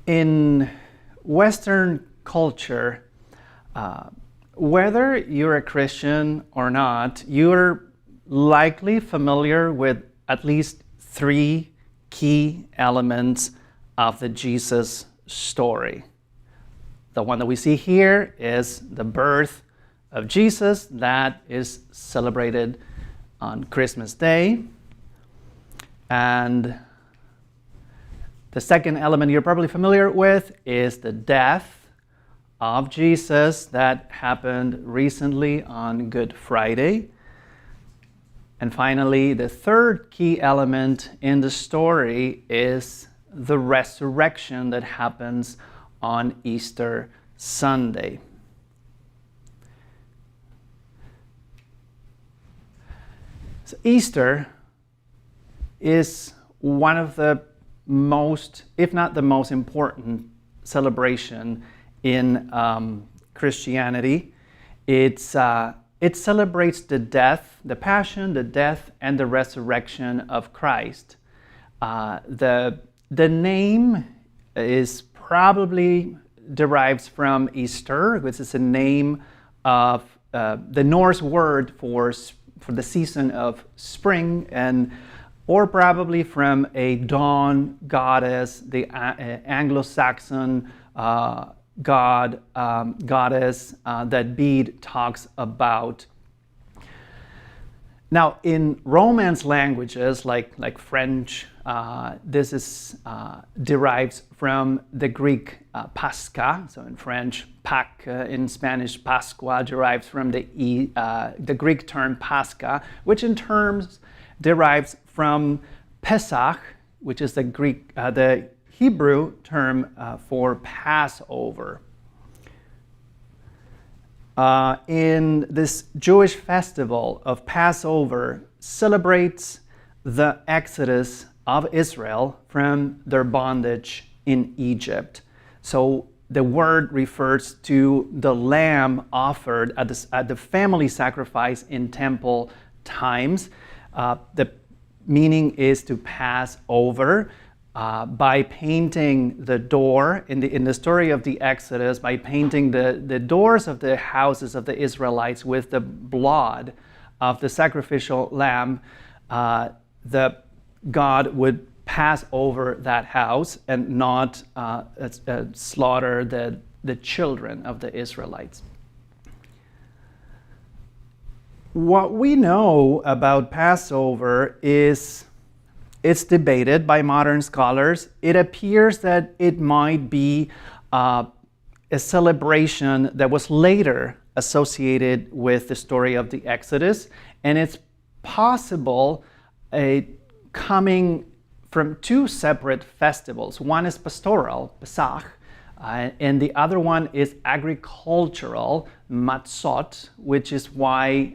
In Western culture, whether you're a Christian or not, you're likely familiar with at least three key elements of the Jesus story. The one that we see here is the birth of Jesus that is celebrated on Christmas Day. And the second element you're probably familiar with is the death of Jesus that happened recently on Good Friday. And finally, the third key element in the story is the resurrection that happens on Easter Sunday. So Easter is one of the most, if not the most important celebration in Christianity. It celebrates the death, the passion, the death, and the resurrection of Christ. The name is probably derives from Easter, which is a name of the Norse word for the season of spring, or probably from a dawn goddess, the Anglo-Saxon goddess that Bede talks about. Now, in Romance languages like French, this is derives from the Greek Pascha. So in French, Pâques, in Spanish, Pascua derives from the Greek term Pascha, which in terms derives from Pesach, which is the Hebrew term for Passover. In this Jewish festival of Passover celebrates the exodus of Israel from their bondage in Egypt. So the word refers to the lamb offered at the family sacrifice in temple times. The meaning is to pass over. By painting the door, in the story of the Exodus, by painting the doors of the houses of the Israelites with the blood of the sacrificial lamb, the God would pass over that house and not slaughter the children of the Israelites. What we know about Passover is it's debated by modern scholars. It appears that it might be a celebration that was later associated with the story of the Exodus, and it's possible coming from two separate festivals. One is pastoral, Pesach, and the other one is agricultural, Matzot, which is why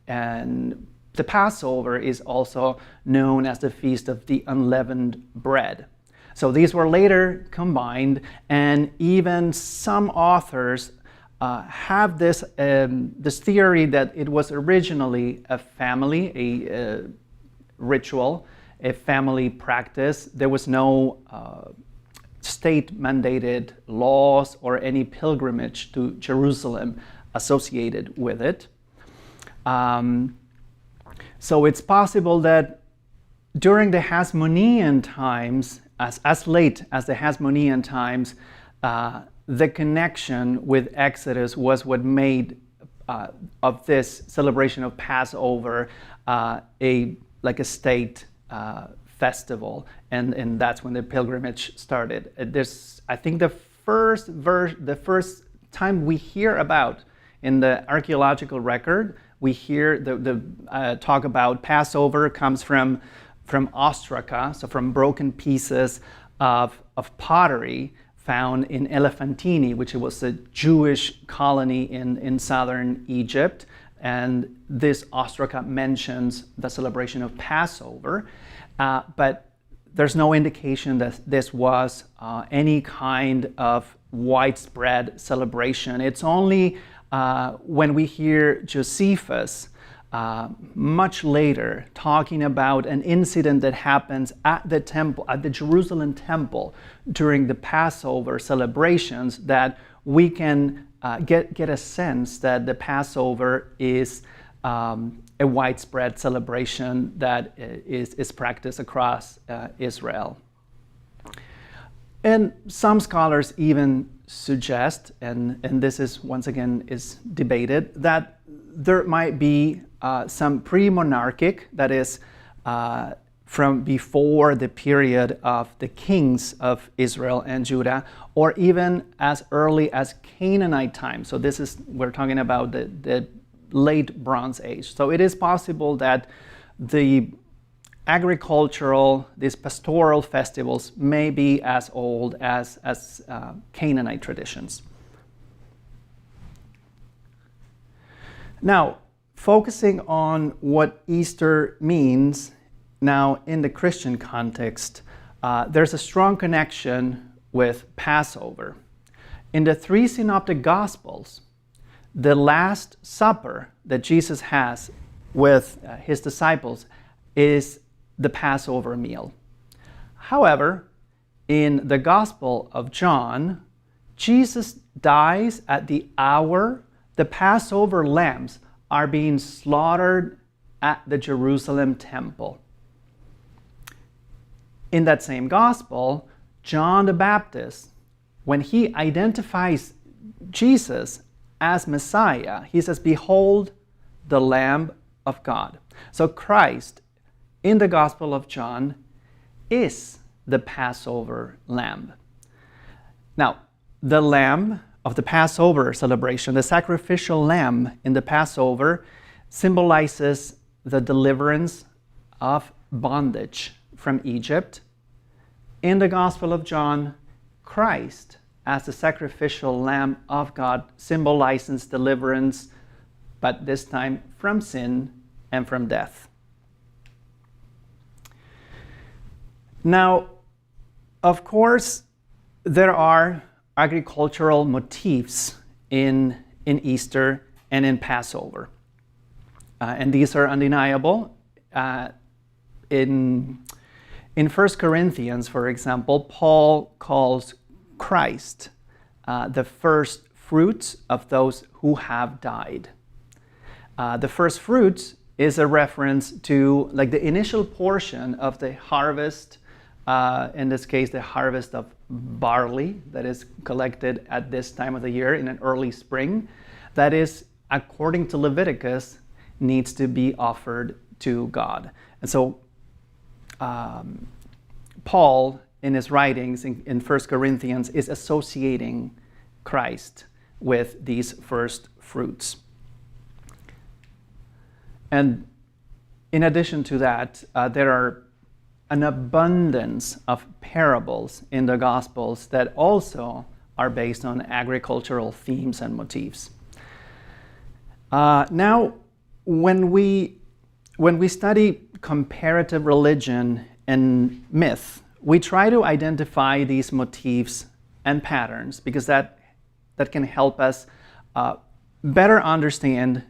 the Passover is also known as the Feast of the Unleavened Bread. So these were later combined, and even some authors have this theory that it was originally a family, a ritual, a family practice. There was no state-mandated laws or any pilgrimage to Jerusalem associated with it. So it's possible that during the Hasmonean times, as late as the Hasmonean times, the connection with Exodus was what made of this celebration of Passover a state festival, and that's when the pilgrimage started. I think the first time we hear about in the archaeological record, we hear the talk about Passover comes from ostraca, so from broken pieces of pottery found in Elephantine, which was a Jewish colony in southern Egypt. And this ostraca mentions the celebration of Passover, but there's no indication that this was any kind of widespread celebration. It's only when we hear Josephus much later, talking about an incident that happens at the temple, at the Jerusalem temple, during the Passover celebrations, that we can get a sense that the Passover is a widespread celebration that is practiced across Israel. And some scholars even suggest, and this is once again is debated, that there might be some pre-monarchic, that is from before the period of the kings of Israel and Judah, or even as early as Canaanite times. So this is, we're talking about the late Bronze Age. So it is possible that the agricultural, these pastoral festivals may be as old as Canaanite traditions. Now, focusing on what Easter means now in the Christian context, there's a strong connection with Passover. In the three synoptic Gospels, the Last Supper that Jesus has with his disciples is the Passover meal. However, in the Gospel of John, Jesus dies at the hour the Passover lambs are being slaughtered at the Jerusalem temple. In that same Gospel, John the Baptist, when he identifies Jesus as Messiah, he says, "Behold the Lamb of God." So Christ, in the Gospel of John, is the Passover lamb. Now, the lamb of the Passover celebration, the sacrificial lamb in the Passover, symbolizes the deliverance of bondage from Egypt. In the Gospel of John, Christ, as the sacrificial lamb of God, symbolizes deliverance, but this time from sin and from death. Now, of course, there are agricultural motifs in Easter and in Passover. And these are undeniable. In 1 Corinthians, for example, Paul calls Christ the first fruits of those who have died. The first fruits is a reference to like the initial portion of the harvest, in this case, the harvest of barley that is collected at this time of the year in an early spring. That is, according to Leviticus, needs to be offered to God. And so Paul, in his writings in 1 Corinthians, is associating Christ with these first fruits. And in addition to that, there are an abundance of parables in the Gospels that also are based on agricultural themes and motifs. Now, when we study comparative religion and myth, we try to identify these motifs and patterns because that can help us better understand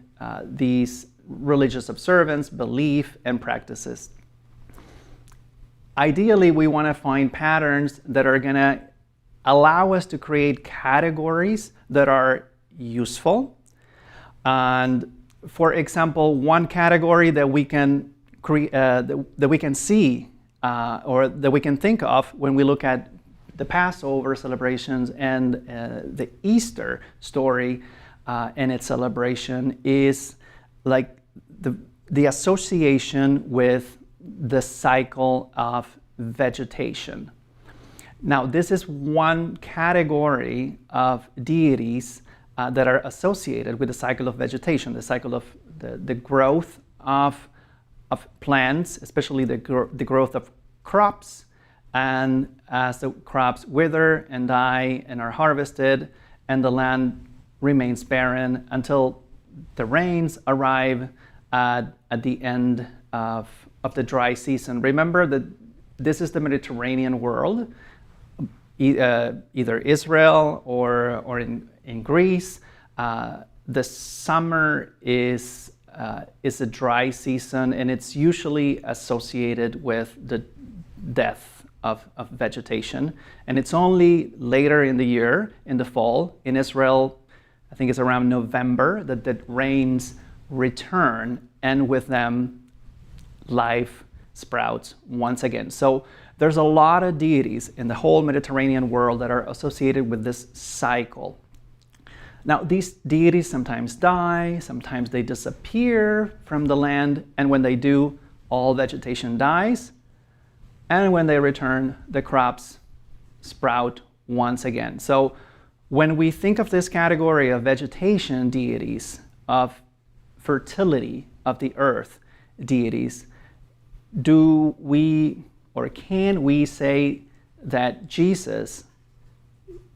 these religious observance, belief, and practices. Ideally, we want to find patterns that are going to allow us to create categories that are useful. And for example, one category that we can that we can see or that we can think of when we look at the Passover celebrations and the Easter story and its celebration is like the association with the cycle of vegetation. Now, this is one category of deities that are associated with the cycle of vegetation, the cycle of the growth of plants, especially the growth of crops. And as the crops wither and die and are harvested, and the land remains barren until the rains arrive at the end of the dry season. Remember that this is the Mediterranean world, either Israel or in Greece. The summer is is a dry season, and it's usually associated with the death of vegetation. And it's only later in the year, in the fall, in Israel, I think it's around November, that the rains return, and with them, life sprouts once again. So there's a lot of deities in the whole Mediterranean world that are associated with this cycle. Now, these deities sometimes die, sometimes they disappear from the land, and when they do, all vegetation dies. And when they return, the crops sprout once again. So when we think of this category of vegetation deities, of fertility of the earth deities, do we or can we say that Jesus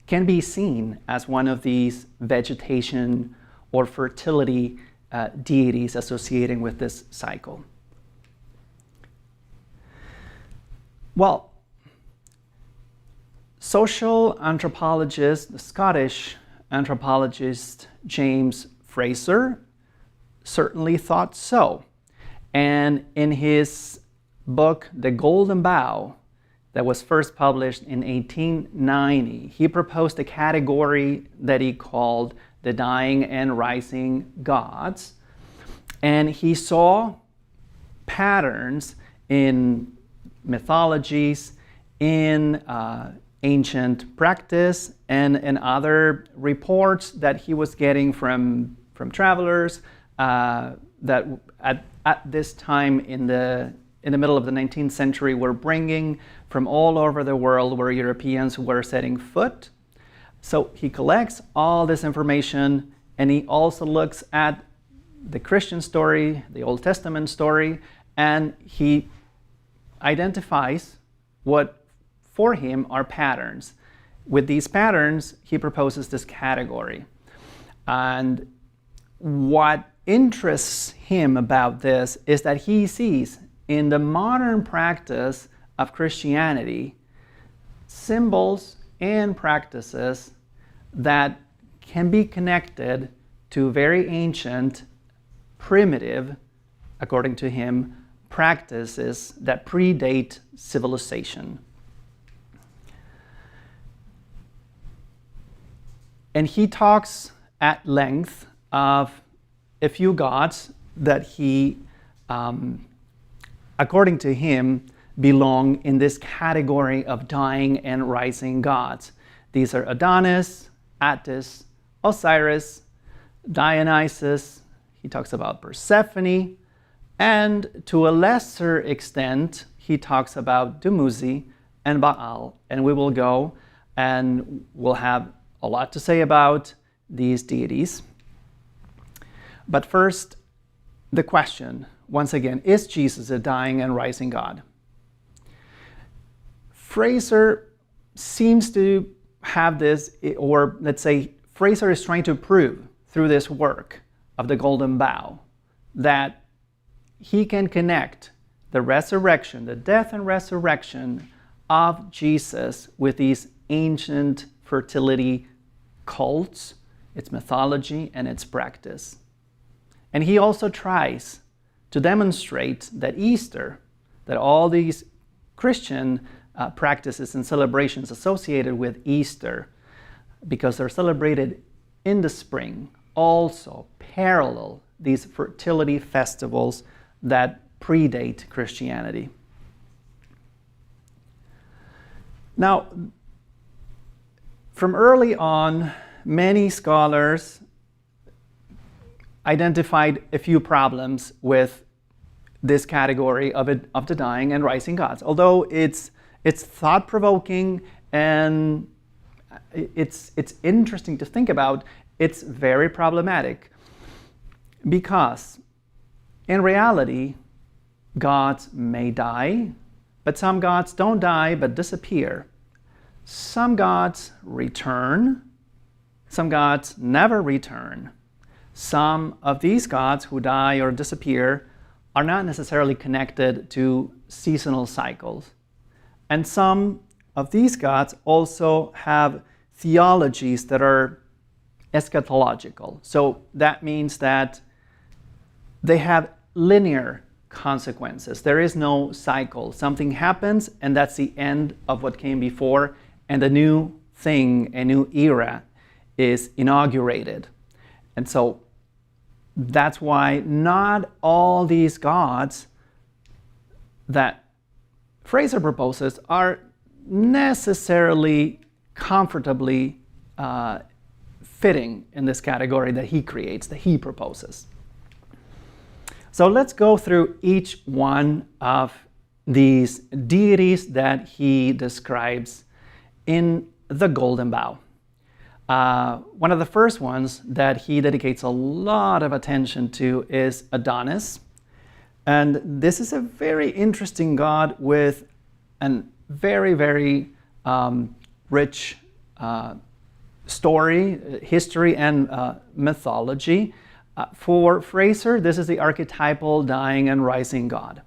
can be seen as one of these vegetation or fertility deities associating with this cycle? Well, social anthropologist, the Scottish anthropologist James Frazer certainly thought so. And in his book, The Golden Bough, that was first published in 1890, he proposed a category that he called the dying and rising gods. And he saw patterns in mythologies, in ancient practice, and in other reports that he was getting from travelers that at this time in the middle of the 19th century were bringing from all over the world where Europeans were setting foot. So he collects all this information, and he also looks at the Christian story, the Old Testament story, and he identifies what for him are patterns. With these patterns, he proposes this category. And what interests him about this is that he sees in the modern practice of Christianity symbols and practices that can be connected to very ancient, primitive, according to him, practices that predate civilization. And he talks at length of a few gods that he, according to him, belong in this category of dying and rising gods. These are Adonis, Attis, Osiris, Dionysus. He talks about Persephone, and to a lesser extent, he talks about Dumuzi and Baal. And we will go and we'll have a lot to say about these deities. But first, the question, once again, is Jesus a dying and rising God? Frazer seems to have this, or let's say Frazer is trying to prove through this work of the Golden Bough that he can connect the resurrection, the death and resurrection of Jesus with these ancient fertility cults, its mythology, and its practice. And he also tries to demonstrate that Easter, that all these Christian practices and celebrations associated with Easter, because they're celebrated in the spring, also parallel these fertility festivals that predate Christianity. Now, from early on, many scholars identified a few problems with this category of the dying and rising gods. Although it's thought-provoking and it's interesting to think about, it's very problematic because in reality, gods may die, but some gods don't die but disappear. Some gods return, some gods never return. Some of these gods who die or disappear are not necessarily connected to seasonal cycles. And some of these gods also have theologies that are eschatological. So that means that they have linear consequences. There is no cycle. Something happens, and that's the end of what came before, and a new thing, a new era is inaugurated. And so that's why not all these gods that Frazer proposes are necessarily comfortably fitting in this category that he creates, that he proposes. So let's go through each one of these deities that he describes in the Golden Bough. One of the first ones that he dedicates a lot of attention to is Adonis. And this is a very interesting god with a very, very rich story, history, and mythology. For Frazer, this is the archetypal dying and rising god.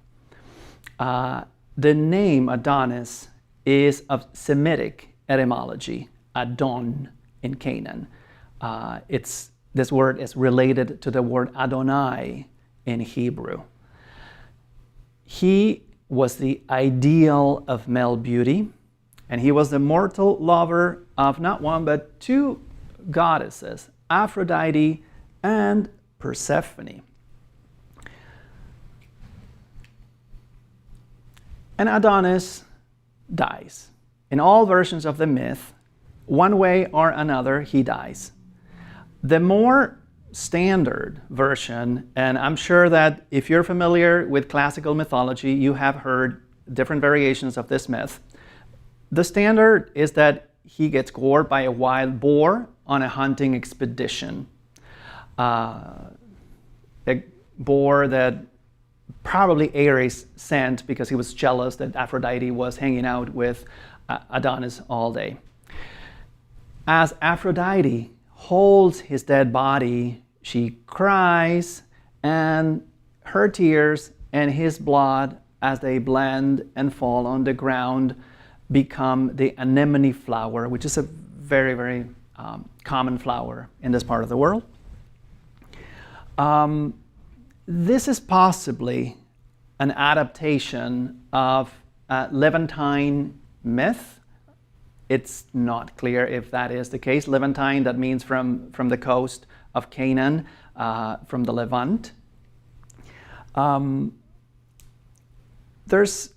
The name Adonis is of Semitic etymology, Adon in Canaan. This word is related to the word Adonai in Hebrew. He was the ideal of male beauty, and he was the mortal lover of not one but two goddesses, Aphrodite and Persephone. And Adonis dies. In all versions of the myth, one way or another, he dies. The more standard version, and I'm sure that if you're familiar with classical mythology, you have heard different variations of this myth. The standard is that he gets gored by a wild boar on a hunting expedition. A boar that probably Ares sent because he was jealous that Aphrodite was hanging out with Adonis all day. As Aphrodite holds his dead body, she cries, and her tears and his blood, as they blend and fall on the ground, become the anemone flower, which is a very, very common flower in this part of the world. This is possibly an adaptation of Levantine myth. It's not clear if that is the case. Levantine, that means from the coast of Canaan, from the Levant. There's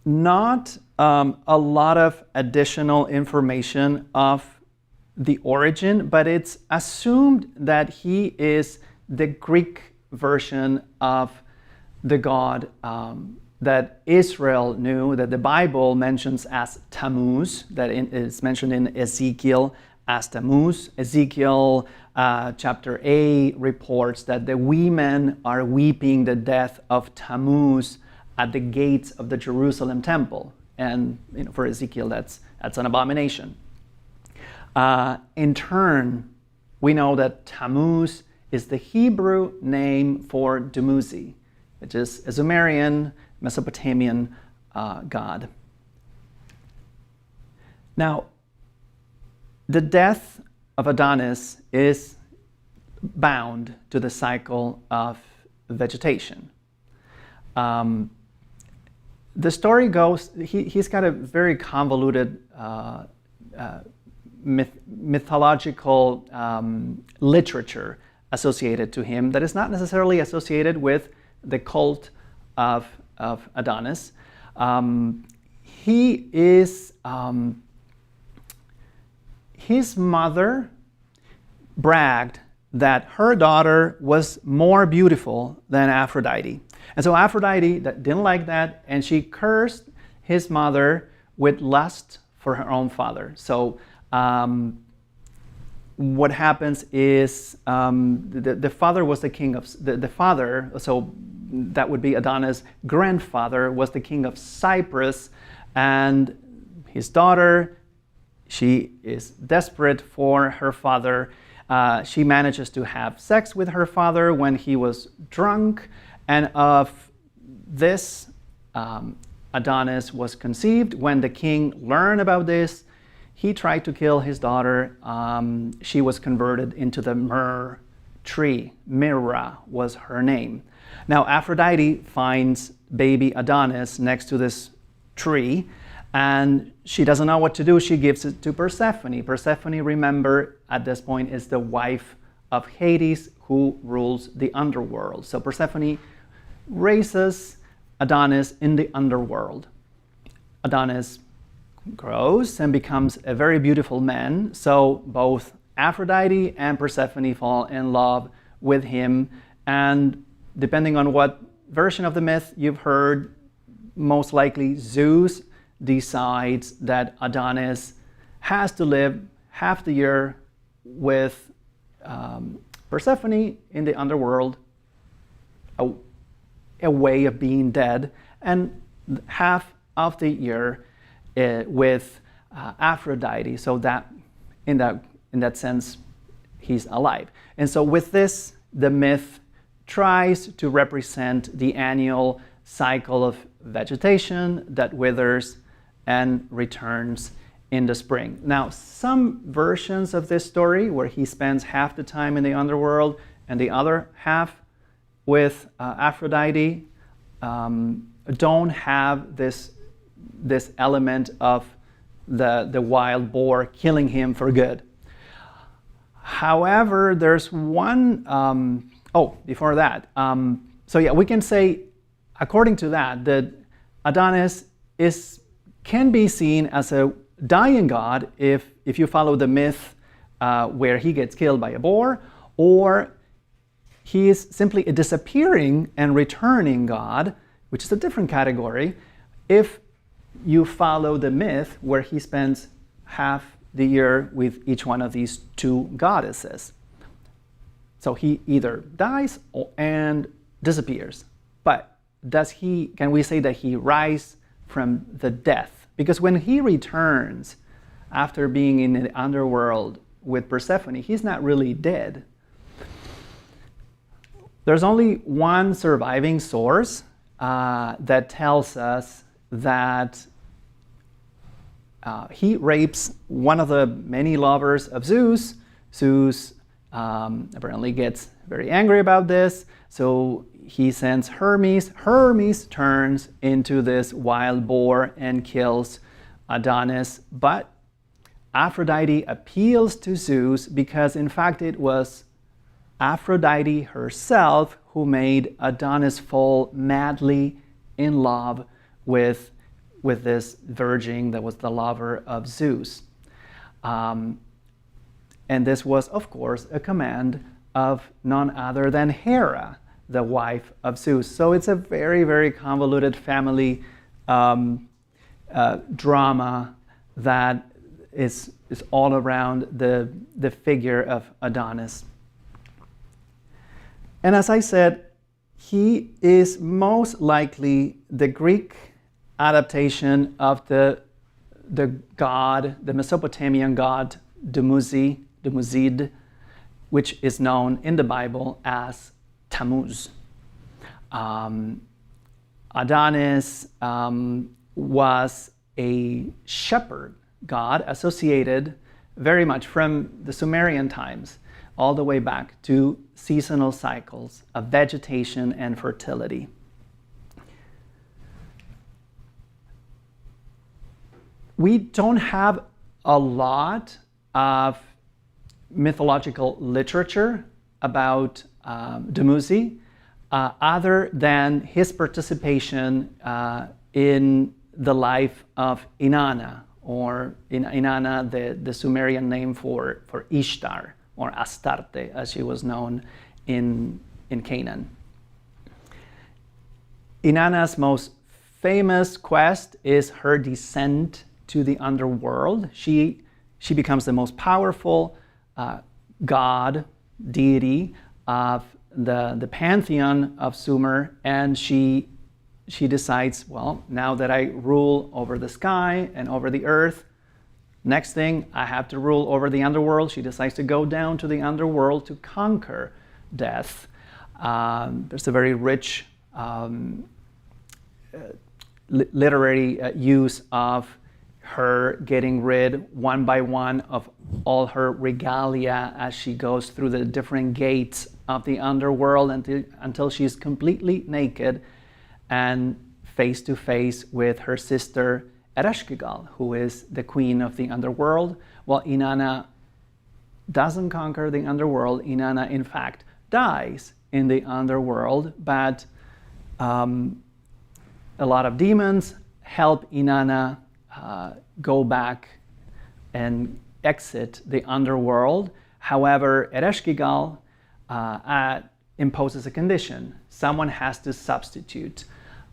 not a lot of additional information of the origin, but it's assumed that he is the Greek version of the god that Israel knew, that the Bible mentions as Tammuz, that is mentioned in Ezekiel as Tammuz. Ezekiel chapter A reports that the women are weeping the death of Tammuz at the gates of the Jerusalem temple. And for Ezekiel, that's an abomination. In turn, we know that Tammuz is the Hebrew name for Dumuzi, which is a Sumerian, Mesopotamian god. Now, the death of Adonis is bound to the cycle of vegetation. The story goes, he's got a very convoluted mythological literature associated to him that is not necessarily associated with the cult of Adonis. His mother bragged that her daughter was more beautiful than Aphrodite. And so Aphrodite didn't like that, and she cursed his mother with lust for her own father. So what happens is the father was the king of the father, so that would be Adonis' grandfather, was the king of Cyprus, and his daughter, she is desperate for her father. She manages to have sex with her father when he was drunk, and of this, Adonis was conceived. When the king learned about this, he tried to kill his daughter. She was converted into the myrrh tree. Myrrha was her name. Now Aphrodite finds baby Adonis next to this tree, and she doesn't know what to do. She gives it to Persephone. Persephone, remember, at this point is the wife of Hades, who rules the underworld. So Persephone raises Adonis in the underworld. Adonis grows and becomes a very beautiful man. So both Aphrodite and Persephone fall in love with him. And depending on what version of the myth you've heard, most likely Zeus decides that Adonis has to live half the year with Persephone in the underworld, a way of being dead, and half of the year with Aphrodite. So that in that sense, he's alive. And so with this, the myth tries to represent the annual cycle of vegetation that withers and returns in the spring. Now, some versions of this story where he spends half the time in the underworld and the other half with Aphrodite don't have this element of the wild boar killing him for good. However, there's one, before that. We can say, according to that Adonis can be seen as a dying god if you follow the myth where he gets killed by a boar, or he is simply a disappearing and returning god, which is a different category, if you follow the myth where he spends half the year with each one of these two goddesses. So he either dies and disappears. But can we say that he rises from the death? Because when he returns after being in the underworld with Persephone, he's not really dead. There's only one surviving source that tells us that he rapes one of the many lovers of Zeus. Zeus apparently gets very angry about this, so he sends Hermes. Hermes turns into this wild boar and kills Adonis, but Aphrodite appeals to Zeus because in fact it was Aphrodite herself who made Adonis fall madly in love with this virgin that was the lover of Zeus. And this was, of course, a command of none other than Hera, the wife of Zeus. So it's a very, very convoluted family drama that is all around the figure of Adonis. And as I said, he is most likely the Greek adaptation of the god, the Mesopotamian god Dumuzi, Dumuzid, which is known in the Bible as Tammuz. Adonis was a shepherd god associated very much from the Sumerian times all the way back to seasonal cycles of vegetation and fertility. We don't have a lot of mythological literature about Dumuzi, other than his participation in the life of Inanna, or Inanna, the Sumerian name for Ishtar, or Astarte, as she was known in Canaan. Inanna's most famous quest is her descent to the underworld. She becomes the most powerful god, deity of the pantheon of Sumer, and she decides, well, now that I rule over the sky and over the earth, next thing, I have to rule over the underworld. She decides to go down to the underworld to conquer death. There's a very rich literary use of her getting rid one by one of all her regalia as she goes through the different gates of the underworld until she's completely naked and face to face with her sister Ereshkigal, who is the queen of the underworld. Well, Inanna doesn't conquer the underworld. Inanna, in fact, dies in the underworld, but a lot of demons help Inanna go back and exit the underworld. However, Ereshkigal imposes a condition. Someone has to substitute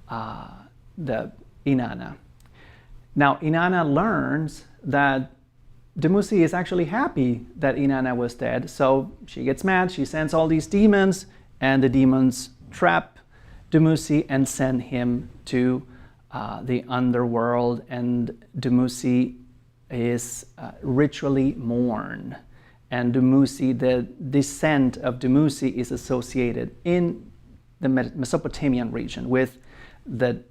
the Inanna. Now, Inanna learns that Dumuzi is actually happy that Inanna was dead, so she gets mad, she sends all these demons, and the demons trap Dumuzi and send him to the underworld, and Dumuzi is ritually mourned. And Dumuzi, the descent of Dumuzi is associated in the Mesopotamian region with the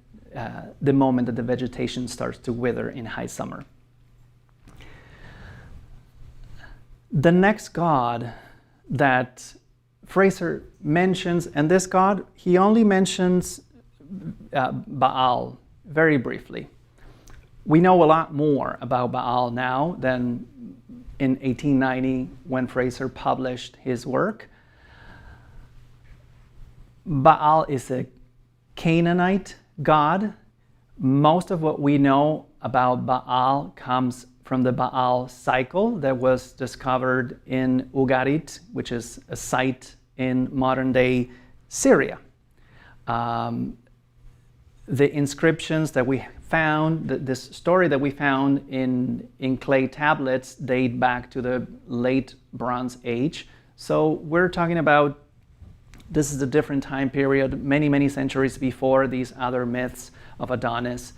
moment that the vegetation starts to wither in high summer. The next god that Frazer mentions, and this god, he only mentions Baal very briefly. We know a lot more about Baal now than in 1890 when Frazer published his work. Baal is a Canaanite god. Most of what we know about Baal comes from the Baal cycle that was discovered in Ugarit, which is a site in modern-day Syria. The inscriptions that we found, this story that we found in clay tablets date back to the late Bronze Age. So we're talking about, this is a different time period, many, many centuries before these other myths of Adonis.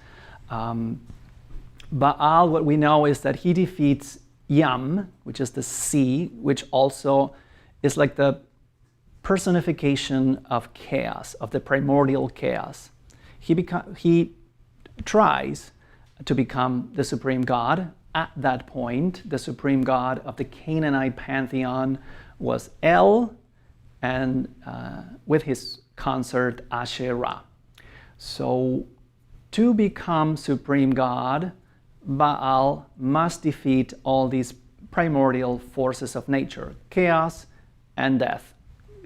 Baal, what we know is that he defeats Yam, which is the sea, which also is like the personification of chaos, of the primordial chaos. He tries to become the supreme god. At that point, the supreme god of the Canaanite pantheon was El, and with his consort Asherah. So to become supreme god, Baal must defeat all these primordial forces of nature, chaos and death.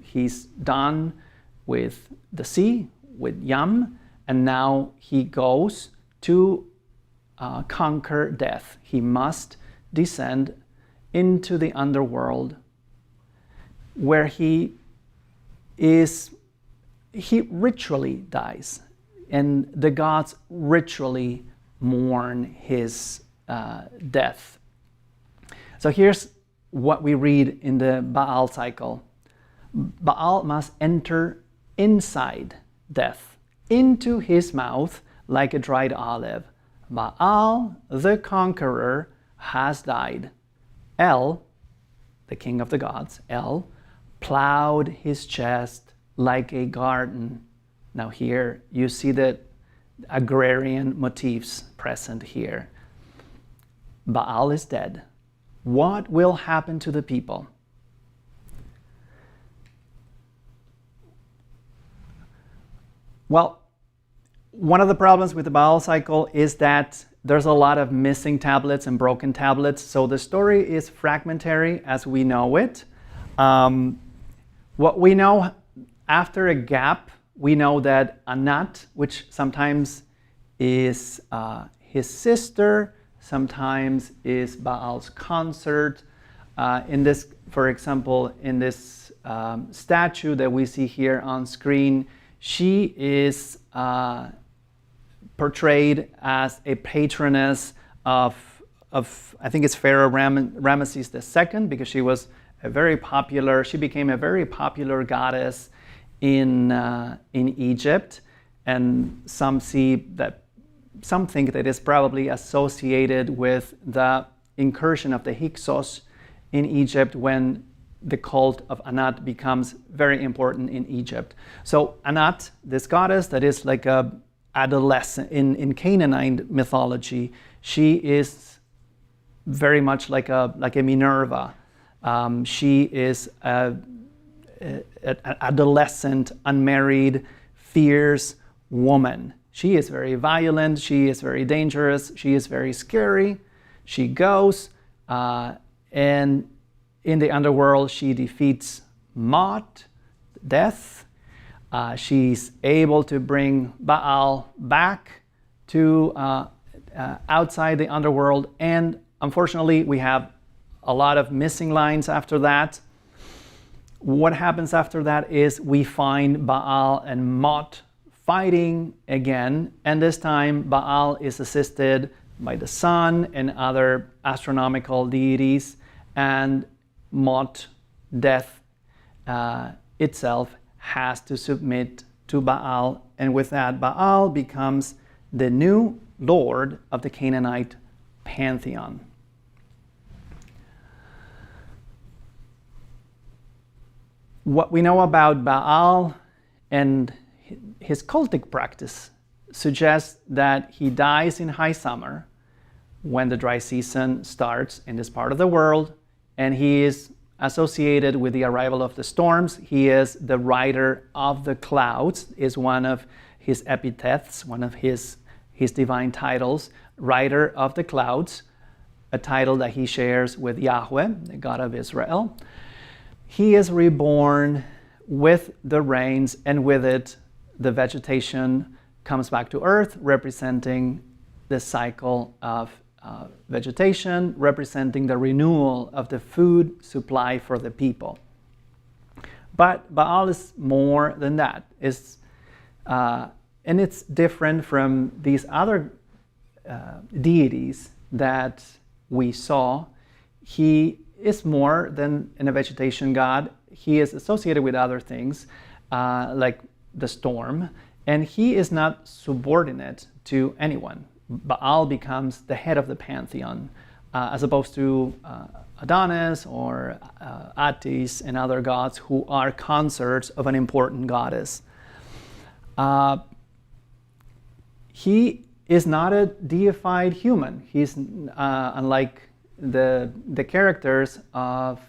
He's done with the sea, with Yam, and now he goes to conquer death. He must descend into the underworld, where he ritually dies, and the gods ritually mourn his death. So here's what we read in the Baal cycle. Baal must enter inside death, into his mouth like a dried olive. Baal, the conqueror, has died. El, the king of the gods, El, plowed his chest like a garden. Now here you see the agrarian motifs present here. Baal is dead. What will happen to the people? Well, one of the problems with the Baal cycle is that there's a lot of missing tablets and broken tablets, so the story is fragmentary as we know it. What we know after a gap, we know that Anat, which sometimes is his sister, sometimes is Baal's consort. In this, for example, in this statue that we see here on screen, she is portrayed as a patroness of I think it's Pharaoh Ramesses II, because she was she became a very popular goddess in Egypt, and some think that it's probably associated with the incursion of the Hyksos in Egypt when the cult of Anat becomes very important in Egypt. So Anat, this goddess that is like a adolescent in Canaanite mythology, she is very much like a Minerva. She is an adolescent, unmarried, fierce woman. She is very violent, she is very dangerous, she is very scary. She goes, and in the underworld, she defeats Mot, death. She's able to bring Baal back to outside the underworld, and unfortunately, we have a lot of missing lines after that. What happens after that is we find Baal and Mot fighting again, and this time Baal is assisted by the sun and other astronomical deities, and Mot, death itself, has to submit to Baal, and with that Baal becomes the new lord of the Canaanite pantheon. What we know about Baal and his cultic practice suggests that he dies in high summer when the dry season starts in this part of the world, and he is associated with the arrival of the storms. He is the rider of the clouds, is one of his epithets, one of his divine titles, rider of the clouds, a title that he shares with Yahweh, the God of Israel. He is reborn with the rains, and with it, the vegetation comes back to earth, representing the cycle of vegetation, representing the renewal of the food supply for the people. But Baal is more than that. And it's different from these other deities that we saw. He is more than a vegetation god. He is associated with other things, like the storm, and he is not subordinate to anyone. Baal becomes the head of the pantheon, as opposed to Adonis or Attis and other gods who are consorts of an important goddess. He is not a deified human. He's unlike the characters of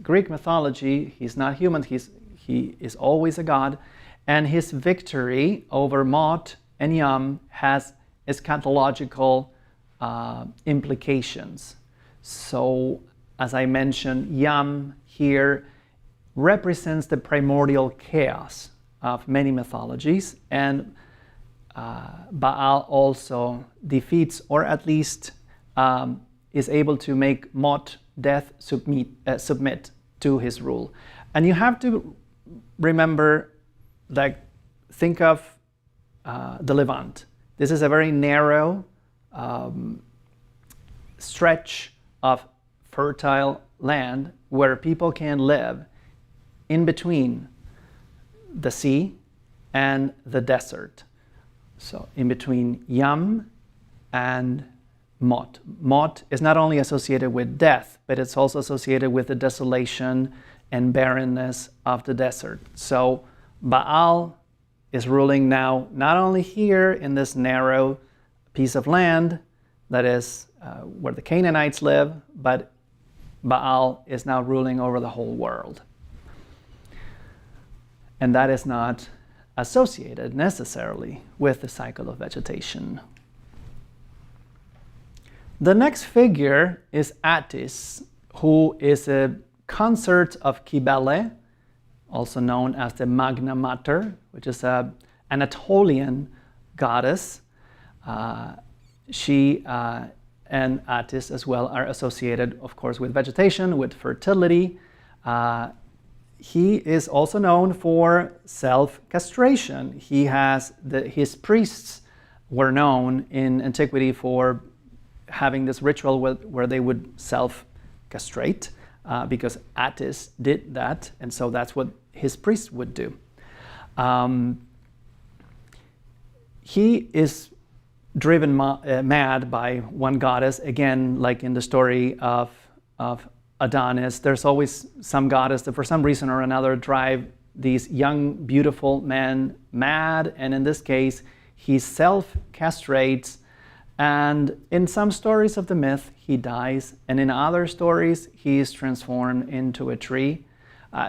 Greek mythology. He's not human. He is always a god, and his victory over Mot and Yam has eschatological implications. So, as I mentioned, Yam here represents the primordial chaos of many mythologies, and Baal also defeats, or at least is able to make Mot, death, submit to his rule. And you have to remember, think of the Levant. This is a very narrow stretch of fertile land where people can live in between the sea and the desert. So in between Yam and Mot. Mot is not only associated with death, but it's also associated with the desolation and barrenness of the desert. So Baal is ruling now not only here in this narrow piece of land that is where the Canaanites live, but Baal is now ruling over the whole world. And that is not associated necessarily with the cycle of vegetation. The next figure is Attis, who is a consort of Cybele, also known as the Magna Mater, which is an Anatolian goddess. She and Attis as well are associated, of course, with vegetation, with fertility. He is also known for self-castration. His priests were known in antiquity for having this ritual where they would self-castrate, because Attis did that, and so that's what his priests would do. He is driven mad by one goddess, again, like in the story of Adonis. There's always some goddess that for some reason or another drive these young, beautiful men mad, and in this case, he self-castrates, and in some stories of the myth, he dies, and in other stories, he is transformed into a tree.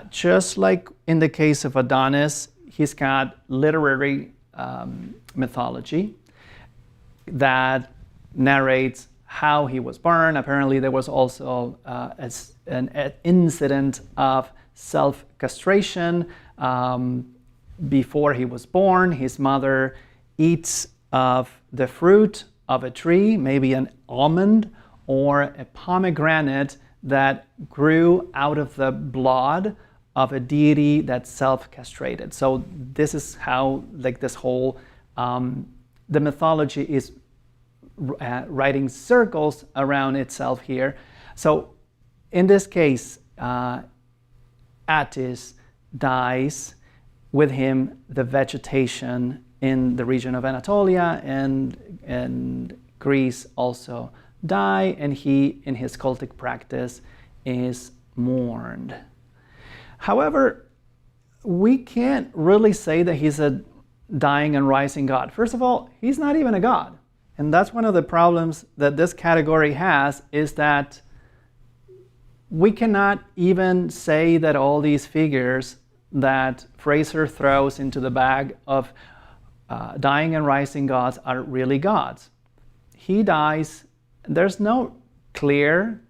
Just like in the case of Adonis, he's got literary mythology that narrates how he was born. Apparently, there was also an incident of self-castration. Before he was born, his mother eats of the fruit of a tree, maybe an almond or a pomegranate that grew out of the blood of a deity that self-castrated. So this is how, like, this whole, the mythology is writing circles around itself here. So in this case, Attis dies, with him the vegetation in the region of Anatolia and Greece also die, and he, in his cultic practice, is mourned. However, we can't really say that he's a dying and rising god. First of all, he's not even a god. And that's one of the problems that this category has, is that we cannot even say that all these figures that Frazer throws into the bag of dying and rising gods are really gods. He dies. There's no clear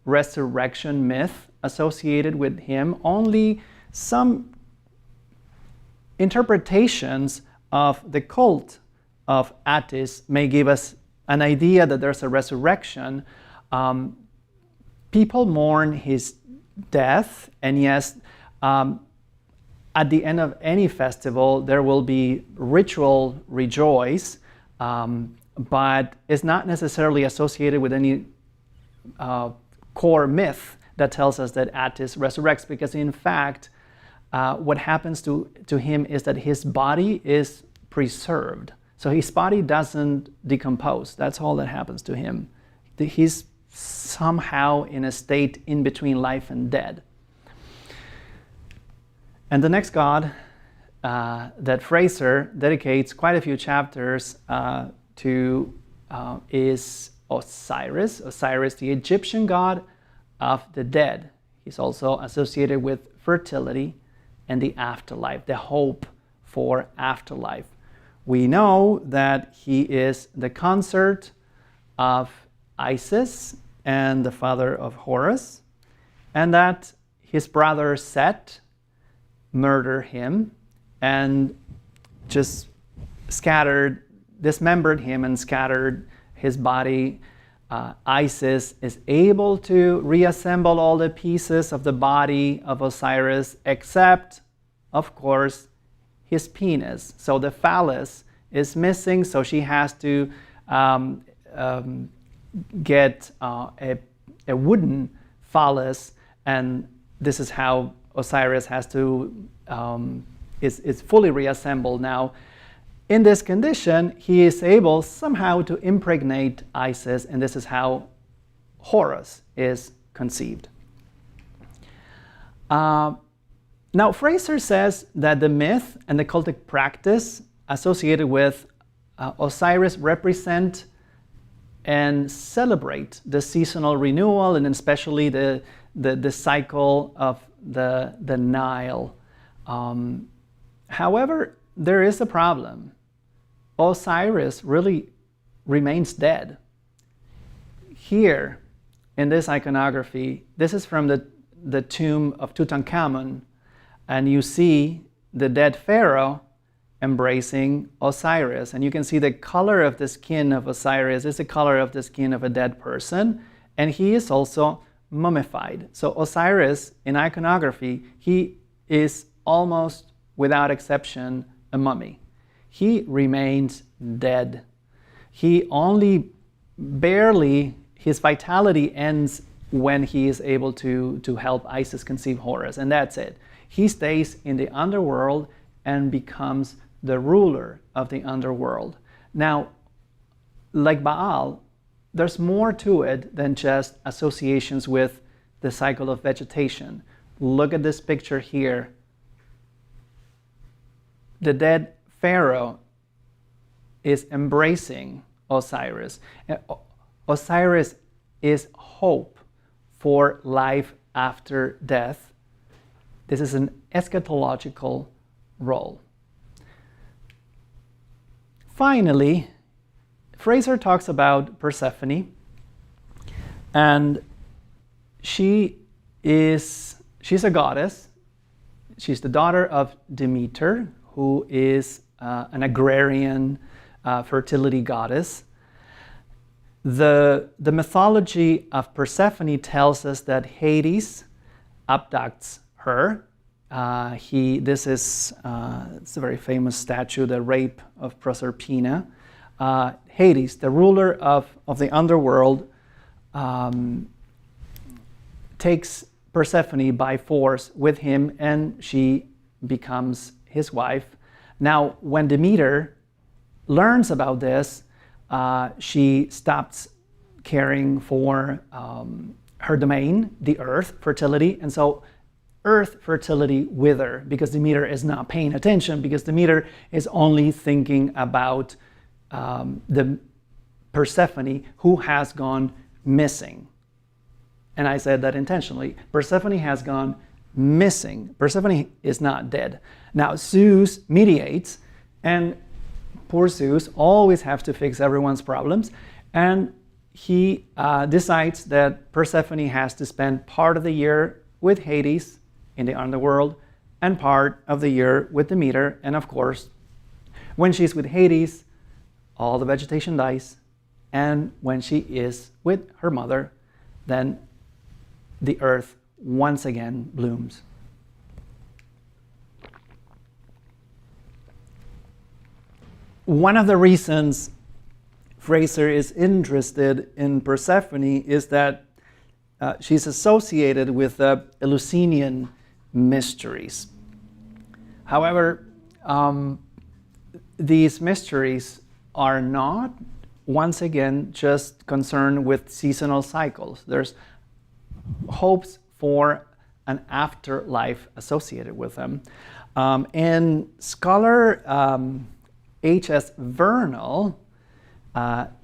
resurrection myth associated with him, only some interpretations of the cult of Attis may give us an idea that there's a resurrection. People mourn his death, and yes, at the end of any festival, there will be ritual rejoice, but it's not necessarily associated with any core myth that tells us that Attis resurrects, because in fact, what happens to him is that his body is preserved. So his body doesn't decompose. That's all that happens to him. He's somehow in a state in between life and dead. And the next god that Frazer dedicates quite a few chapters to is Osiris. Osiris, the Egyptian god of the dead. He's also associated with fertility and the afterlife, the hope for afterlife. We know that he is the consort of Isis and the father of Horus, and that his brother Set murdered him and just dismembered him and scattered his body. Isis is able to reassemble all the pieces of the body of Osiris, except, of course, his penis. So the phallus is missing, so she has to get a wooden phallus, and this is how Osiris has to is fully reassembled now. In this condition, he is able somehow to impregnate Isis, and this is how Horus is conceived. Now, Frazer says that the myth and the cultic practice associated with Osiris represent and celebrate the seasonal renewal, and especially the cycle of the Nile. However, there is a problem. Osiris really remains dead. Here, in this iconography, this is from the tomb of Tutankhamun, and you see the dead pharaoh embracing Osiris. And you can see the color of the skin of Osiris is the color of the skin of a dead person, and he is also mummified. So Osiris, in iconography, he is almost without exception a mummy. He remains dead. He only barely, his vitality ends when he is able to help Isis conceive Horus, and that's it. He stays in the underworld and becomes the ruler of the underworld. Now, like Baal, there's more to it than just associations with the cycle of vegetation. Look at this picture here. The dead pharaoh is embracing Osiris. Osiris is hope for life after death. This is an eschatological role. Finally, Frazer talks about Persephone, and she's a goddess. She's the daughter of Demeter, who is an agrarian fertility goddess. The mythology of Persephone tells us that Hades abducts her. It's a very famous statue, the rape of Proserpina. Hades, the ruler of the underworld, takes Persephone by force with him, and she becomes his wife. Now, when Demeter learns about this, she stops caring for her domain, the earth, fertility, and so earth fertility wither because Demeter is not paying attention, because Demeter is only thinking about the Persephone who has gone missing. And I said that intentionally. Persephone has gone missing. Persephone is not dead. Now Zeus mediates, and poor Zeus always has to fix everyone's problems, and he decides that Persephone has to spend part of the year with Hades in the underworld and part of the year with Demeter. And of course, when she's with Hades, all the vegetation dies, and when she is with her mother, then the earth once again blooms. One of the reasons Frazer is interested in Persephone is that she's associated with the Eleusinian mysteries. However, these mysteries are not, once again, just concerned with seasonal cycles. There's hopes for an afterlife associated with them. And scholar H.S. Vernal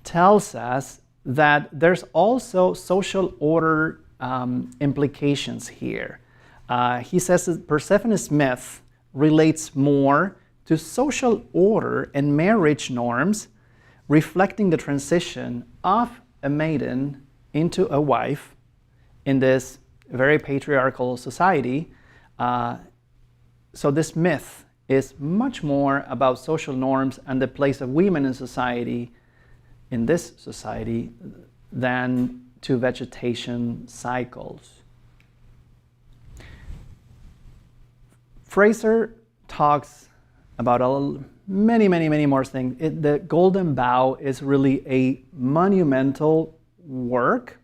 tells us that there's also social order implications here. He says that Persephone's myth relates more to social order and marriage norms, reflecting the transition of a maiden into a wife in this very patriarchal society. So this myth is much more about social norms and the place of women in society, in this society, than to vegetation cycles. Frazer talks about many more things. The Golden Bough is really a monumental work.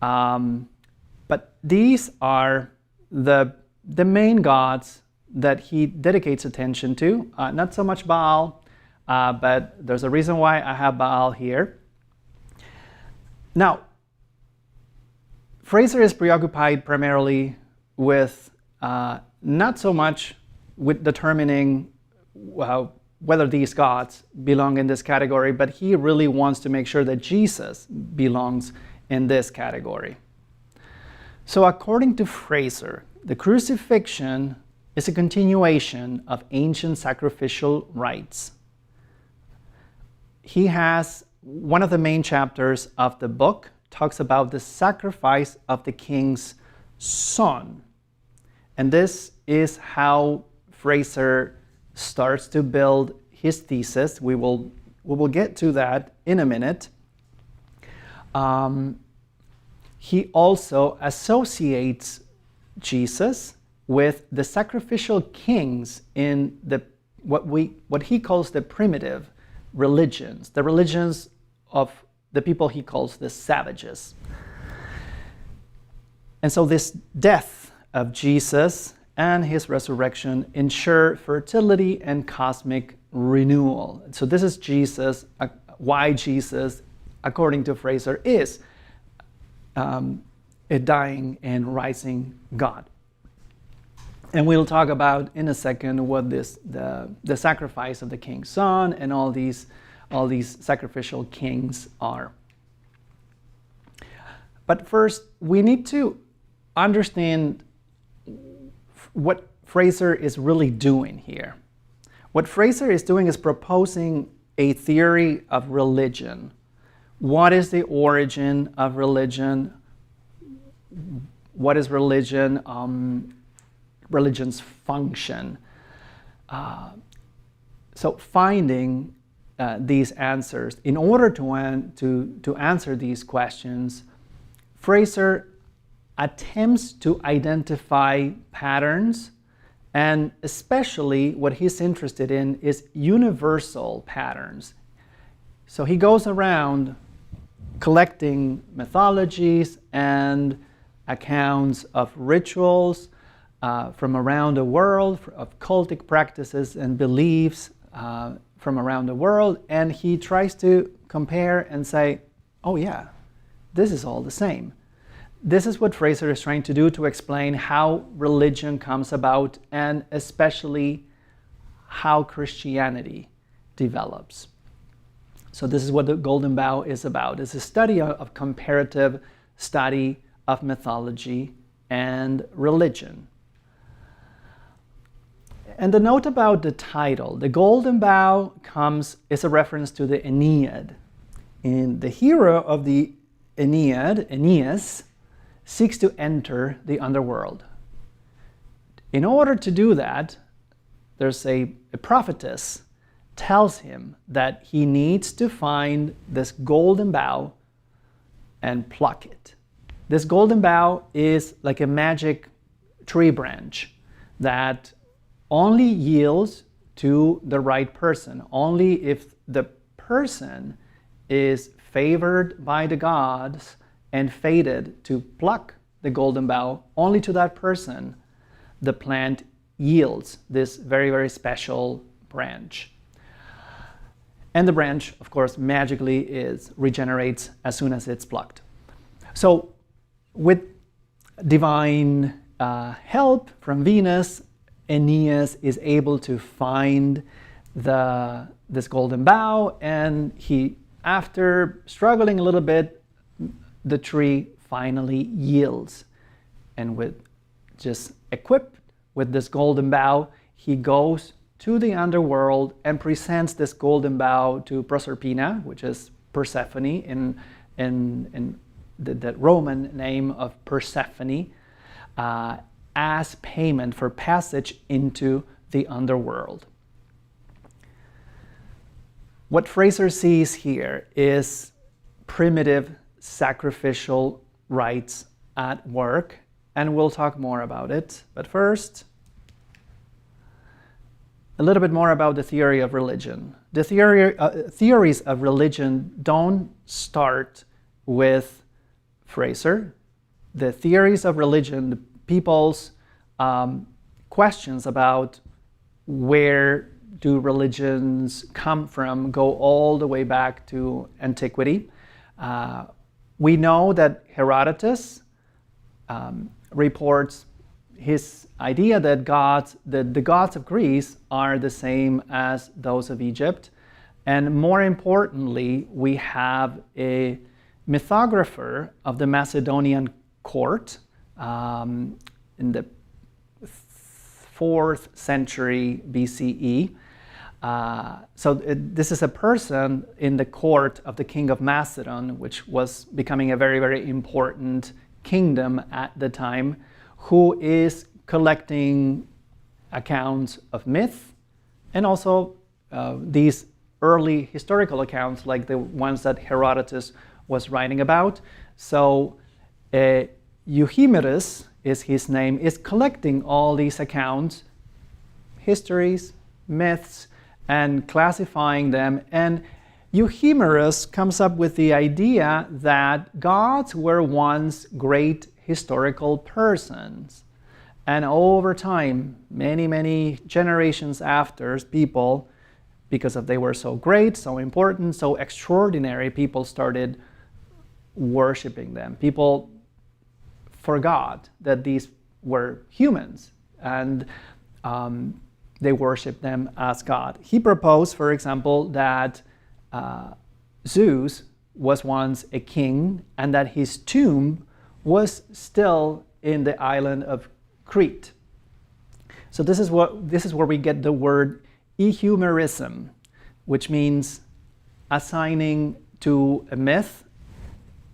But these are the main gods that he dedicates attention to. Not so much Baal, but there's a reason why I have Baal here. Now, Frazer is preoccupied primarily with not so much with determining whether these gods belong in this category, but he really wants to make sure that Jesus belongs in this category. So according to Frazer, the crucifixion is a continuation of ancient sacrificial rites. He has one of the main chapters of the book talks about the sacrifice of the king's son. And this is how Frazer starts to build his thesis. We will get to that in a minute. He also associates Jesus with the sacrificial kings in what he calls the primitive religions, the religions of the people he calls the savages. And so this death of Jesus and his resurrection ensure fertility and cosmic renewal. So this is Jesus, why Jesus, according to Frazer, is a dying and rising God. And we'll talk about in a second what the sacrifice of the king's son and all these sacrificial kings are. But first, we need to understand what Frazer is really doing here. What Frazer is doing is proposing a theory of religion. What is the origin of religion? What is religion? Religion's function. So finding these answers, in order to answer these questions, Frazer attempts to identify patterns, and especially what he's interested in is universal patterns. So he goes around collecting mythologies and accounts of rituals from around the world, of cultic practices and beliefs from around the world, and he tries to compare and say, oh yeah, this is all the same. This is what Frazer is trying to do to explain how religion comes about, and especially how Christianity develops. So this is what the Golden Bough is about. It's a study of comparative study of mythology and religion. And the note about the title, the Golden Bough is a reference to the Aeneid. And the hero of the Aeneid, Aeneas, seeks to enter the underworld. In order to do that, there's a prophetess tells him that he needs to find this golden bough and pluck it. This golden bough is like a magic tree branch that only yields to the right person, only if the person is favored by the gods and fated to pluck the golden bough. Only to that person the plant yields this very, very special branch. And the branch, of course, magically regenerates as soon as it's plucked. So with divine help from Venus, Aeneas is able to find this golden bough, and after struggling a little bit, the tree finally yields. And just equipped with this golden bough, he goes to the underworld and presents this golden bough to Proserpina, which is Persephone in the Roman name of Persephone, as payment for passage into the underworld. What Frazer sees here is primitive sacrificial rites at work, and we'll talk more about it. But first, a little bit more about the theory of religion. The theories of religion don't start with Frazer. The theories of religion, the people's questions about where do religions come from, go all the way back to antiquity. We know that Herodotus reports his idea that the gods of Greece are the same as those of Egypt. And more importantly, we have a mythographer of the Macedonian court in the 4th century BCE. This is a person in the court of the king of Macedon, which was becoming a very, very important kingdom at the time, who is collecting accounts of myth and also these early historical accounts like the ones that Herodotus was writing about. So Euhemerus is his name, is collecting all these accounts, histories, myths, and classifying them. And Euhemerus comes up with the idea that gods were once great historical persons. And over time, many, many generations after, people, because they were so great, so important, so extraordinary, people started worshiping them. People forgot that these were humans, and they worshiped them as God. He proposed, for example, that Zeus was once a king and that his tomb was still in the island of Crete. So this is where we get the word ehumerism, which means assigning to a myth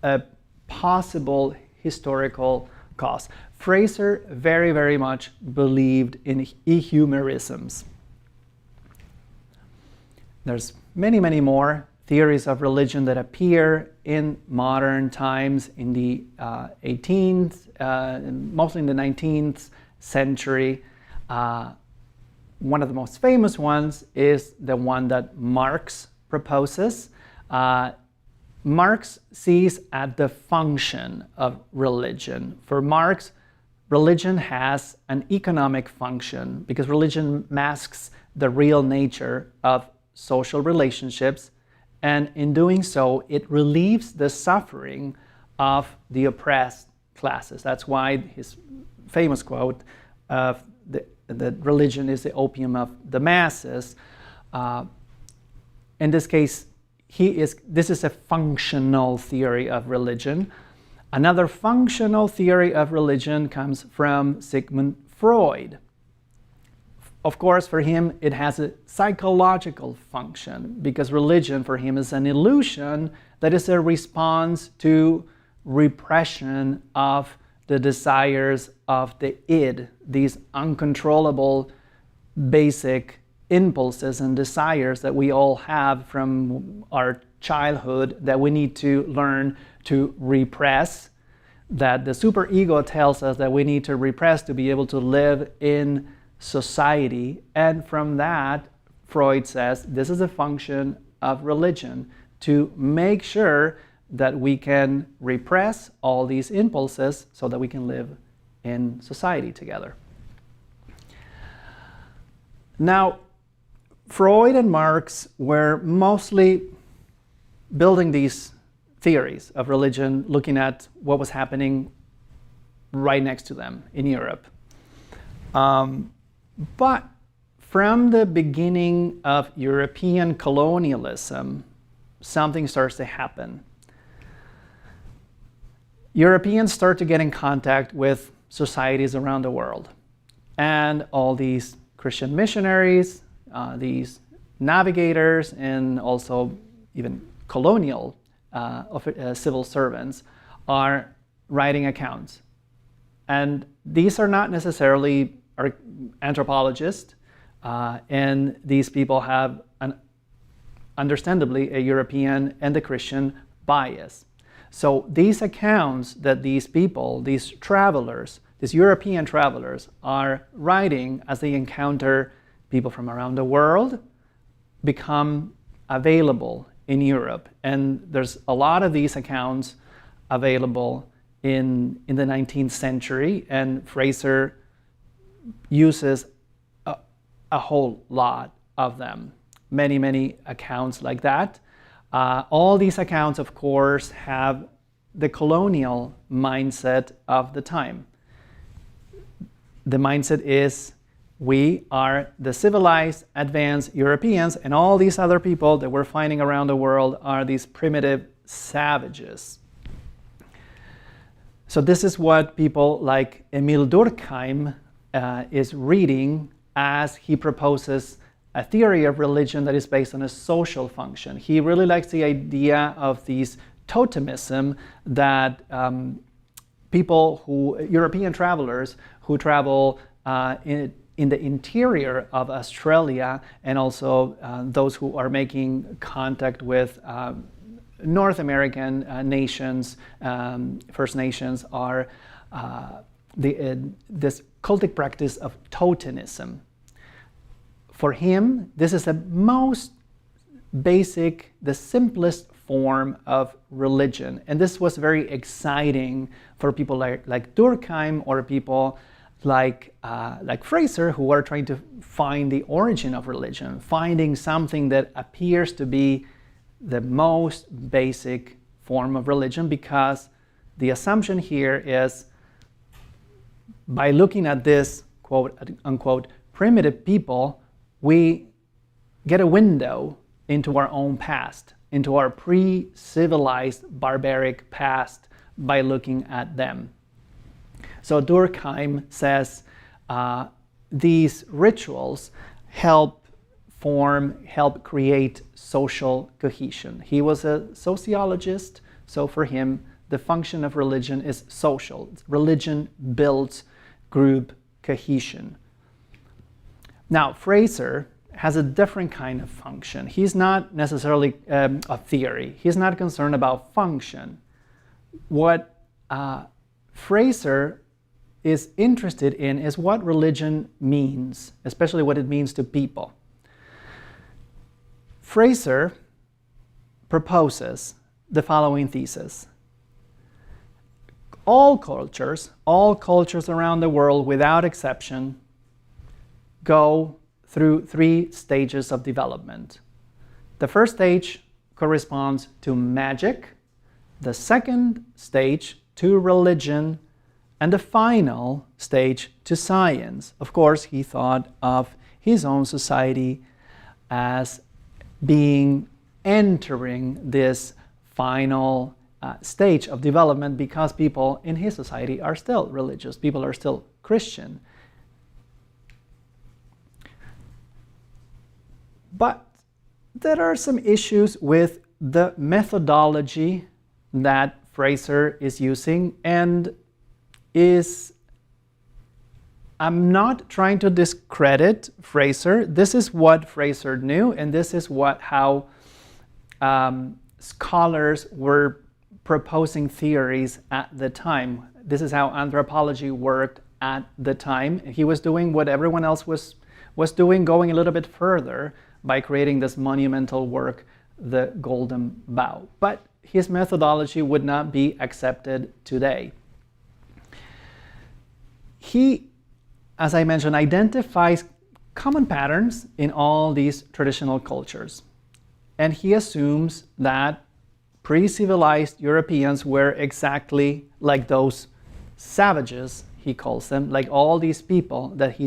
a possible historical cause. Frazer very, very much believed in ehumerisms. There's many, many more theories of religion that appear in modern times in the 18th, mostly in the 19th century. One of the most famous ones is the one that Marx proposes. Marx sees at the function of religion. For Marx, religion has an economic function because religion masks the real nature of social relationships, and in doing so, it relieves the suffering of the oppressed classes. That's why his famous quote of that religion is the opium of the masses. In this case, this is a functional theory of religion. Another functional theory of religion comes from Sigmund Freud. Of course, for him, it has a psychological function because religion for him is an illusion that is a response to repression of the desires of the id, these uncontrollable basic impulses and desires that we all have from our childhood that we need to learn to repress, that the superego tells us that we need to repress to be able to live in society. And from that, Freud says this is a function of religion, to make sure that we can repress all these impulses so that we can live in society together. Now, Freud and Marx were mostly building these theories of religion, looking at what was happening right next to them in Europe. But from the beginning of European colonialism, something starts to happen. Europeans start to get in contact with societies around the world. And all these Christian missionaries, these navigators, and also even colonial civil servants are writing accounts. And these are not necessarily anthropologists, and these people have understandably a European and a Christian bias. So these accounts that these people, these travelers, these European travelers are writing as they encounter people from around the world, become available in Europe. And there's a lot of these accounts available in the 19th century, and Frazer uses a whole lot of them. Many, many accounts like that. All these accounts, of course, have the colonial mindset of the time. The mindset is, we are the civilized, advanced Europeans, and all these other people that we're finding around the world are these primitive savages. So this is what people like Emil Durkheim is reading as he proposes a theory of religion that is based on a social function. He really likes the idea of these totemism that European travelers who travel in the interior of Australia, and also those who are making contact with North American nations, First Nations, are this cultic practice of totemism. For him, this is the most basic, the simplest form of religion. And this was very exciting for people like Durkheim, or people like Frazer, who are trying to find the origin of religion, finding something that appears to be the most basic form of religion, because the assumption here is, by looking at this quote unquote primitive people, we get a window into our own past, into our pre-civilized barbaric past, by looking at them. So Durkheim says these rituals help create social cohesion. He was a sociologist, so for him, the function of religion is social. Religion builds group cohesion. Now, Frazer has a different kind of function. He's not necessarily a theory. He's not concerned about function. What Frazer is interested in is what religion means, especially what it means to people. Frazer proposes the following thesis. All cultures around the world without exception go through 3 stages of development. The first stage corresponds to magic, the second stage to religion, and the final stage to science. Of course, he thought of his own society as entering this final stage of development because people in his society are still religious, people are still Christian. But there are some issues with the methodology that Frazer is using, and I'm not trying to discredit Frazer. This is what Frazer knew, and this is how scholars were proposing theories at the time. This is how anthropology worked at the time. He was doing what everyone else was doing, going a little bit further by creating this monumental work, the Golden Bough. But his methodology would not be accepted today. He, as I mentioned, identifies common patterns in all these traditional cultures. And he assumes that pre-civilized Europeans were exactly like those savages, he calls them, like all these people that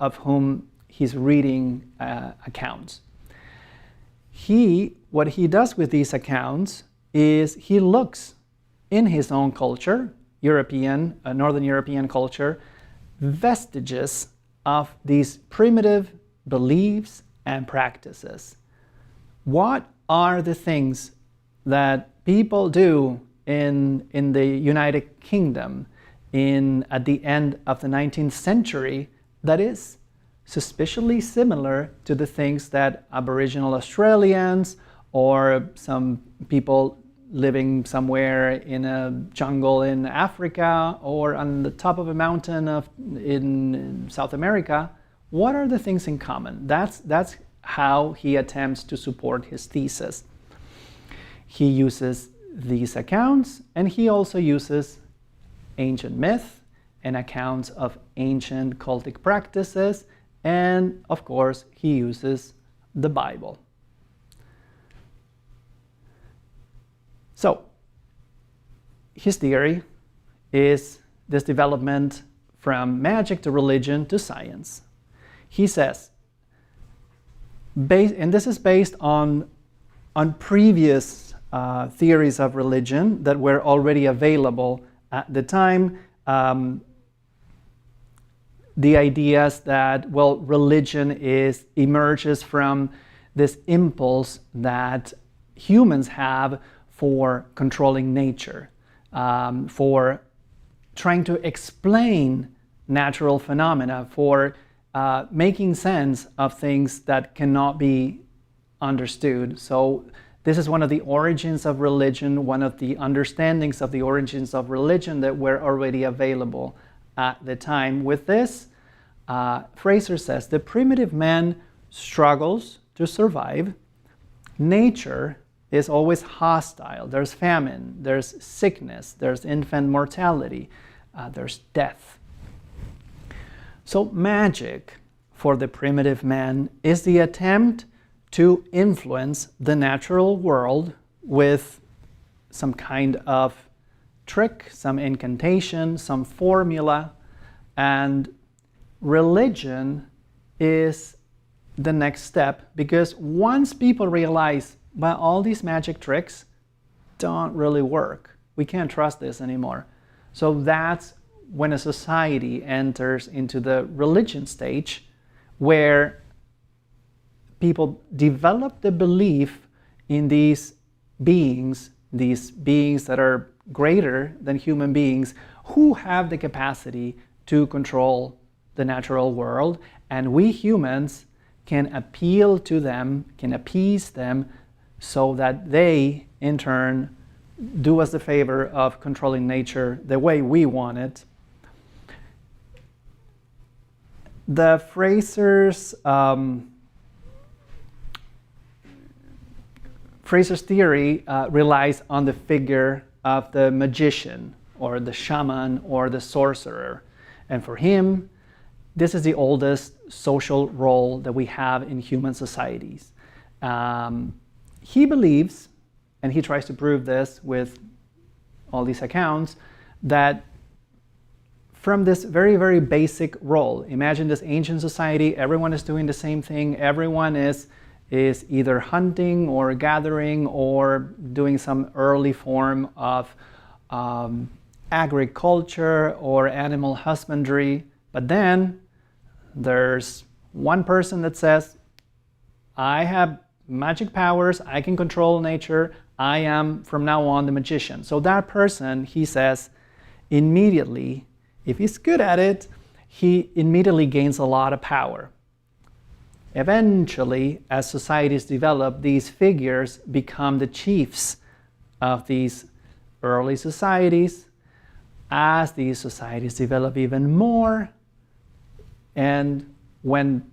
of whom he's reading accounts. What he does with these accounts is he looks in his own culture, Northern European culture, vestiges of these primitive beliefs and practices. What are the things that people do in the United Kingdom at the end of the 19th century that is suspiciously similar to the things that Aboriginal Australians or some people living somewhere in a jungle in Africa or on the top of a mountain in South America, what are the things in common? That's how he attempts to support his thesis. He uses these accounts, and he also uses ancient myth and accounts of ancient cultic practices, and of course he uses the Bible. So his theory is this development from magic to religion to science. He says, and this is based on previous theories of religion that were already available at the time. The ideas that, religion emerges from this impulse that humans have for controlling nature, for trying to explain natural phenomena, for making sense of things that cannot be understood. So this is one of the origins of religion, one of the understandings of the origins of religion that were already available at the time. With this, Frazer says, the primitive man struggles to survive. Nature is always hostile. There's famine, there's sickness, there's infant mortality, there's death. So magic for the primitive man is the attempt to influence the natural world with some kind of trick, some incantation, some formula, and religion is the next step, because once people realize, all these magic tricks don't really work, we can't trust this anymore. So that's when a society enters into the religion stage, where people develop the belief in these beings that are greater than human beings, who have the capacity to control the natural world, and we humans can appeal to them, can appease them, so that they, in turn, do us the favor of controlling nature the way we want it. The Frazer's theory relies on the figure of the magician, or the shaman, or the sorcerer. And for him, this is the oldest social role that we have in human societies. He believes, and he tries to prove this with all these accounts, that from this very, very basic role, imagine this ancient society, everyone is doing the same thing, everyone is either hunting or gathering or doing some early form of agriculture or animal husbandry. But then there's one person that says, I have magic powers, I can control nature, I am from now on the magician. So that person, he says, immediately, if he's good at it, he immediately gains a lot of power. Eventually, as societies develop, these figures become the chiefs of these early societies. As these societies develop even more, and when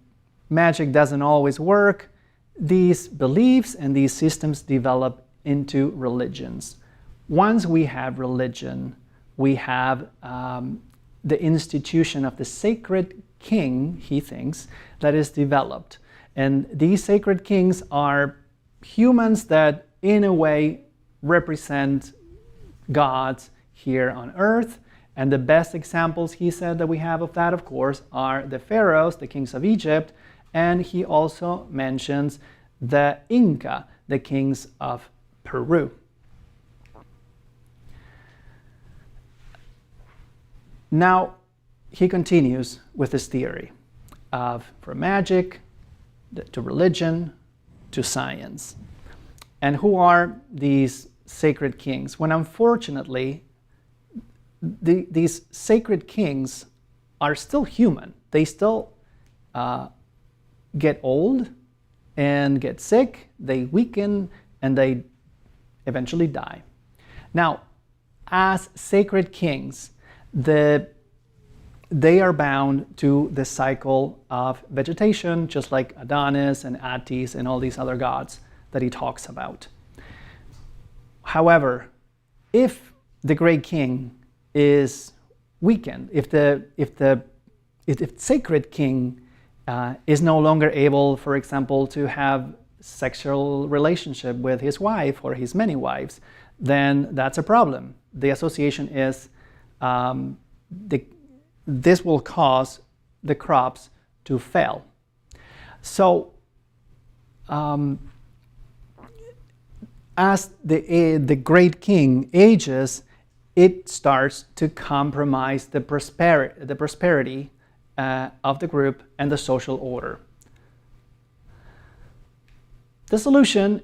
magic doesn't always work, these beliefs and these systems develop into religions. Once we have religion, we have the institution of the sacred king, he thinks, that is developed. And these sacred kings are humans that, in a way, represent gods here on earth. And the best examples, he said, that we have of that, of course, are the pharaohs, the kings of Egypt, and he also mentions the Inca, the kings of Peru. Now, he continues with his theory of from magic to religion to science. And who are these sacred kings? When unfortunately, these sacred kings are still human. They still get old and get sick, they weaken, and they eventually die. Now, as sacred kings, they are bound to the cycle of vegetation, just like Adonis and Attis and all these other gods that he talks about. However, if the great king is weakened, if the sacred king is no longer able, for example, to have sexual relationship with his wife or his many wives, then that's a problem. The association is this will cause the crops to fail. So as the great king ages, it starts to compromise the prosperity of the group and the social order. The solution,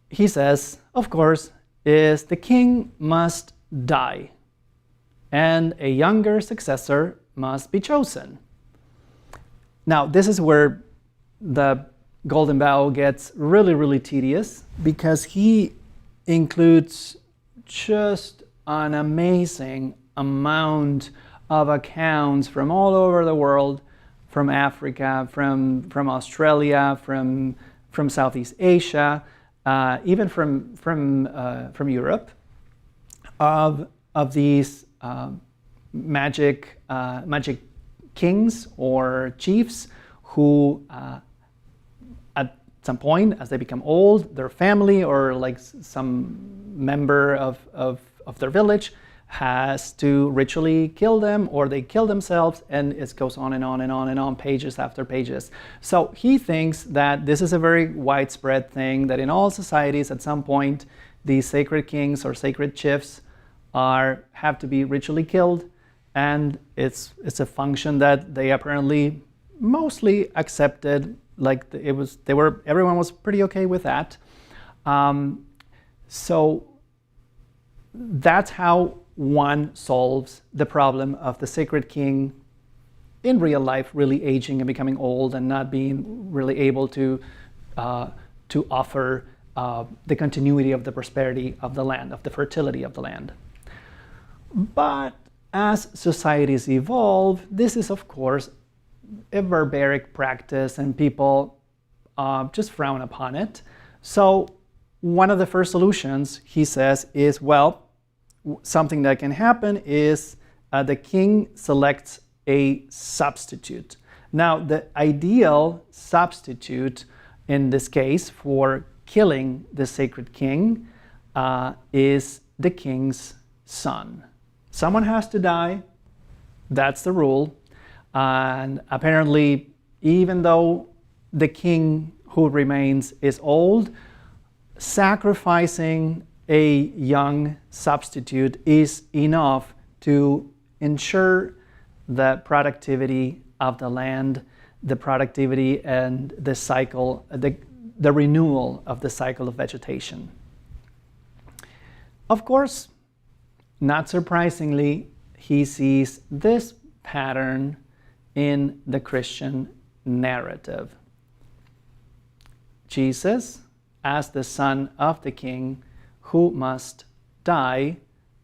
he says, of course, is the king must die and a younger successor must be chosen. Now, this is where the Golden Bough gets really, really tedious, because he includes just an amazing amount of accounts from all over the world, from Africa, from Australia, from Southeast Asia, even from Europe, of these magic kings or chiefs who at some point, as they become old, their family or like some member of their village has to ritually kill them, or they kill themselves, and it goes on and on and on and on, pages after pages. So he thinks that this is a very widespread thing, that in all societies at some point these sacred kings or sacred chiefs have to be ritually killed, and it's a function that they apparently mostly accepted. Like everyone was pretty okay with that. So that's how one solves the problem of the sacred king in real life really aging and becoming old and not being really able to offer the continuity of the prosperity of the land, of the fertility of the land. But as societies evolve, this is of course a barbaric practice and people just frown upon it. So one of the first solutions, he says, is, well, something that can happen is the king selects a substitute. Now, the ideal substitute in this case for killing the sacred king is the king's son. Someone has to die. That's the rule. And apparently, even though the king who remains is old, sacrificing a young substitute is enough to ensure the productivity of the land, the productivity and the cycle, the renewal of the cycle of vegetation. Of course, not surprisingly, he sees this pattern in the Christian narrative. Jesus, as the son of the king, who must die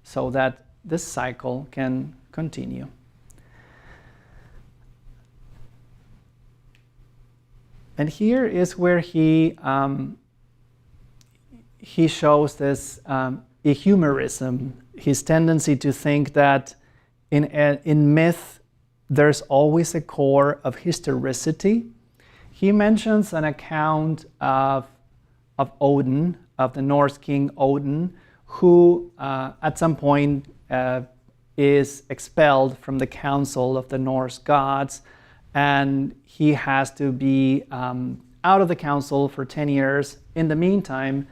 so that this cycle can continue. And here is where he shows this ehumerism, his tendency to think that in myth there's always a core of historicity. He mentions an account of Odin, of the Norse king Odin, who at some point is expelled from the council of the Norse gods, and he has to be out of the council for 10 years. In the meantime,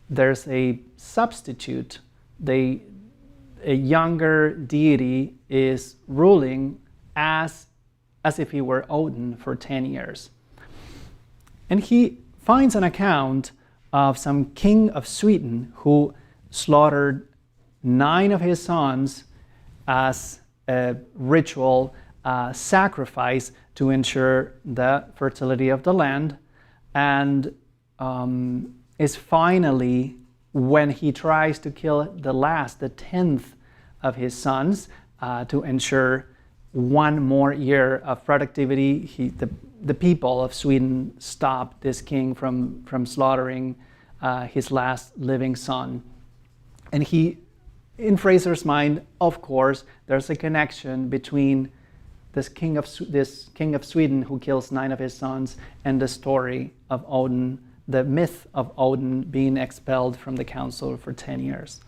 there's a substitute. A younger deity is ruling as if he were Odin for 10 years. And he finds an account of some king of Sweden who slaughtered 9 of his sons as a ritual sacrifice to ensure the fertility of the land, and is finally, when he tries to kill the 10th of his sons to ensure 1 more year of productivity, the people of Sweden stopped this king from slaughtering his last living son. And he, in Frazer's mind, of course, there's a connection between this king of Sweden who kills 9 of his sons and the story of Odin, the myth of Odin being expelled from the council for 10 years.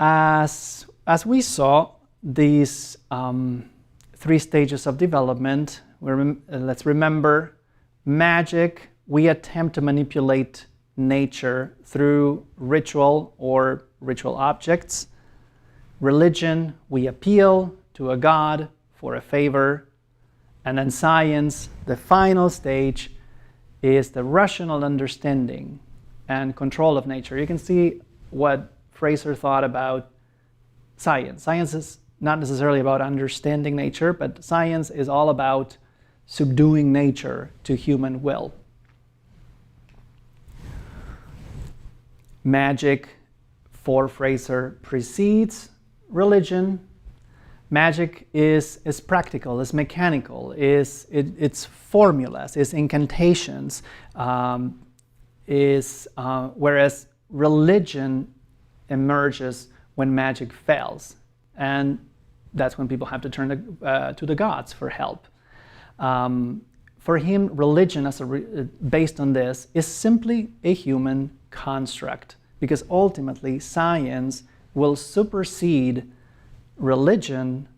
As we saw, these 3 stages of development, let's remember, magic, we attempt to manipulate nature through ritual or ritual objects. Religion, we appeal to a god for a favor. And then science, the final stage, is the rational understanding and control of nature. You can see what Frazer thought about science. Science is not necessarily about understanding nature, but science is all about subduing nature to human will. Magic, for Frazer, precedes religion. Magic is practical, is mechanical, it's formulas, is incantations, whereas religion emerges when magic fails, and that's when people have to turn to the gods for help. For him, religion, based on this, is simply a human construct, because ultimately science will supersede religion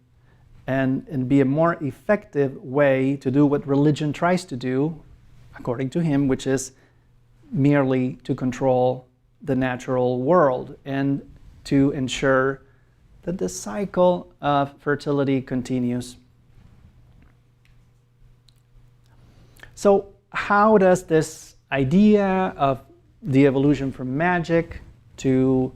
and be a more effective way to do what religion tries to do, according to him, which is merely to control the natural world and to ensure that the cycle of fertility continues. So how does this idea of the evolution from magic to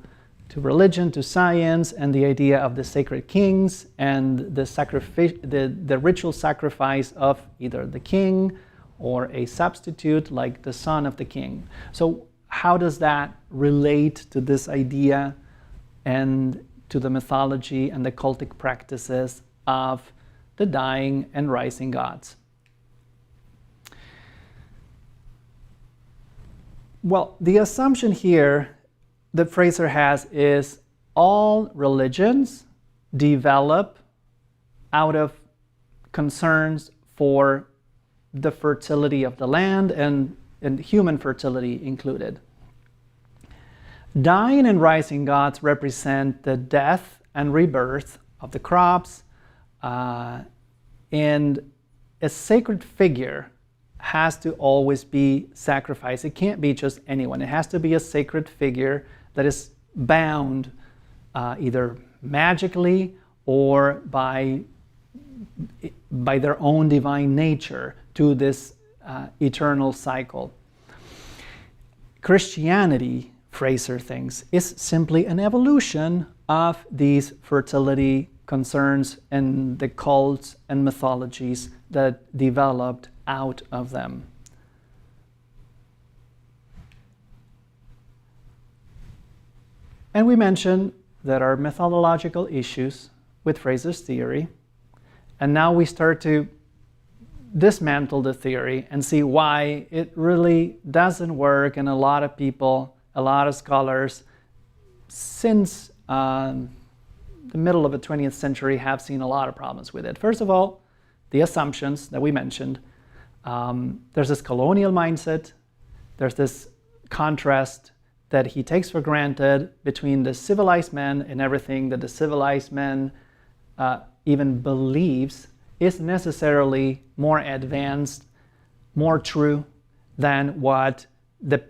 religion, to science, and the idea of the sacred kings and the ritual sacrifice of either the king or a substitute like the son of the king. So how does that relate to this idea and to the mythology and the cultic practices of the dying and rising gods? Well, the assumption here that Frazer has is all religions develop out of concerns for the fertility of the land and human fertility included. Dying and rising gods represent the death and rebirth of the crops, and a sacred figure has to always be sacrificed. It can't be just anyone. It has to be a sacred figure that is bound either magically or by their own divine nature to this eternal cycle. Christianity, Frazer thinks, is simply an evolution of these fertility concerns and the cults and mythologies that developed out of them. And we mentioned there are methodological issues with Frazer's theory, and now we start to dismantle the theory and see why it really doesn't work, and a lot of people, a lot of scholars since the middle of the 20th century have seen a lot of problems with it. First of all, the assumptions that we mentioned. There's this colonial mindset, there's this contrast that he takes for granted between the civilized man and everything that the civilized man even believes is necessarily more advanced, more true than what the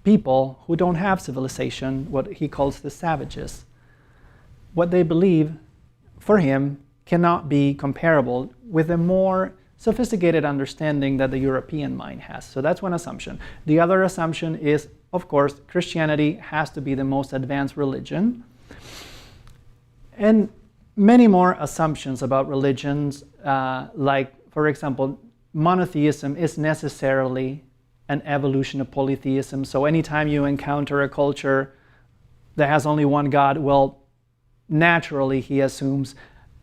people who don't have civilization, what he calls the savages, what they believe for him cannot be comparable with a more sophisticated understanding that the European mind has. So that's one assumption. The other assumption is, of course, Christianity has to be the most advanced religion. And many more assumptions about religions, like, for example, monotheism is necessarily an evolution of polytheism. So anytime you encounter a culture that has only one God, well, naturally he assumes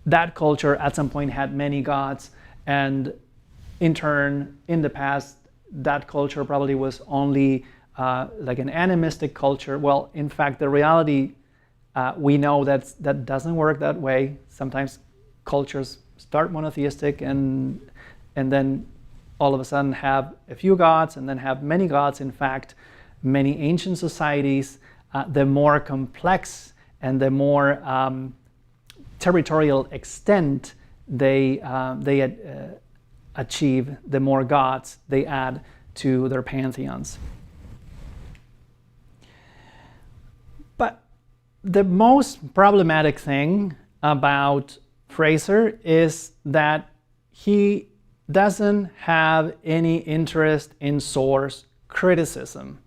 that culture at some point had many gods, and in turn, in the past, that culture probably was only like an animistic culture. Well, in fact, the reality, we know that doesn't work that way. Sometimes cultures start monotheistic and then all of a sudden have a few gods and then have many gods. In fact, many ancient societies, the more complex and the more territorial extent they achieve, the more gods they add to their pantheons. But the most problematic thing about Frazer is that he doesn't have any interest in source criticism.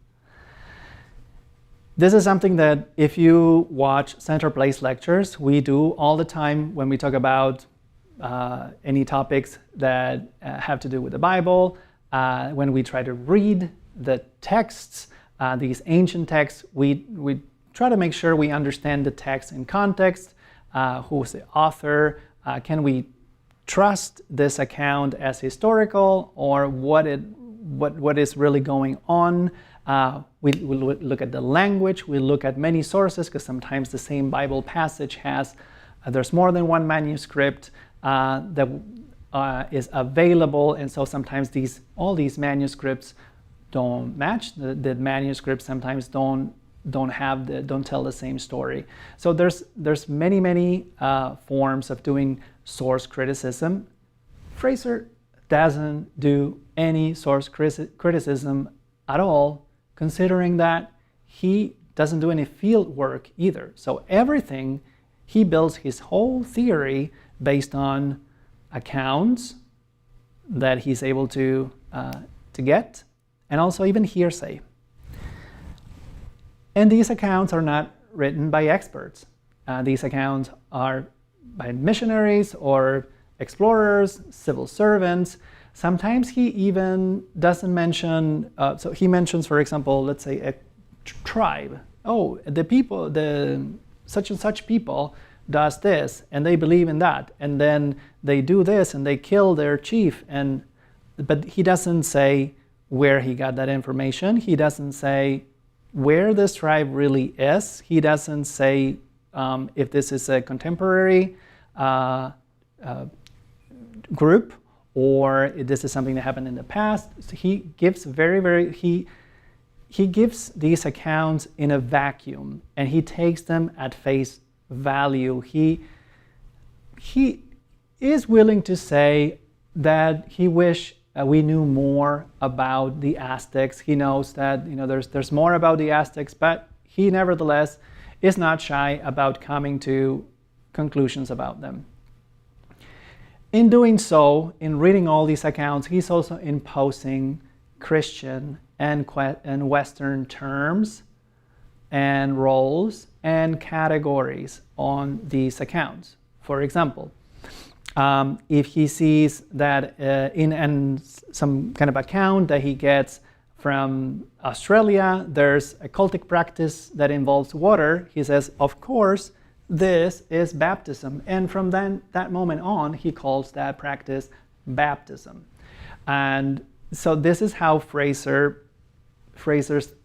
This is something that if you watch Center Place lectures, we do all the time when we talk about any topics that have to do with the Bible. When we try to read the texts, these ancient texts, we try to make sure we understand the text in context. Who's the author? Can we trust this account as historical, or what is really going on? We look at the language, we look at many sources, because sometimes the same Bible passage has, there's more than one manuscript that is available, and so sometimes all these manuscripts don't match. The manuscripts sometimes don't tell the same story. So there's many forms of doing source criticism. Frazer doesn't do any source criticism at all, considering that he doesn't do any field work either. So everything, he builds his whole theory based on accounts that he's able to get, and also even hearsay. And these accounts are not written by experts. These accounts are by missionaries or explorers, civil servants. Sometimes he even doesn't mention, so he mentions, for example, let's say a tribe. Oh, the people, the such and such people does this, and they believe in that, and then they do this, and they kill their chief, but he doesn't say where he got that information. He doesn't say where this tribe really is. He doesn't say if this is a contemporary group or if this is something that happened in the past. So he gives he gives these accounts in a vacuum, and he takes them at face value. He is willing to say that he wish we knew more about the Aztecs. He knows that there's more about the Aztecs, but he nevertheless is not shy about coming to conclusions about them. In doing so, in reading all these accounts, he's also imposing Christian and Western terms and roles and categories on these accounts. For example, if he sees that in some kind of account that he gets from Australia, there's a cultic practice that involves water, he says, of course, this is baptism. And from that moment on, he calls that practice baptism. And so this is how Frazer's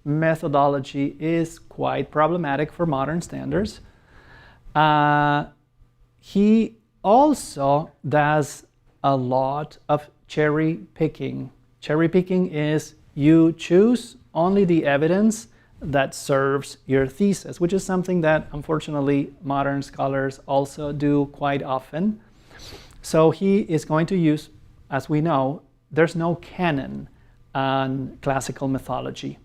methodology is quite problematic for modern standards. He also does a lot of cherry picking. Cherry picking is you choose only the evidence that serves your thesis, which is something that unfortunately modern scholars also do quite often. So he is going to use, as we know, there's no canon on classical mythology.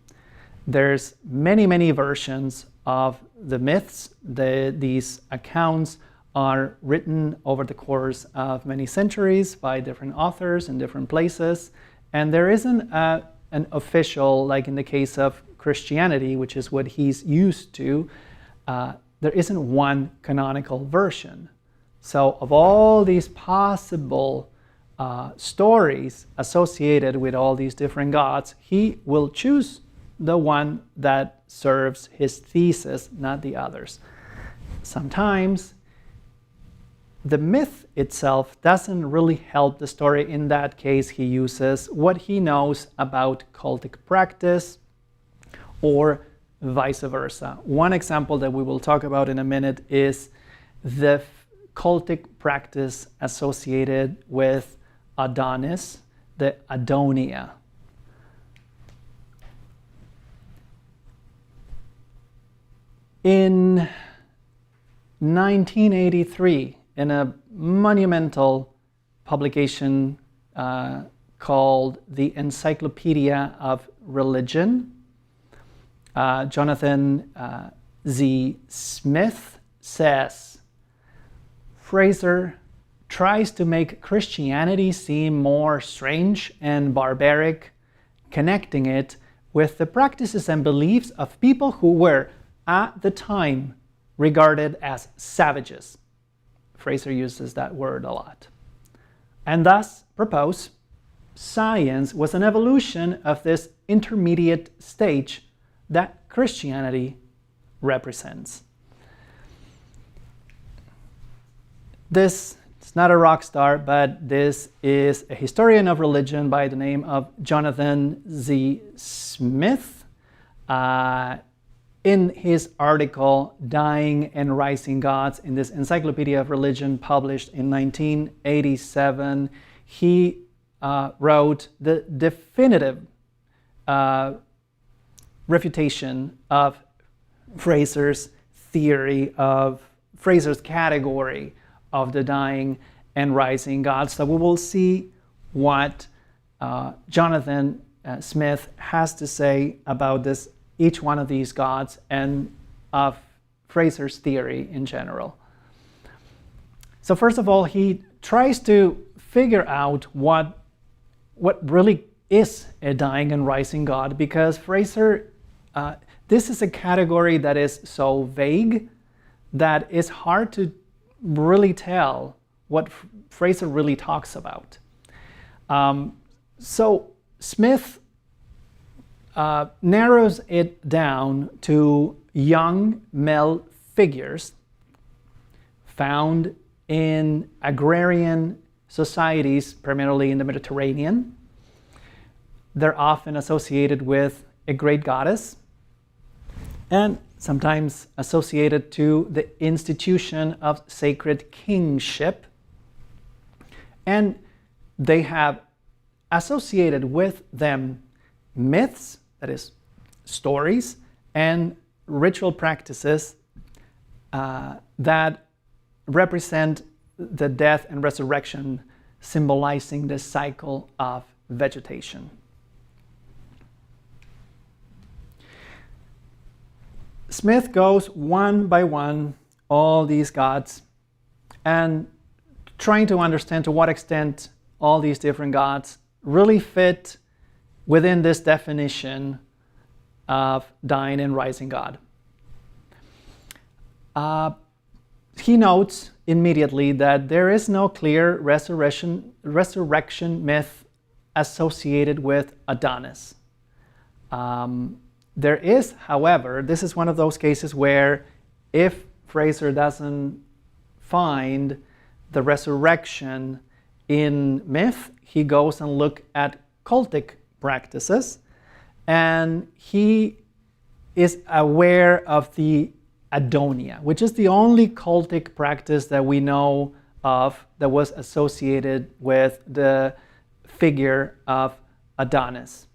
There's many versions of the myths. These accounts are written over the course of many centuries by different authors in different places, and there isn't an official, like in the case of Christianity, which is what he's used to, there isn't one canonical version. So of all these possible stories associated with all these different gods, he will choose the one that serves his thesis, not the others. Sometimes the myth itself doesn't really help the story. In that case, he uses what he knows about cultic practice or vice versa. One example that we will talk about in a minute is the cultic practice associated with Adonis, the Adonia. In 1983, in a monumental publication called the Encyclopedia of Religion, Jonathan Z. Smith says, Frazer tries to make Christianity seem more strange and barbaric, connecting it with the practices and beliefs of people who were, at the time, regarded as savages. Frazer uses that word a lot. And thus propose science was an evolution of this intermediate stage that Christianity represents. This is not a rock star, but this is a historian of religion by the name of Jonathan Z. Smith. In his article, Dying and Rising Gods, in this Encyclopedia of Religion published in 1987, he wrote the definitive refutation of Frazer's theory, of Frazer's category of the dying and rising gods. So we will see what Jonathan Smith has to say about this each one of these gods and of Frazer's theory in general. So first of all, he tries to figure out what really is a dying and rising God, because Frazer, this is a category that is so vague that it's hard to really tell what Frazer really talks about. So Smith narrows it down to young male figures found in agrarian societies, primarily in the Mediterranean. They're often associated with a great goddess and sometimes associated to the institution of sacred kingship. And they have associated with them myths, that is, stories, and ritual practices that represent the death and resurrection, symbolizing the cycle of vegetation. Smith goes one by one all these gods and trying to understand to what extent all these different gods really fit within this definition of dying and rising God. He notes immediately that there is no clear resurrection myth associated with Adonis. There is, however, this is one of those cases where if Frazer doesn't find the resurrection in myth, he goes and looks at cultic practices, and he is aware of the Adonia, which is the only cultic practice that we know of that was associated with the figure of Adonis.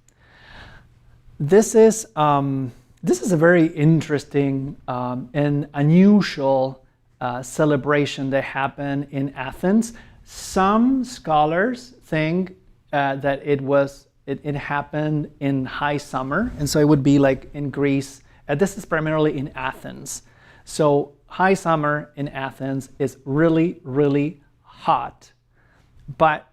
This is a very interesting and unusual celebration that happened in Athens. Some scholars think that it happened in high summer, and so it would be like in Greece. This is primarily in Athens. So high summer in Athens is really, really hot. But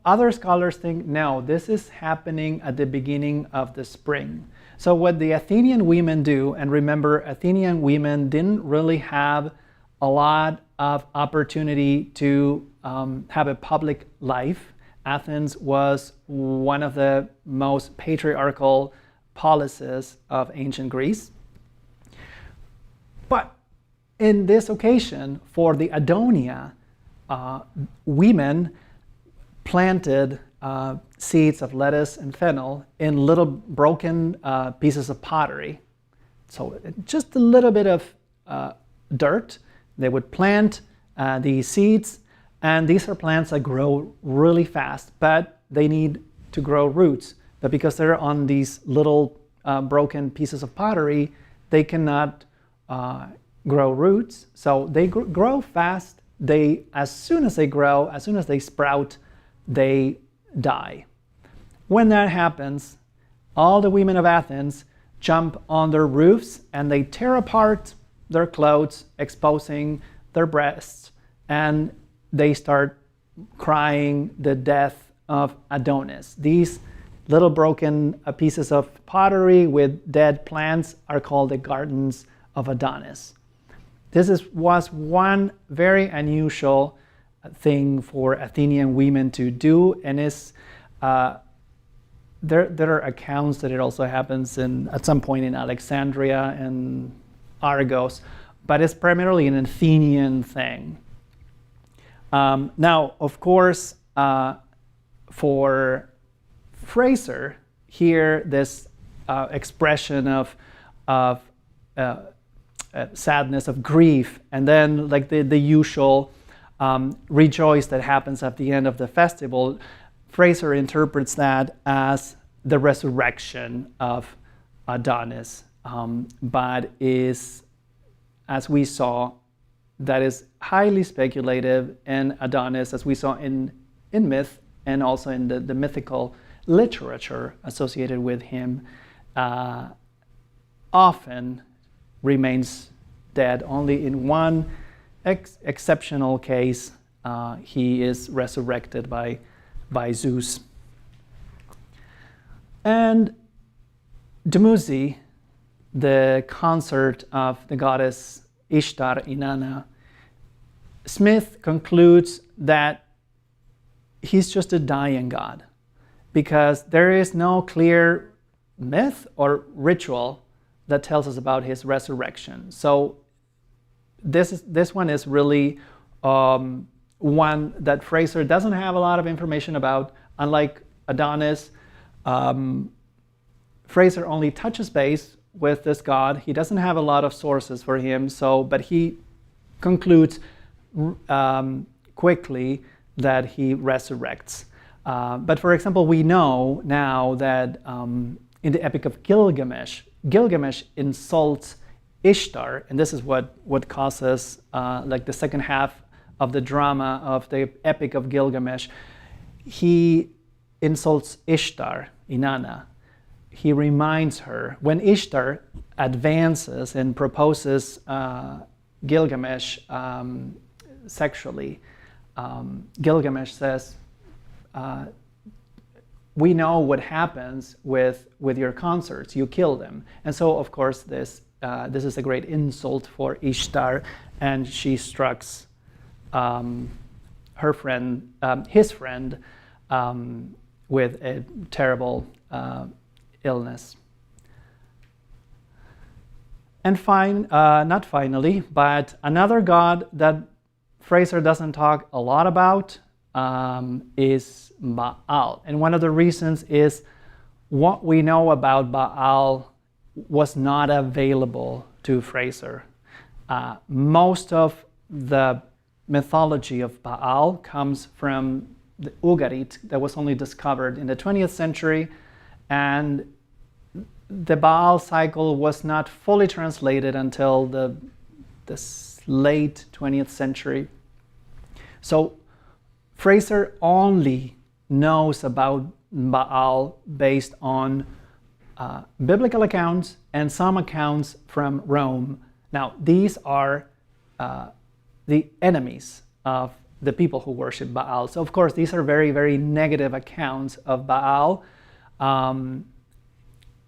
other scholars think, no, this is happening at the beginning of the spring. So what the Athenian women do, and remember, Athenian women didn't really have a lot of opportunity to have a public life. Athens was one of the most patriarchal policies of ancient Greece. But in this occasion, for the Adonia, women planted seeds of lettuce and fennel in little broken pieces of pottery. So just a little bit of dirt. They would plant these seeds, and these are plants that grow really fast, but they need to grow roots. But because they're on these little broken pieces of pottery, they cannot grow roots. So they grow fast. As soon as they grow, as soon as they sprout, they die. When that happens, all the women of Athens jump on their roofs and they tear apart their clothes, exposing their breasts, and they start crying the death of Adonis. These little broken pieces of pottery with dead plants are called the gardens of Adonis. This was one very unusual thing for Athenian women to do, and there are accounts that it also happens at some point in Alexandria and Argos, but it's primarily an Athenian thing. Now, of course, for Frazer, here this expression of sadness, of grief, and then like the usual rejoice that happens at the end of the festival, Frazer interprets that as the resurrection of Adonis, but is, as we saw, that is highly speculative, and Adonis, as we saw in myth and also in the mythical literature associated with him, often remains dead. Only in one exceptional case he is resurrected by Zeus. And Dumuzi, the consort of the goddess Ishtar, Inanna, Smith concludes that he's just a dying god, because there is no clear myth or ritual that tells us about his resurrection. So this one is really one that Frazer doesn't have a lot of information about. Unlike Adonis, Frazer only touches base with this god. He doesn't have a lot of sources for him, but he concludes quickly that he resurrects. But for example, we know now that in the Epic of Gilgamesh, Gilgamesh insults Ishtar, and this is what causes like the second half of the drama of the Epic of Gilgamesh. He insults Ishtar, Inanna. He reminds her, when Ishtar advances and proposes Gilgamesh sexually, Gilgamesh says, we know what happens with your consorts. You kill them. And so, of course, this is a great insult for Ishtar, and she strikes his friend, with a terrible illness. And not finally, but another god that Frazer doesn't talk a lot about is Baal. And one of the reasons is what we know about Baal was not available to Frazer. Most of the mythology of Baal comes from the Ugarit that was only discovered in the 20th century, and the Baal cycle was not fully translated until the late 20th century. So Frazer only knows about Baal based on biblical accounts and some accounts from Rome. Now, these are the enemies of the people who worship Baal. So, of course, these are very, very negative accounts of Baal.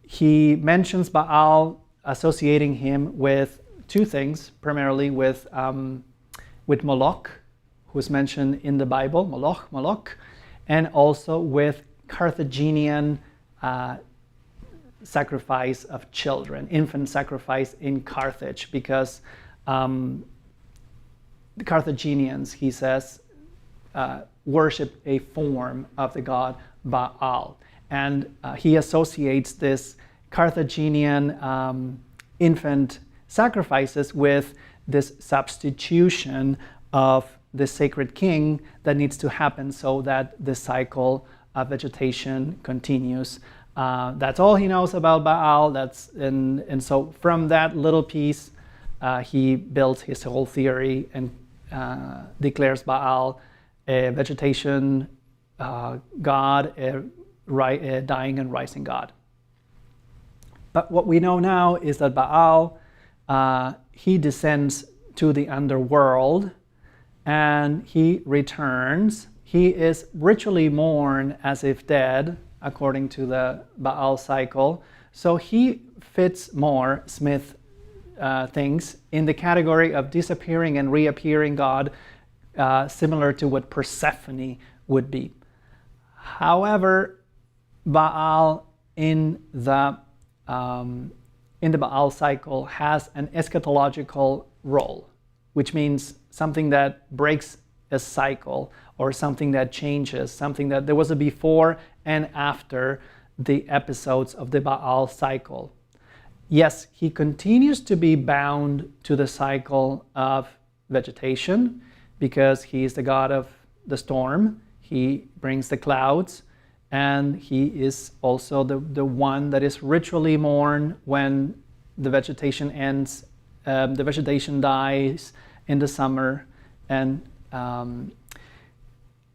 He mentions Baal, associating him with two things, primarily with Moloch, who's mentioned in the Bible, Moloch, and also with Carthaginian sacrifice of children, infant sacrifice in Carthage, because the Carthaginians, he says, worship a form of the god Baal. And he associates this Carthaginian infant sacrifices with this substitution of the sacred king that needs to happen so that the cycle of vegetation continues. That's all he knows about Baal. And so from that little piece, he builds his whole theory and declares Baal a vegetation god, a dying and rising god. But what we know now is that Baal, he descends to the underworld and he returns. He is ritually mourned as if dead, according to the Baal cycle. So he fits more, Smith thinks, in the category of disappearing and reappearing god, similar to what Persephone would be. However, Baal in the Baal cycle has an eschatological role, which means something that breaks a cycle or something that changes, something that there was a before and after the episodes of the Baal cycle. Yes, he continues to be bound to the cycle of vegetation because he is the god of the storm. He brings the clouds, and he is also the one that is ritually mourned when the vegetation ends, the vegetation dies in the summer.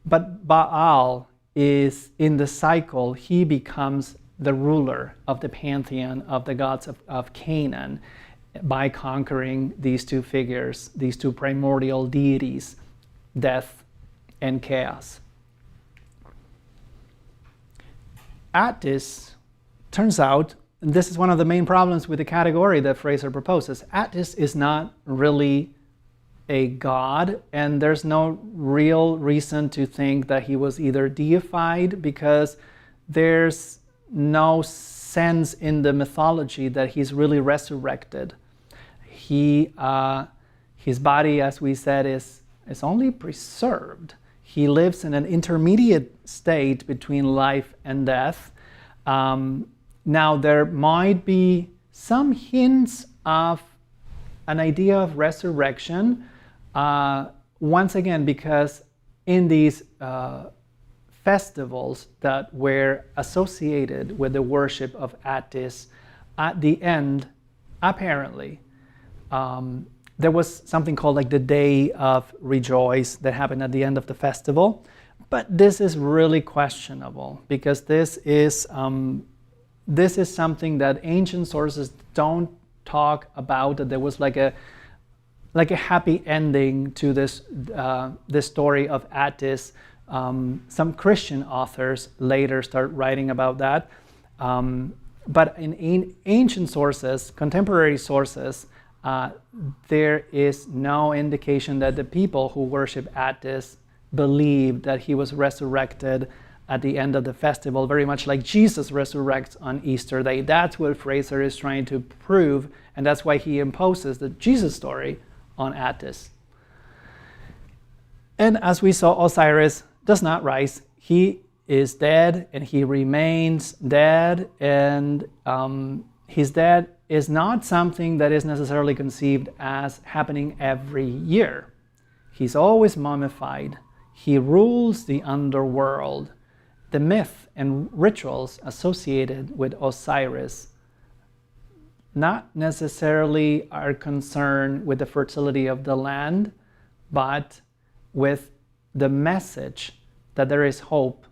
But Baal is in the cycle, he becomes the ruler of the pantheon of the gods of Canaan by conquering these two figures, these two primordial deities, death and chaos. Attis, turns out, and this is one of the main problems with the category that Frazer proposes, Attis is not really a god, and there's no real reason to think that he was either deified, because there's no sense in the mythology that he's really resurrected. His body, as we said, is only preserved. He lives in an intermediate state between life and death. Now, there might be some hints of an idea of resurrection, once again, because in these festivals that were associated with the worship of Attis, at the end, apparently, there was something called like the Day of Rejoice that happened at the end of the festival. But this is really questionable, because this is something that ancient sources don't talk about, that there was like a happy ending to this story of Attis. Some Christian authors later start writing about that. But in ancient sources, contemporary sources, there is no indication that the people who worship Attis believed that he was resurrected at the end of the festival, very much like Jesus resurrects on Easter Day. That's what Frazer is trying to prove, and that's why he imposes the Jesus story on Attis. And as we saw, Osiris does not rise. He is dead, and he remains dead, and his death is not something that is necessarily conceived as happening every year. He's always mummified. He rules the underworld. The myth and rituals associated with Osiris not necessarily are concerned with the fertility of the land, but with the message that there is hope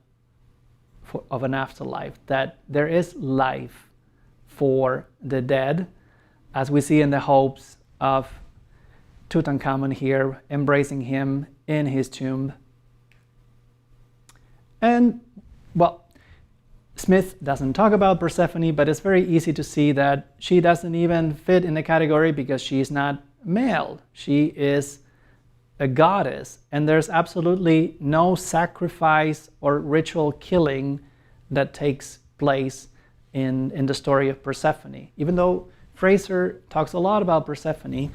of an afterlife, that there is life for the dead, as we see in the hopes of Tutankhamun here, embracing him in his tomb. And, well, Smith doesn't talk about Persephone, but it's very easy to see that she doesn't even fit in the category, because she is not male. She is a goddess, and there's absolutely no sacrifice or ritual killing that takes place in the story of Persephone. Even though Frazer talks a lot about Persephone,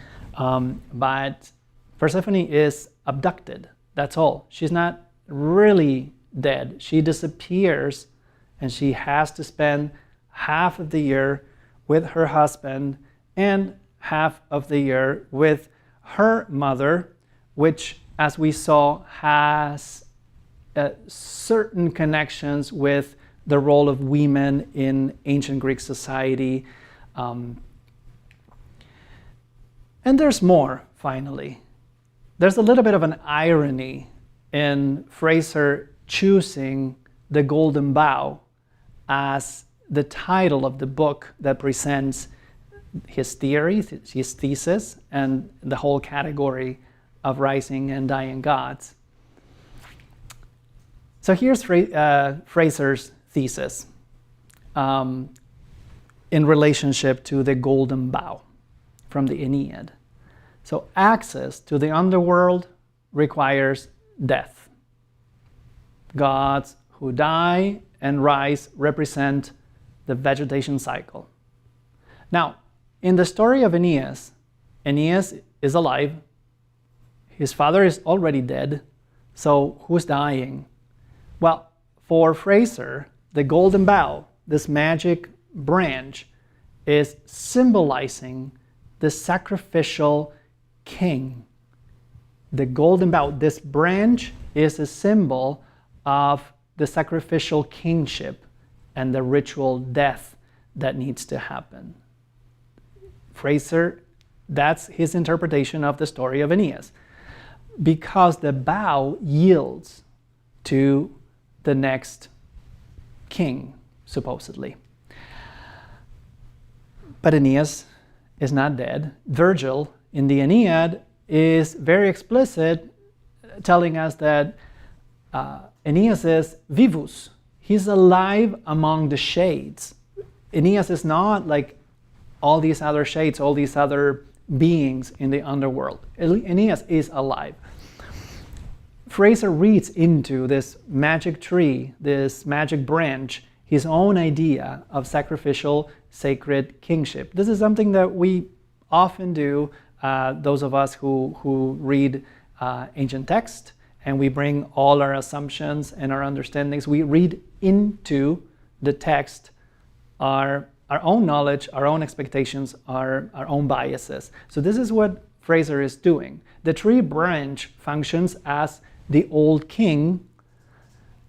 but Persephone is abducted, that's all. She's not really dead. She disappears, and she has to spend half of the year with her husband and half of the year with her mother, which, as we saw, has certain connections with the role of women in ancient Greek society. And there's more, finally. There's a little bit of an irony in Frazer choosing the Golden Bough as the title of the book that presents his theory, his thesis, and the whole category of rising and dying gods. So here's Frazer's thesis in relationship to the Golden Bough from the Aeneid. So access to the underworld requires death. Gods who die and rise represent the vegetation cycle. Now, in the story of Aeneas, Aeneas is alive. His father is already dead. So who's dying? Well, for Frazer, the Golden Bough, this magic branch, is symbolizing the sacrificial king. The Golden Bough, this branch, is a symbol of the sacrificial kingship and the ritual death that needs to happen. Frazer, that's his interpretation of the story of Aeneas, because the bough yields to the next king, supposedly. But Aeneas is not dead. Virgil in the Aeneid is very explicit, telling us that Aeneas is vivus. He's alive among the shades. Aeneas is not like all these other shades, all these other beings in the underworld. Aeneas is alive. Frazer reads into this magic tree, this magic branch, his own idea of sacrificial sacred kingship. This is something that we often do, those of us who read ancient text, and we bring all our assumptions and our understandings. We read into the text our own knowledge, our own expectations, our own biases. So this is what Frazer is doing. The tree branch functions as the old king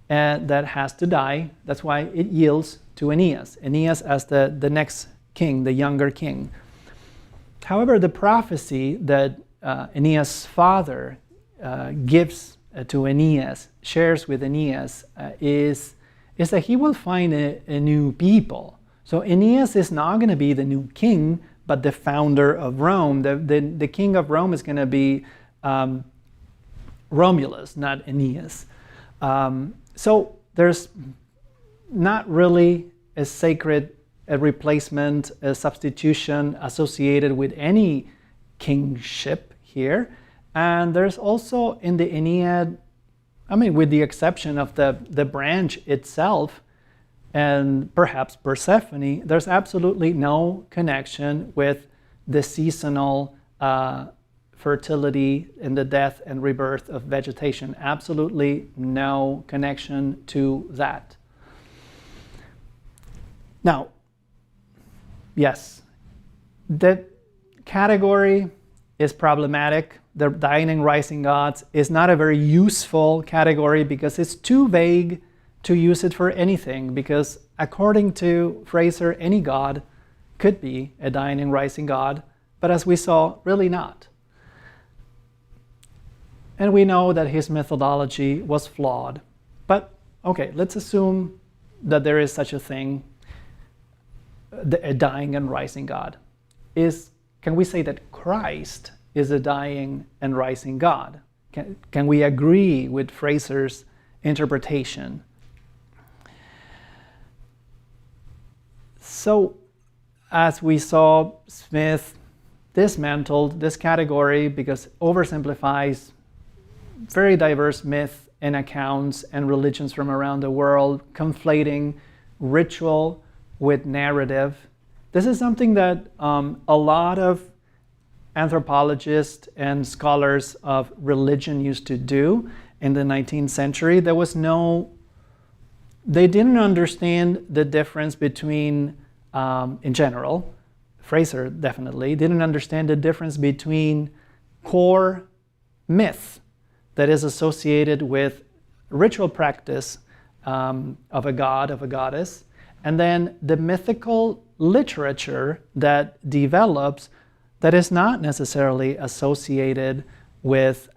that has to die. That's why it yields to Aeneas. Aeneas as the next king, the younger king. However, the prophecy that Aeneas' father gives to Aeneas, shares with Aeneas, is that he will find a new people. So Aeneas is not going to be the new king, but the founder of Rome. The king of Rome is going to be Romulus, not Aeneas. So there's not really a sacred replacement, a substitution associated with any kingship here. And there's also in the Aeneid, I mean, with the exception of the branch itself, and perhaps Persephone, there's absolutely no connection with the seasonal fertility and the death and rebirth of vegetation. Absolutely no connection to that. Now, yes, the category is problematic. The dying and rising gods is not a very useful category because it's too vague to use it for anything, because according to Frazer, any god could be a dying and rising god, but as we saw, really not. And we know that his methodology was flawed. But okay, let's assume that there is such a thing, a dying and rising god. Can we say that Christ is a dying and rising god? Can we agree with Frazer's interpretation? So, as we saw, Smith dismantled this category because it oversimplifies very diverse myths and accounts and religions from around the world, conflating ritual with narrative. This is something that a lot of anthropologists and scholars of religion used to do in the 19th century. They didn't understand the difference between, in general, Frazer definitely didn't understand the difference between core myth that is associated with ritual practice of a god, of a goddess, and then the mythical literature that develops that is not necessarily associated with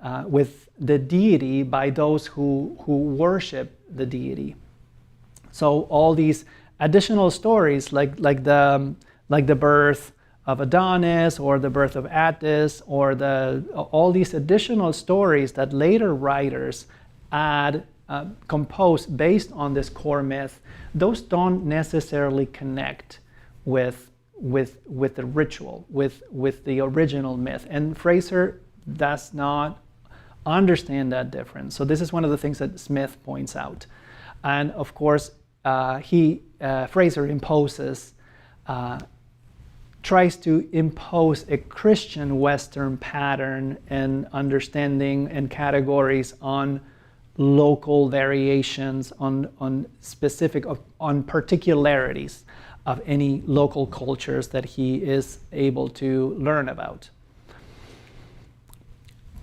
the deity by those who worship the deity. So all these additional stories, like the birth of Adonis or the birth of Attis, or all these additional stories that later writers compose based on this core myth, those don't necessarily connect with the ritual, with the original myth. And Frazer does not understand that difference. So this is one of the things that Smith points out. And of course, Frazer tries to impose a Christian Western pattern and understanding and categories on local variations, on particularities of any local cultures that he is able to learn about.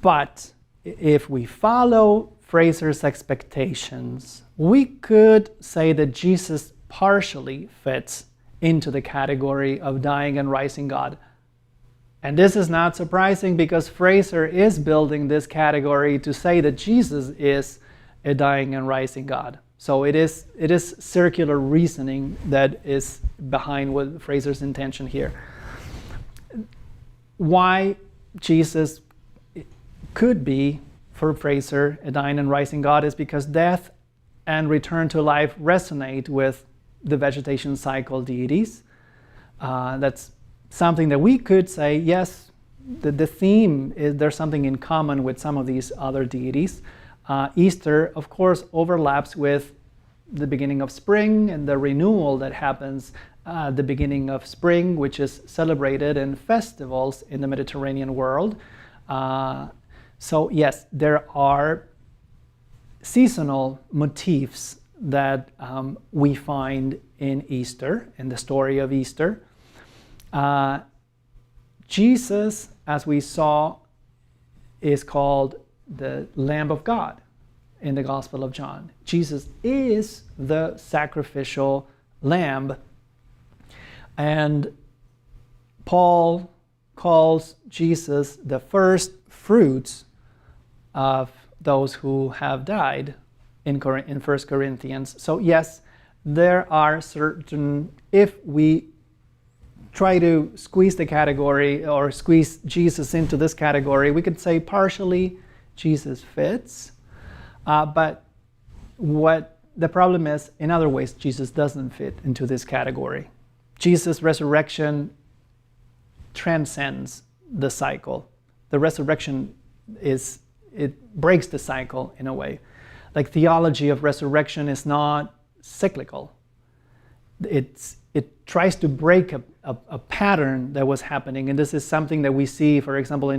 But if we follow Frazer's expectations, we could say that Jesus partially fits into the category of dying and rising God. And this is not surprising because Frazer is building this category to say that Jesus is a dying and rising God. So it is circular reasoning that is behind what Frazer's intention here. Why Jesus could be, for Frazer, a dying and rising God is because death and return to life resonate with the vegetation cycle deities. That's something that we could say, yes, the theme is there's something in common with some of these other deities. Easter, of course, overlaps with the beginning of spring and the renewal that happens the beginning of spring, which is celebrated in festivals in the Mediterranean world. So yes, there are seasonal motifs that we find in Easter, in the story of Easter. Jesus, as we saw, is called the Lamb of God in the Gospel of John. Jesus is the sacrificial lamb. And Paul calls Jesus the first fruits of those who have died in 1 Corinthians. So yes, there are certain, if we try to squeeze the category or squeeze Jesus into this category, we could say partially Jesus fits. But what the problem is, in other ways, Jesus doesn't fit into this category. Jesus' resurrection transcends the cycle. The resurrection it breaks the cycle in a way. Like theology of resurrection is not cyclical. It tries to break a pattern that was happening, and this is something that we see, for example,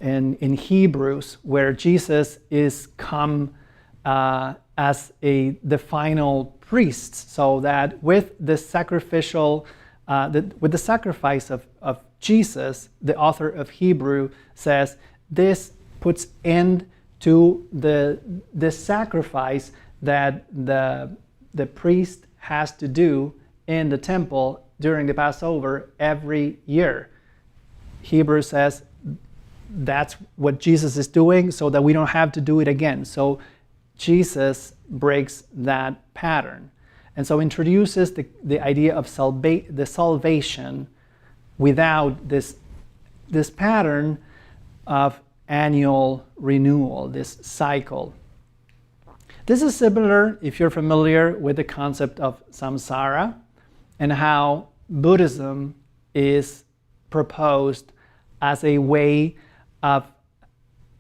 in Hebrews, where Jesus is come as the final priest, so that with the sacrificial, with the sacrifice of Jesus, the author of Hebrew says this puts end to the sacrifice that the priest has to do in the temple during the Passover every year. Hebrews says that's what Jesus is doing so that we don't have to do it again. So Jesus breaks that pattern. And so introduces the idea of the salvation without this pattern of annual renewal, this cycle. This is similar, if you're familiar with the concept of samsara and how Buddhism is proposed as a way of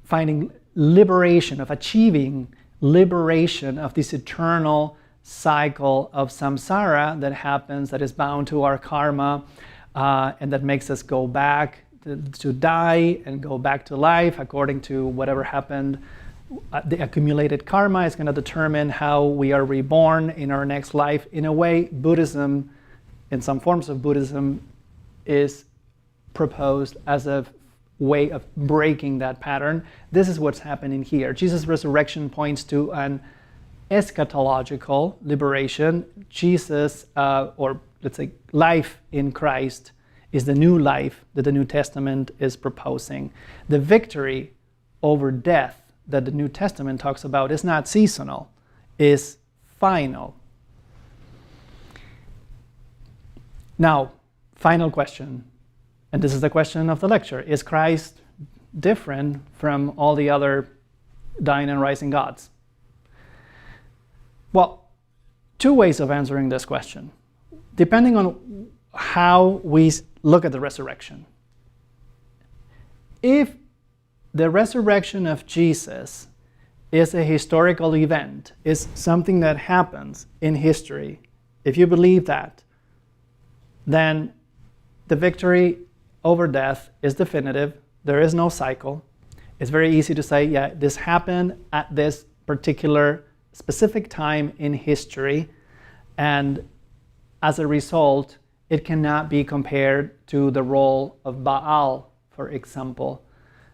finding liberation, of achieving liberation of this eternal cycle of samsara that happens, that is bound to our karma, and that makes us go back to die and go back to life according to whatever happened. The accumulated karma is going to determine how we are reborn in our next life. In a way, Buddhism, in some forms of Buddhism, is proposed as a way of breaking that pattern. This is what's happening here. Jesus' resurrection points to an eschatological liberation. Jesus, or let's say life in Christ, is the new life that the New Testament is proposing. The victory over death that the New Testament talks about is not seasonal, is final. Now, final question, and this is the question of the lecture. Is Christ different from all the other dying and rising gods? Well, two ways of answering this question, depending on how we look at the resurrection. If the resurrection of Jesus is a historical event, is something that happens in history, if you believe that, then the victory over death is definitive. There is no cycle. It's very easy to say, yeah, this happened at this particular specific time in history, and as a result, it cannot be compared to the role of Baal, for example.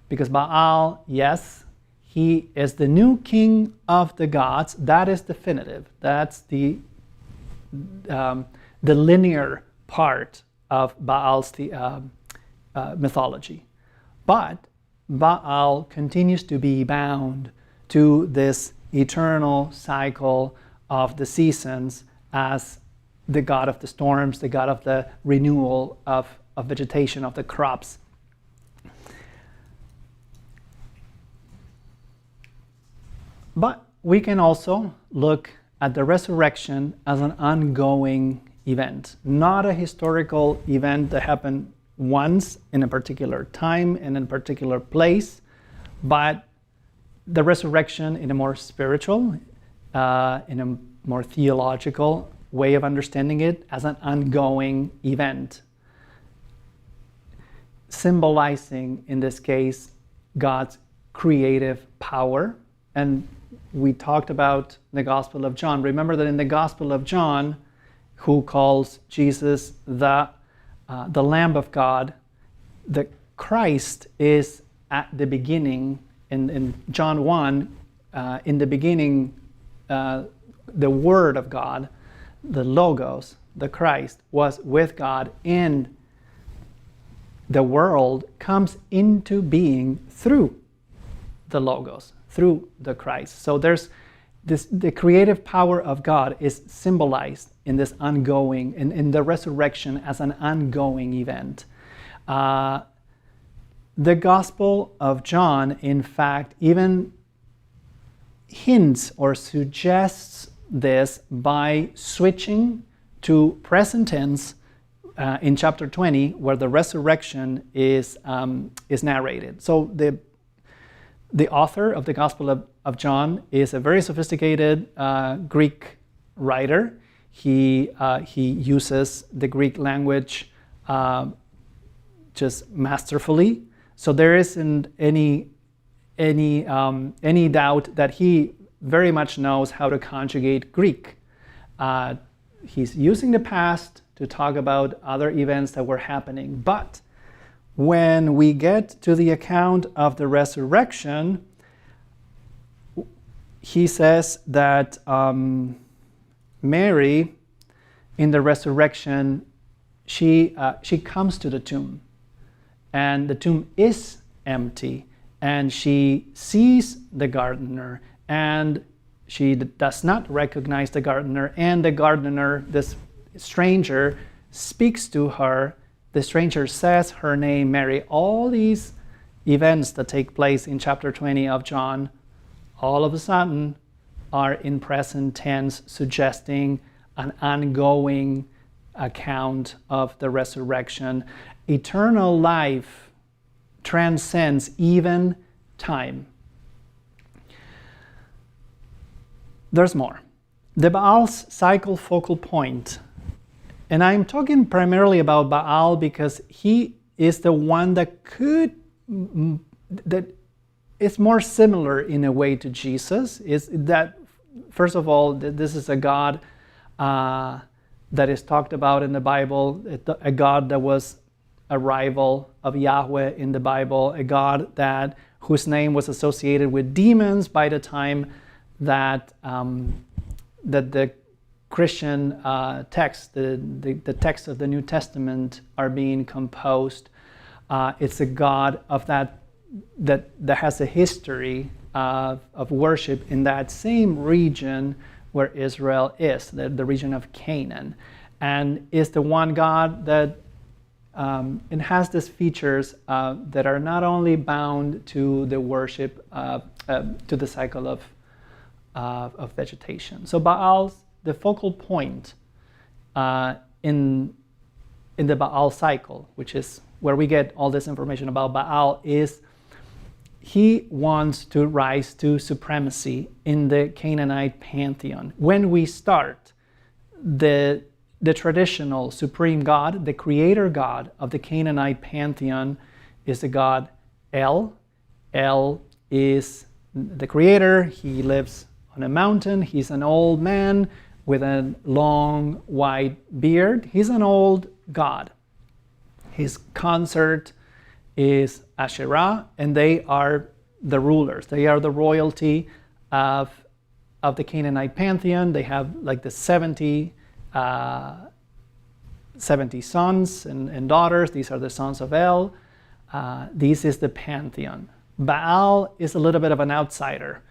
Because Baal, yes, he is the new king of the gods. That is definitive. That's the linear part of Baal's mythology. But Baal continues to be bound to this eternal cycle of the seasons as the god of the storms, the god of the renewal of vegetation, of the crops. But we can also look at the resurrection as an ongoing event, not a historical event that happened once in a particular time and in a particular place, but the resurrection in a more spiritual, in a more theological way of understanding it as an ongoing event, symbolizing, in this case, God's creative power. And we talked about the Gospel of John. Remember that in the Gospel of John, who calls Jesus the Lamb of God, the Christ is at the beginning. In John 1, in the beginning, the Word of God, the Logos, the Christ, was with God, and the world comes into being through the Logos, through the Christ. So there's the creative power of God is symbolized in this ongoing, in the resurrection as an ongoing event. The Gospel of John, in fact, even hints or suggests this by switching to present tense in chapter 20, where the resurrection is narrated. So the author of the Gospel of John is a very sophisticated Greek writer. He uses the Greek language just masterfully. So there isn't any doubt that he very much knows how to conjugate Greek. He's using the past to talk about other events that were happening. But when we get to the account of the resurrection, he says that Mary, in the resurrection, she comes to the tomb. And the tomb is empty, and she sees the gardener, and she does not recognize the gardener, and the gardener, this stranger, speaks to her. The stranger says her name, Mary. All these events that take place in chapter 20 of John, all of a sudden, are in present tense, suggesting an ongoing account of the resurrection. Eternal life transcends even time. There's more. The Baal's cycle focal point. And I'm talking primarily about Baal because he is the one that is more similar in a way to Jesus. Is that, first of all, this is a God that is talked about in the Bible, a God that was a rival of Yahweh in the Bible, a God whose name was associated with demons by the time that the Christian text, the text of the New Testament, are being composed. It's a God of that has a history of worship in that same region where Israel is, the region of Canaan, and is the one God that it has these features that are not only bound to the worship, to the cycle of vegetation. So Baal's, the focal point in the Baal cycle, which is where we get all this information about Baal, is he wants to rise to supremacy in the Canaanite pantheon. When we start, the traditional supreme god, the creator god of the Canaanite pantheon, is the god El. El is the creator. He lives on a mountain. He's an old man with a long white beard. He's an old god. His consort is Asherah, and they are the rulers. They are the royalty of the Canaanite pantheon. They have like the 70 sons and daughters. These are the sons of El. This is the pantheon. Baal is a little bit of an outsider.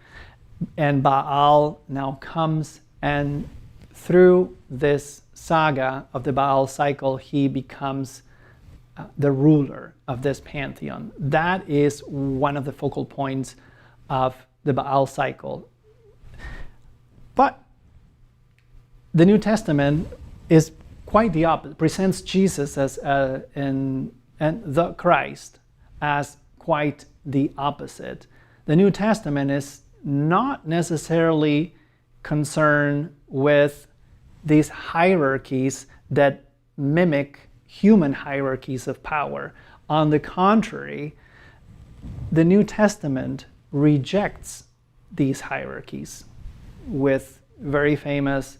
And Baal now comes, and through this saga of the Baal cycle, he becomes the ruler of this pantheon. That is one of the focal points of the Baal cycle. But the New Testament is quite the opposite, presents Jesus as and the Christ as quite the opposite. The New Testament is not necessarily concerned with these hierarchies that mimic human hierarchies of power. On the contrary, the New Testament rejects these hierarchies with very famous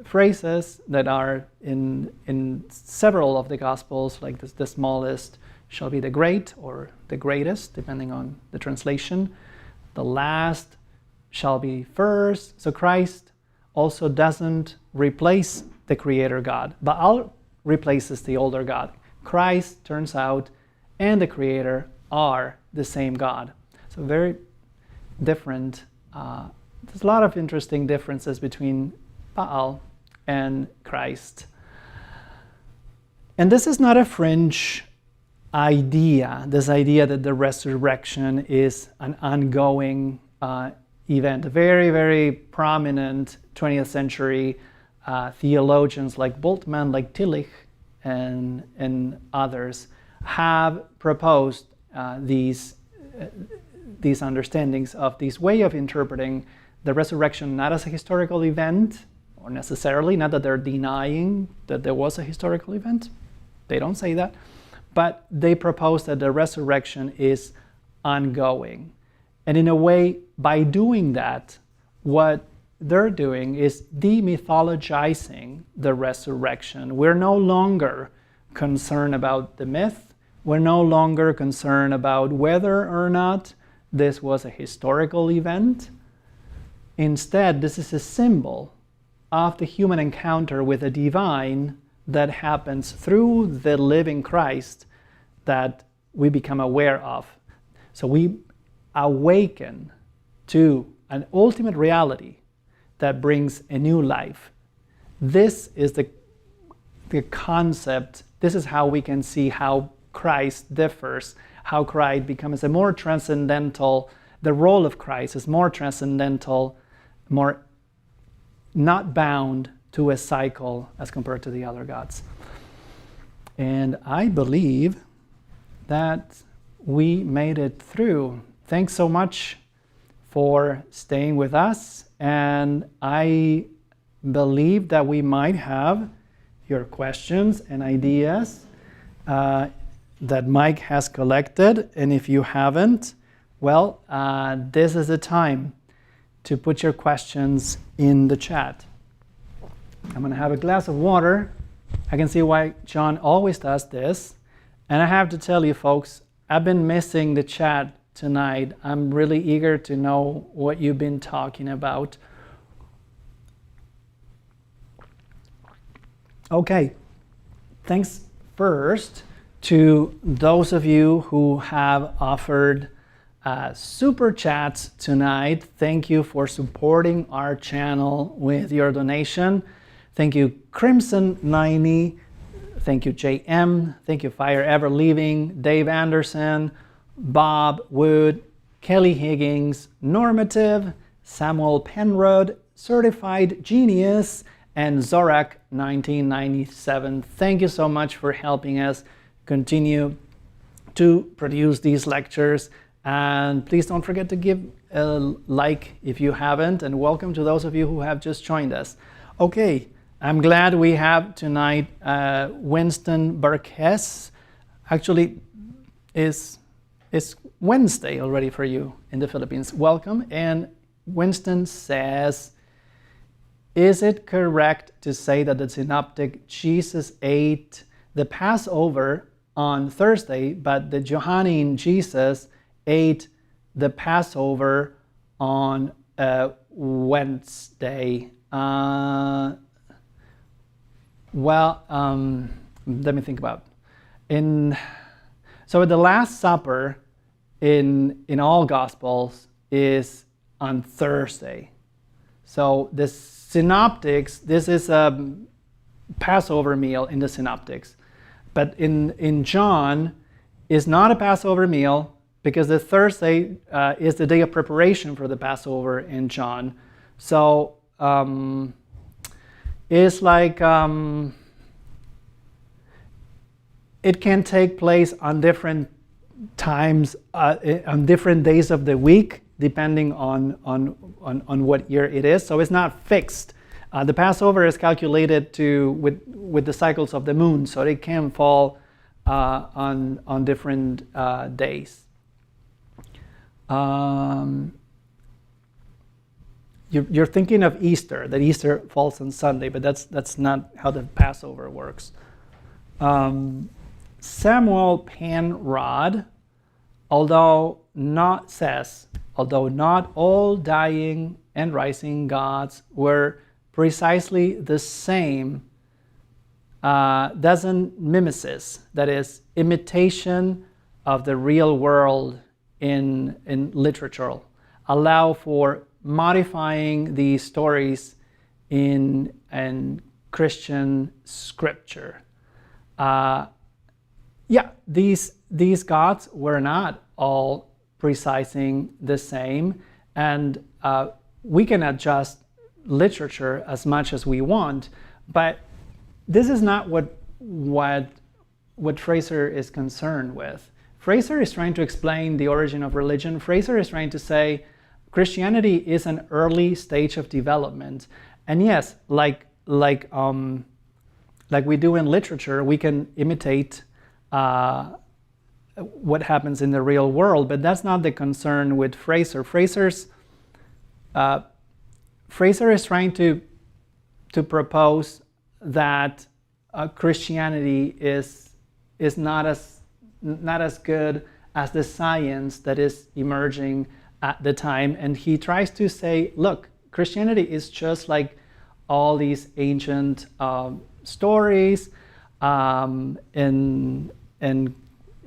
phrases that are in several of the Gospels, like the smallest shall be the great or the greatest, depending on the translation. The last shall be first. So Christ also doesn't replace the Creator God. Baal replaces the older God. Christ, turns out, and the Creator are the same God. So very different. There's a lot of interesting differences between Baal and Christ. And this is not a fringe idea, this idea that the resurrection is an ongoing event. Very, very prominent 20th century theologians like Bultmann, like Tillich, and others have proposed these understandings of this way of interpreting the resurrection not as a historical event, or necessarily, not that they're denying that there was a historical event. They don't say that. But they propose that the resurrection is ongoing. And in a way, by doing that, what they're doing is demythologizing the resurrection. We're no longer concerned about the myth. We're no longer concerned about whether or not this was a historical event. Instead, this is a symbol of the human encounter with the divine that happens through the living Christ that we become aware of. So we awaken to an ultimate reality that brings a new life. This is the concept. This is how we can see how Christ differs, how Christ becomes a more transcendental, the role of Christ is more transcendental, more not bound to a cycle as compared to the other gods. And I believe that we made it through. Thanks so much for staying with us. And I believe that we might have your questions and ideas that Mike has collected. And if you haven't, well, this is the time to put your questions in the chat. I'm going to have a glass of water. I can see why John always does this. And I have to tell you, folks, I've been missing the chat tonight. I'm really eager to know what you've been talking about. Okay, thanks first to those of you who have offered super chats tonight. Thank you for supporting our channel with your donation. Thank you, Crimson90. Thank you, JM. Thank you, Fire Ever Leaving, Dave Anderson, Bob Wood, Kelly Higgins, Normative, Samuel Penrod, Certified Genius, and Zorak 1997. Thank you so much for helping us continue to produce these lectures. And please don't forget to give a like if you haven't, and welcome to those of you who have just joined us. Okay, I'm glad we have tonight Winston Barquez. Actually, it's Wednesday already for you in the Philippines. Welcome. And Winston says, is it correct to say that the synoptic Jesus ate the Passover on Thursday, but the Johannine Jesus ate the Passover on Wednesday? Let me think about it. So the Last Supper in all Gospels is on Thursday. So the synoptics, this is a Passover meal in the synoptics. But in John, is not a Passover meal because the Thursday is the day of preparation for the Passover in John. So it's like it can take place on different times, on different days of the week, depending on what year it is. So it's not fixed. The Passover is calculated with the cycles of the moon, so it can fall on different days. You're thinking of Easter, that Easter falls on Sunday, but that's not how the Passover works. Samuel Penrod, although not all dying and rising gods were precisely the same, doesn't mimesis, that is, imitation of the real world in literature, allow for modifying these stories in Christian scripture. These gods were not all precising the same, and we can adjust literature as much as we want, but this is not what Frazer is concerned with. Frazer is trying to explain the origin of religion. Frazer is trying to say Christianity is an early stage of development, and yes, like we do in literature, we can imitate what happens in the real world, but that's not the concern with Frazer. Frazer is trying to propose that Christianity is not as good as the science that is emerging at the time, and he tries to say, look, Christianity is just like all these ancient stories, and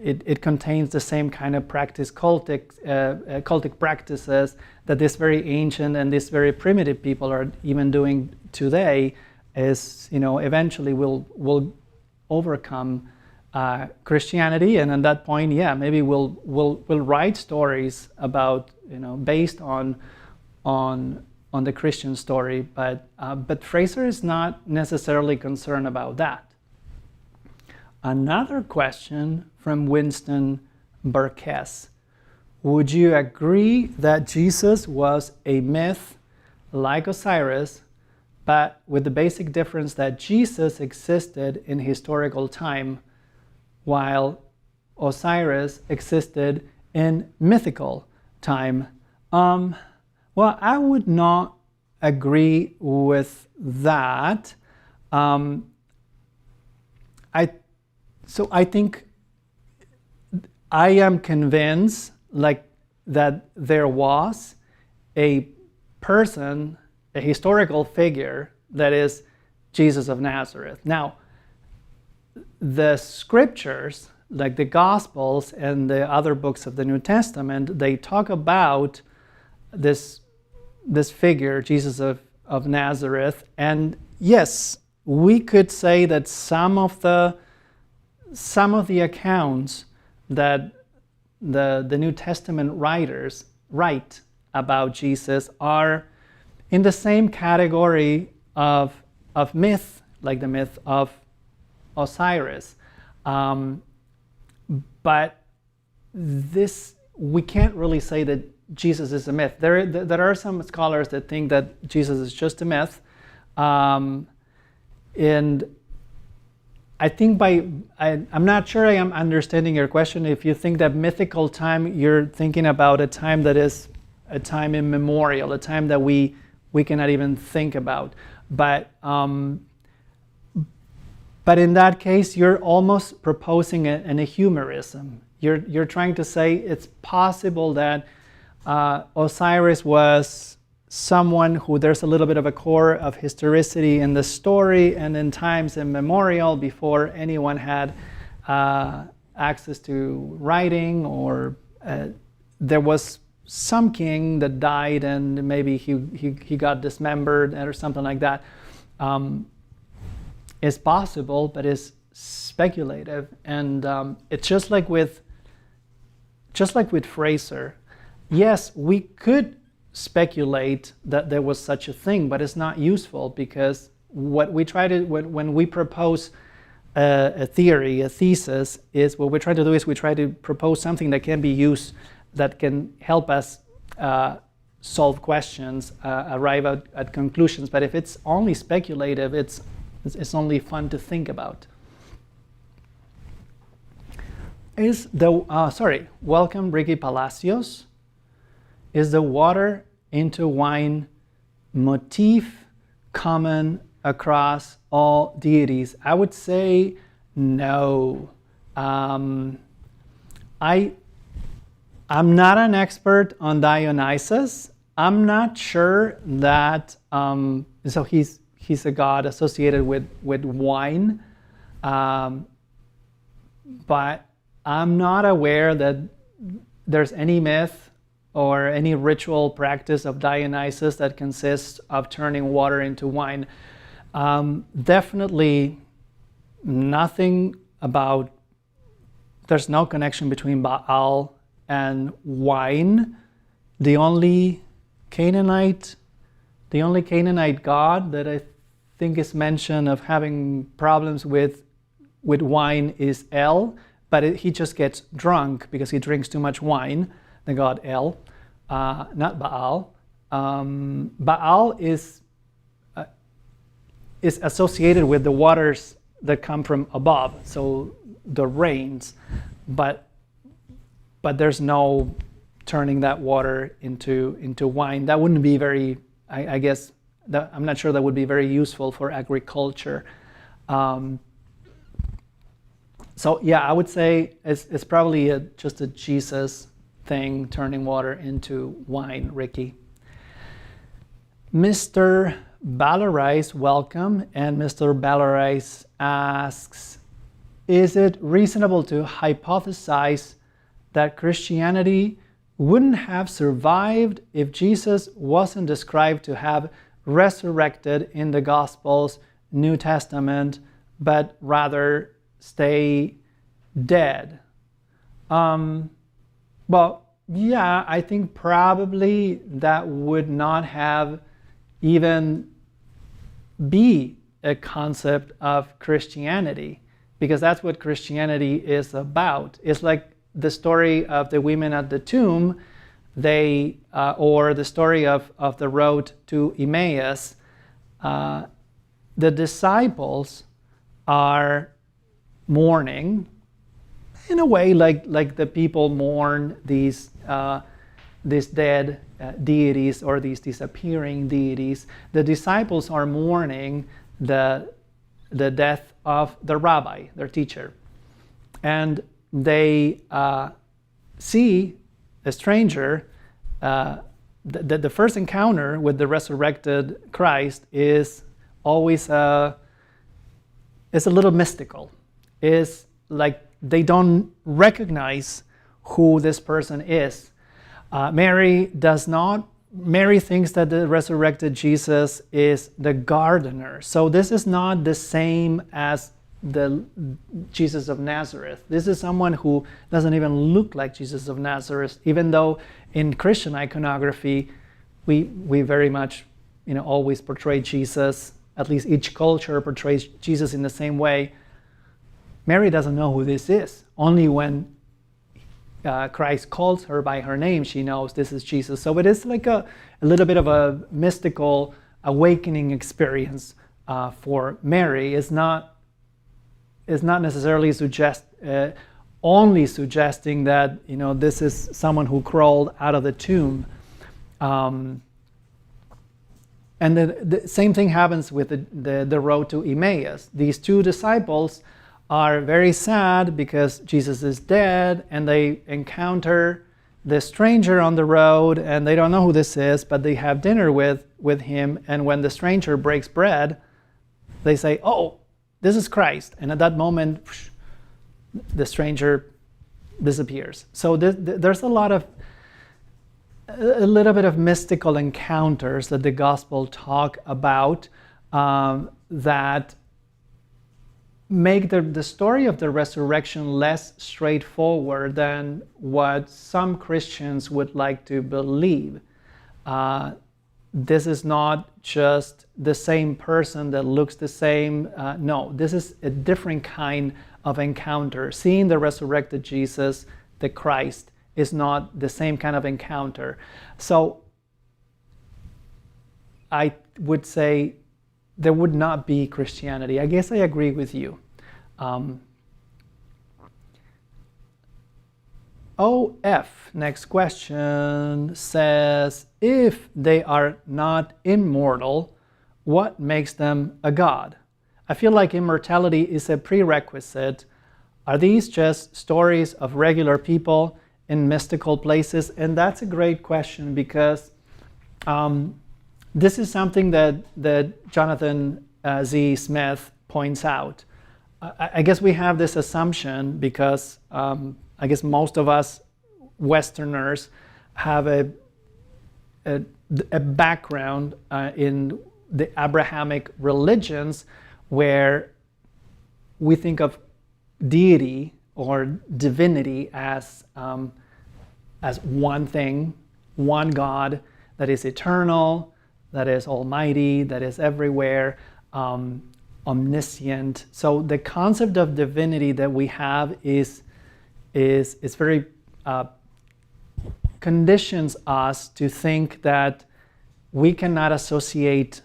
it contains the same kind of practice, cultic practices that this very ancient and this very primitive people are even doing today. Is, eventually will overcome Christianity, and at that point, maybe we'll write stories about, based on the Christian story, but Frazer is not necessarily concerned about that. Another question from Winston Burkess: would you agree that Jesus was a myth like Osiris, but with the basic difference that Jesus existed in historical time, while Osiris existed in mythical time? Well, I would not agree with that. I think I am convinced that there was a person, a historical figure, that is Jesus of Nazareth. Now, the scriptures, like the Gospels and the other books of the New Testament, they talk about this figure, Jesus of Nazareth. And yes, we could say that some of the accounts that the New Testament writers write about Jesus are in the same category of myth, like the myth of Osiris. But this, we can't really say that Jesus is a myth. There are some scholars that think that Jesus is just a myth. And I think I'm not sure I am understanding your question. If you think that mythical time, you're thinking about a time that is a time immemorial, a time that we cannot even think about. But in that case, you're almost proposing an ehumerism. You're trying to say it's possible that Osiris was someone who there's a little bit of a core of historicity in the story, and in times immemorial, before anyone had access to writing, or there was some king that died and maybe he got dismembered or something like that. Is possible, but is speculative. And it's just like with Frazer. Yes, we could speculate that there was such a thing, but it's not useful, because what we try to, when we propose a theory, a thesis, is what we try to do is we try to propose something that can be used, that can help us solve questions, arrive at conclusions. But if it's only speculative, it's only fun to think about. Welcome, Ricky Palacios. Is the water into wine motif common across all deities? I would say no. I'm not an expert on Dionysus. I'm not sure that, so he's a god associated with wine, but I'm not aware that there's any myth or any ritual practice of Dionysus that consists of turning water into wine. Definitely nothing about, there's no connection between Baal and wine. The only Canaanite god that I think is mentioned of having problems with wine is El, but he just gets drunk because he drinks too much wine, the god El, not Baal. Baal is associated with the waters that come from above, so the rains, but there's no turning that water into wine. That wouldn't be very, I guess, I'm not sure that would be very useful for agriculture. So yeah, I would say it's probably just a Jesus thing, turning water into wine, Ricky. Mr. Balarais, welcome. And Mr. Balarais asks, is it reasonable to hypothesize that Christianity wouldn't have survived if Jesus wasn't described to have resurrected in the Gospels, New Testament, but rather stay dead? Well, yeah, I think probably that would not have even be a concept of Christianity, because that's what Christianity is about. It's like the story of the women at the tomb, or the story of the road to Emmaus. The disciples are mourning in a way like the people mourn these dead deities or these disappearing deities. The disciples are mourning the death of the rabbi, their teacher, and they see a stranger. The first encounter with the resurrected Christ is always a little mystical. Is like they don't recognize who this person is. Mary thinks that the resurrected Jesus is the gardener. So this is not the same as the Jesus of Nazareth. This is someone who doesn't even look like Jesus of Nazareth, even though in Christian iconography we very much always portray Jesus, at least each culture portrays Jesus in the same way. Mary doesn't know who this is. Only when Christ calls her by her name, she knows this is Jesus. So it is like a little bit of a mystical awakening experience for Mary. It's not necessarily only suggesting that this is someone who crawled out of the tomb. And the same thing happens with the road to Emmaus. These two disciples are very sad because Jesus is dead, and they encounter the stranger on the road, and they don't know who this is, but they have dinner with him. And when the stranger breaks bread, they say, "Oh, this is Christ." And at that moment, the stranger disappears. So there's a lot of a little bit of mystical encounters that the gospel talk about that make the story of the resurrection less straightforward than what some Christians would like to believe. This is not just the same person that looks the same. No, this is a different kind of encounter. Seeing the resurrected Jesus, the Christ, is not the same kind of encounter. So I would say there would not be Christianity. I guess I agree with you. OF, next question, says, if they are not immortal, what makes them a god? I feel like immortality is a prerequisite. Are these just stories of regular people in mystical places? And that's a great question, because this is something that Jonathan Z. Smith points out. I guess we have this assumption because I guess most of us Westerners have a background in the Abrahamic religions, where we think of deity or divinity as one thing, one God that is eternal, that is almighty, that is everywhere, omniscient. So the concept of divinity that we have is very conditions us to think that we cannot associate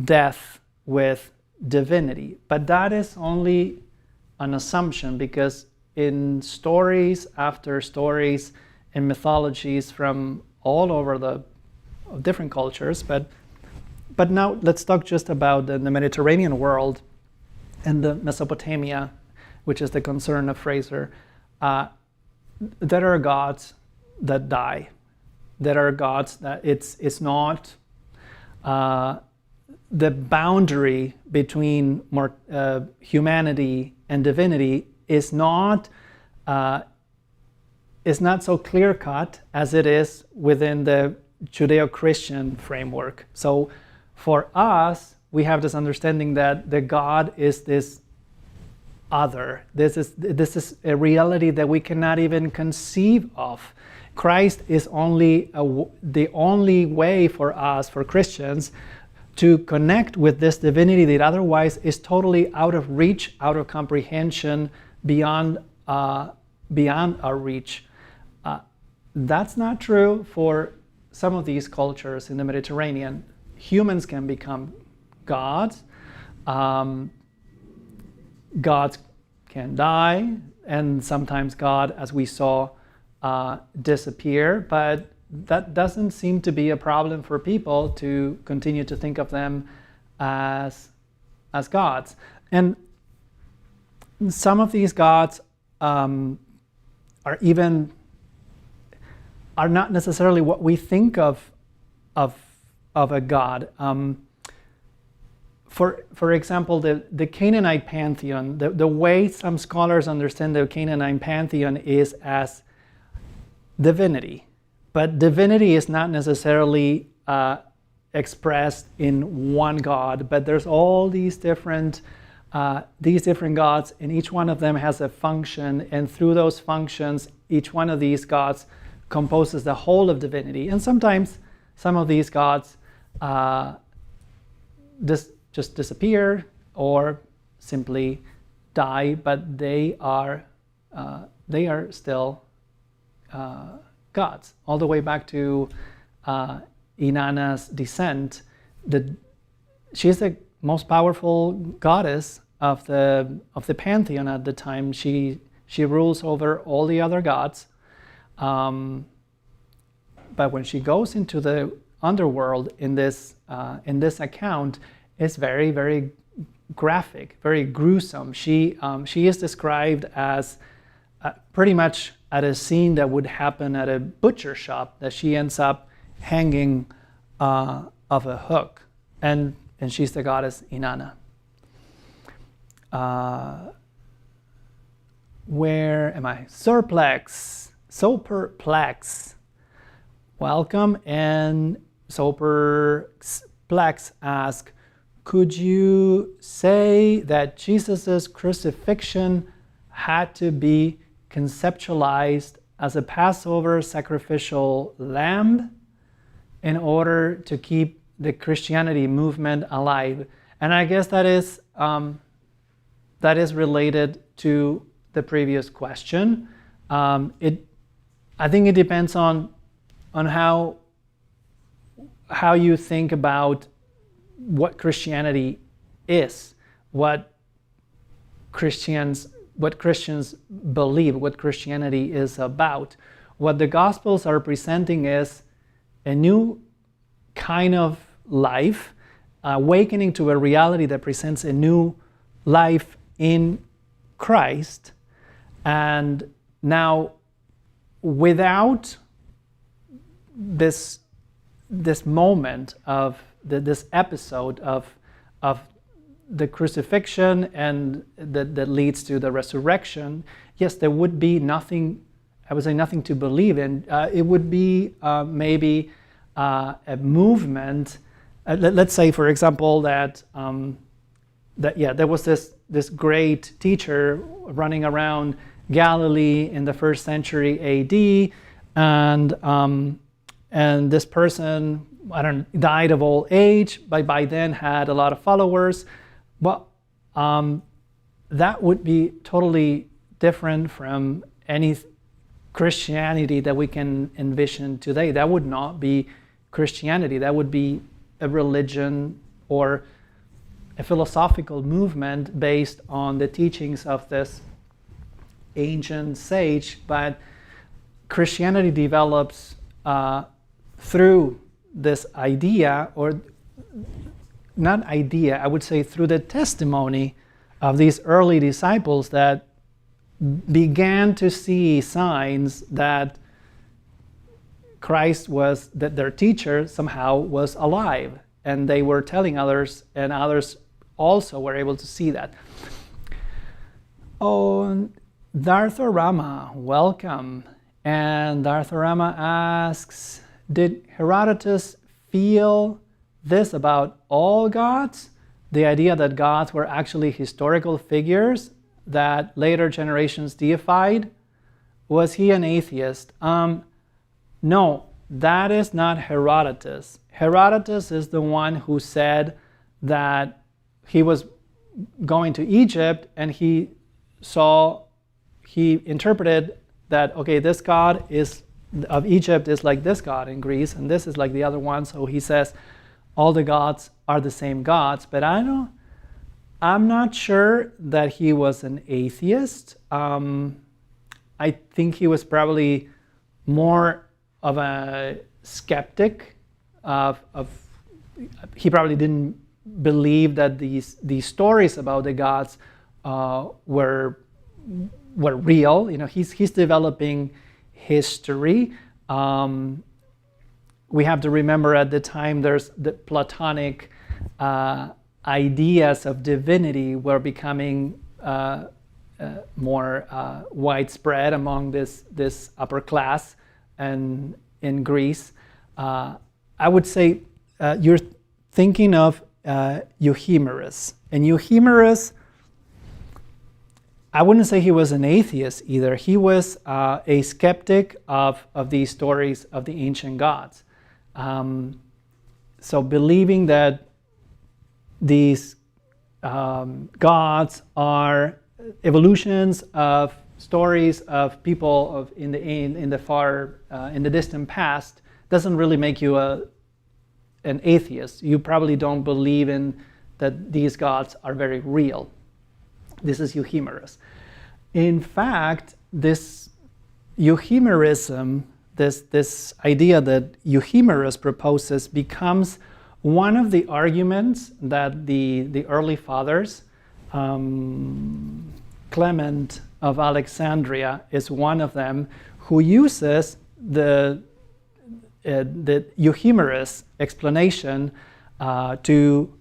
death with divinity. But that is only an assumption, because in stories after stories, in mythologies from all over the different cultures, but now let's talk just about the Mediterranean world and the Mesopotamia, which is the concern of Frazer. There are gods that die. There are gods that it's not the boundary between humanity and divinity is not so clear-cut as it is within the Judeo-Christian framework. So for us, we have this understanding that the God is this other. This is a reality that we cannot even conceive of. Christ is the only way for us, for Christians, to connect with this divinity that otherwise is totally out of reach, out of comprehension, beyond our reach. That's not true for some of these cultures in the Mediterranean. Humans can become gods. Gods can die, and sometimes God, as we saw, disappear, but that doesn't seem to be a problem for people to continue to think of them as gods. And some of these gods are not necessarily what we think of a god. For example, the Canaanite pantheon, the way some scholars understand the Canaanite pantheon is as divinity. But divinity is not necessarily expressed in one god, but there's all these different gods, and each one of them has a function, and through those functions, each one of these gods composes the whole of divinity. And sometimes some of these gods just disappear or simply die, but they are still gods. All the way back to Inanna's descent, she is the most powerful goddess of the pantheon at the time. She rules over all the other gods, but when she goes into the underworld in this account, it's very, very graphic, very gruesome. She is described as pretty much at a scene that would happen at a butcher shop, that she ends up hanging of a hook, and she's the goddess Inanna. Where am I? So perplex. welcome. And Soperplex asks, could you say that Jesus' crucifixion had to be conceptualized as a Passover sacrificial lamb in order to keep the Christianity movement alive? And I guess that is related to the previous question. I think it depends on how you think about what Christianity is, what Christians believe, what Christianity is about. What the Gospels are presenting is a new kind of life, awakening to a reality that presents a new life in Christ. And now, without this moment of this episode of the crucifixion and that leads to the resurrection, yes, there would be nothing, I would say nothing to believe in. It would be maybe a movement. Let's say, for example, that there was this great teacher running around Galilee in the 1st century AD, and this person, died of old age, but by then had a lot of followers. Well, that would be totally different from any Christianity that we can envision today. That would not be Christianity. That would be a religion or a philosophical movement based on the teachings of this ancient sage. But Christianity develops through this idea, or not idea, I would say through the testimony of these early disciples that began to see signs that Christ was, that their teacher somehow was alive, and they were telling others, and others also were able to see that. Oh, Dartharama, welcome. And Dartharama asks, did Herodotus feel this about all gods? The idea that gods were actually historical figures that later generations deified? Was he an atheist? No, that is not Herodotus. Herodotus is the one who said that he was going to Egypt and he interpreted that, okay, this god of Egypt is like this god in Greece, and this is like the other one. So he says all the gods are the same gods. But I'm not sure that he was an atheist. I think he was probably more of a skeptic. He probably didn't believe that these stories about the gods were real. He's developing history. We have to remember at the time there's the Platonic ideas of divinity were becoming more widespread among this upper class and in Greece. I would say you're thinking of Euhemerus. And Euhemerus, I wouldn't say he was an atheist either. He was a skeptic of these stories of the ancient gods. So believing that these gods are evolutions of stories of people in the distant past doesn't really make you an atheist. You probably don't believe in that these gods are very real. This is Euhemerus. In fact, this Euhemerism, this idea that Euhemerus proposes, becomes one of the arguments that the early fathers, Clement of Alexandria is one of them, who uses the Euhemerus explanation to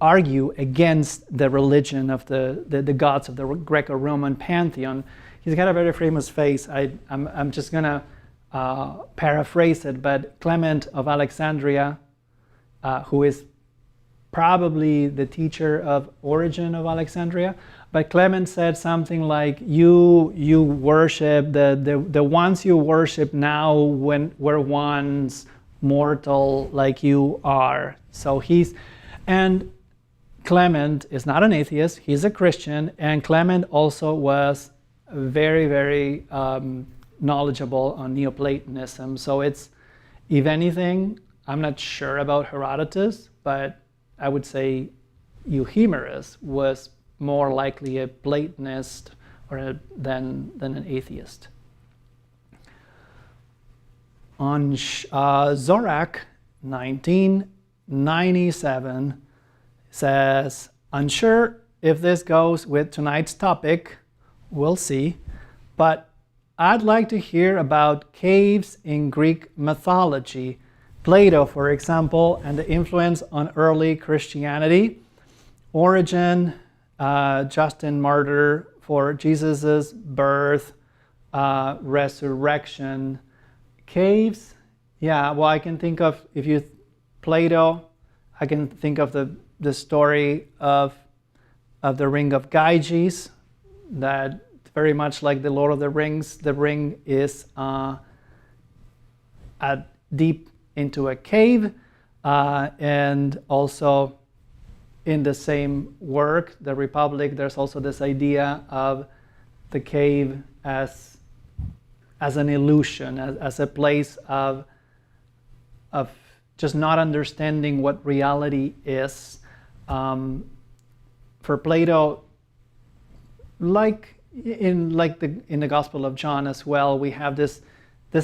argue against the religion of the gods of the Greco-Roman pantheon. He's got a very famous face. I'm just gonna paraphrase it, but Clement of Alexandria, who is probably the teacher of Origen of Alexandria, but Clement said something like, you worship, the ones you worship now were once mortal like you are. So and Clement is not an atheist, he's a Christian, and Clement also was very, very knowledgeable on Neoplatonism. So it's, if anything, I'm not sure about Herodotus, but I would say Euhemerus was more likely a Platonist than an atheist. On Zorak, 1997, says, unsure if this goes with tonight's topic, we'll see, but I'd like to hear about caves in Greek mythology, Plato, for example, and the influence on early Christianity, Origen, Justin Martyr for Jesus' birth, resurrection, caves. Yeah, well, I can think of, Plato, I can think of the story of the Ring of Gyges, that very much like the Lord of the Rings, the ring is deep into a cave, and also in the same work, The Republic, there's also this idea of the cave as an illusion, as a place of just not understanding what reality is. For Plato, like in the Gospel of John as well, we have this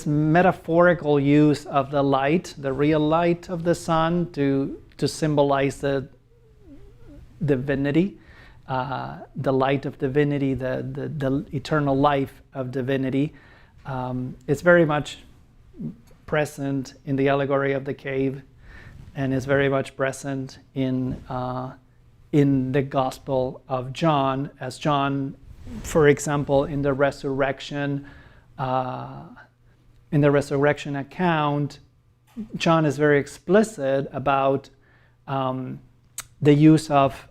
metaphorical use of the light, the real light of the sun, to symbolize the divinity, the light of divinity, the eternal life of divinity. It's very much present in the allegory of the cave, and is very much present in the Gospel of John, as John, for example, in the resurrection account, John is very explicit about the use of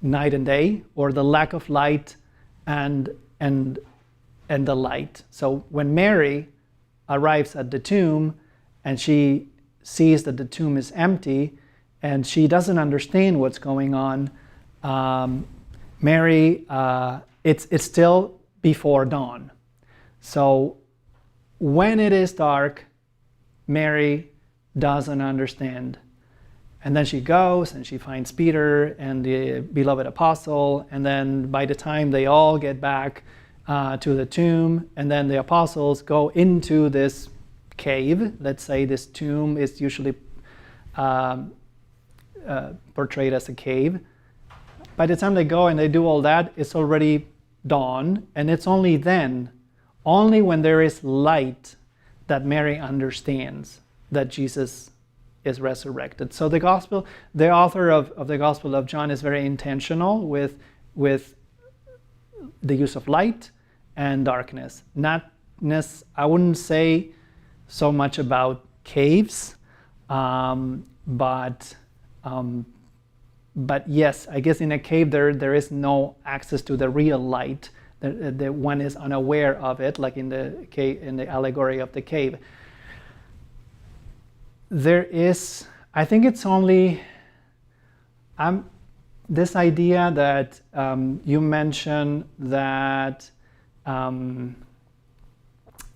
night and day, or the lack of light and the light. So when Mary arrives at the tomb and she sees that the tomb is empty and she doesn't understand what's going on, Mary, it's still before dawn. So when it is dark, Mary doesn't understand. And then she goes and she finds Peter and the beloved apostle, and then by the time they all get back to the tomb, and then the apostles go into this cave, let's say this tomb is usually portrayed as a cave. By the time they go and they do all that, it's already dawn, and it's only then, only when there is light, that Mary understands that Jesus is resurrected. So the author of the Gospel of John is very intentional with the use of light and darkness. I wouldn't say so much about caves, but yes, I guess in a cave there is no access to the real light. The one is unaware of it, like in the allegory of the cave. There is, I think it's only this idea that you mentioned that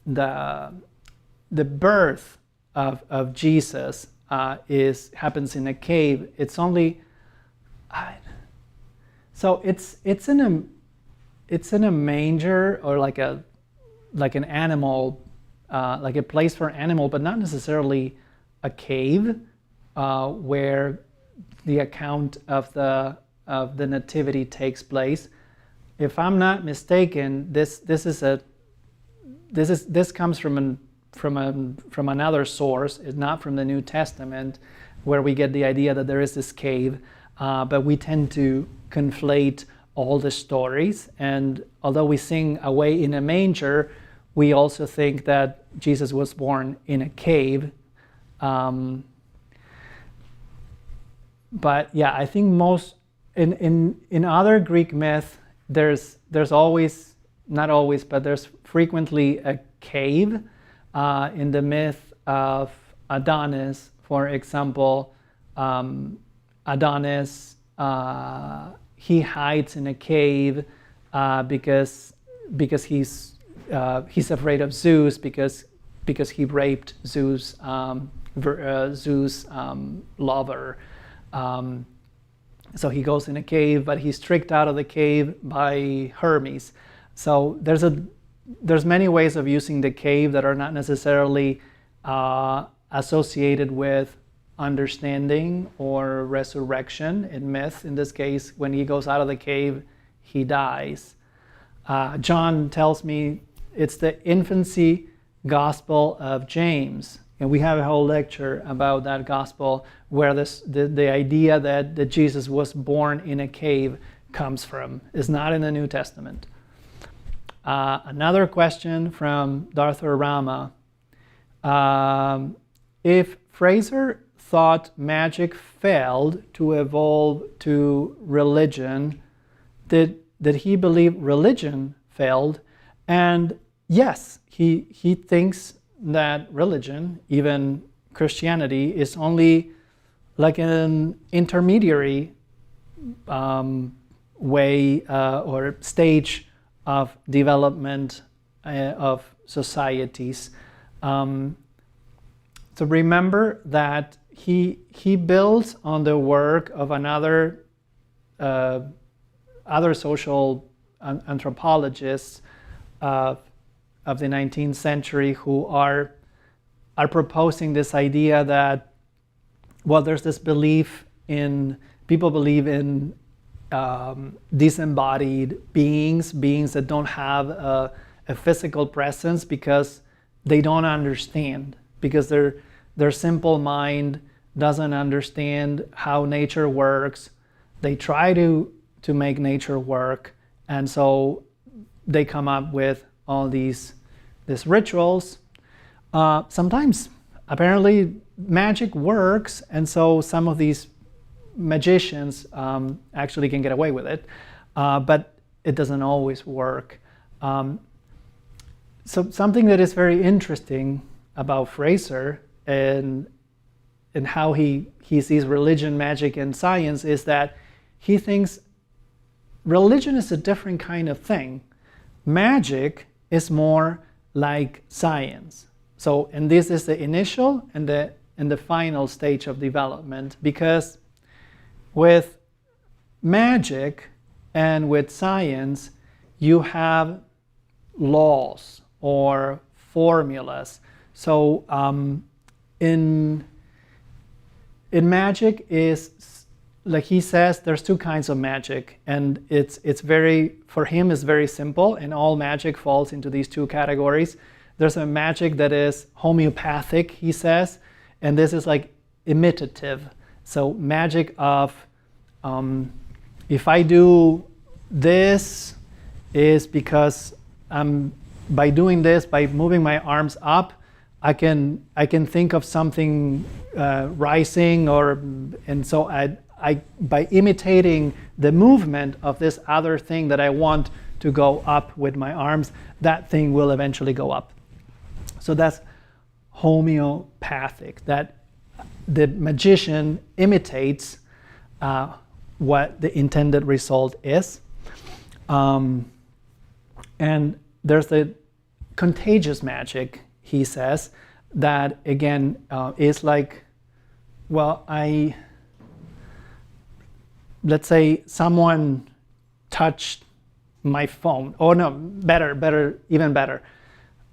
the birth of Jesus happens in a cave. It's only so it's in a manger, or like an animal, like a place for an animal, but not necessarily a cave, where the account of the nativity takes place. If I'm not mistaken, this comes from another source. It's not from the New Testament, where we get the idea that there is this cave, but we tend to conflate all the stories. And although we sing "Away in a Manger," we also think that Jesus was born in a cave. But yeah, I think most in other Greek myth, there's always, not always, but there's frequently a cave. In the myth of Adonis, for example, Adonis, he hides in a cave because he's afraid of Zeus because he raped Zeus' lover. So he goes in a cave, but he's tricked out of the cave by Hermes. So there's many ways of using the cave that are not necessarily associated with understanding or resurrection in myth. In this case, when he goes out of the cave, he dies. John tells me it's the infancy gospel of James. And we have a whole lecture about that gospel where the idea that Jesus was born in a cave comes from. It's not in the New Testament. Another question from Darthur Rama. If Frazer thought magic failed to evolve to religion, did he believe religion failed? And yes, he thinks that religion, even Christianity, is only like an intermediary way or stage of development of societies. So remember that he builds on the work of other social anthropologists of the 19th century who are proposing this idea that, well, there's this belief people believe in disembodied beings that don't have a physical presence because they don't understand, because their simple mind doesn't understand how nature works. They try to make nature work, and so they come up with all these rituals. Sometimes apparently magic works, and so some of these magicians actually can get away with it, but it doesn't always work. So something that is very interesting about Frazer and how he sees religion, magic, and science is that he thinks religion is a different kind of thing. Magic is more like science. So, and this is the initial and the final stage of development, because with magic and with science, you have laws or formulas. So in magic is, like he says, there's two kinds of magic, and it's very, for him, it's very simple, and all magic falls into these two categories. There's a magic that is homeopathic, he says, and this is like imitative. So magic of, if I do this, is because by doing this, by moving my arms up, I can think of something rising, and so I by imitating the movement of this other thing that I want to go up with my arms, that thing will eventually go up. So that's homeopathic, that the magician imitates what the intended result is. And there's the contagious magic, he says, that again is like, well, let's say someone touched my phone. Oh no, even better.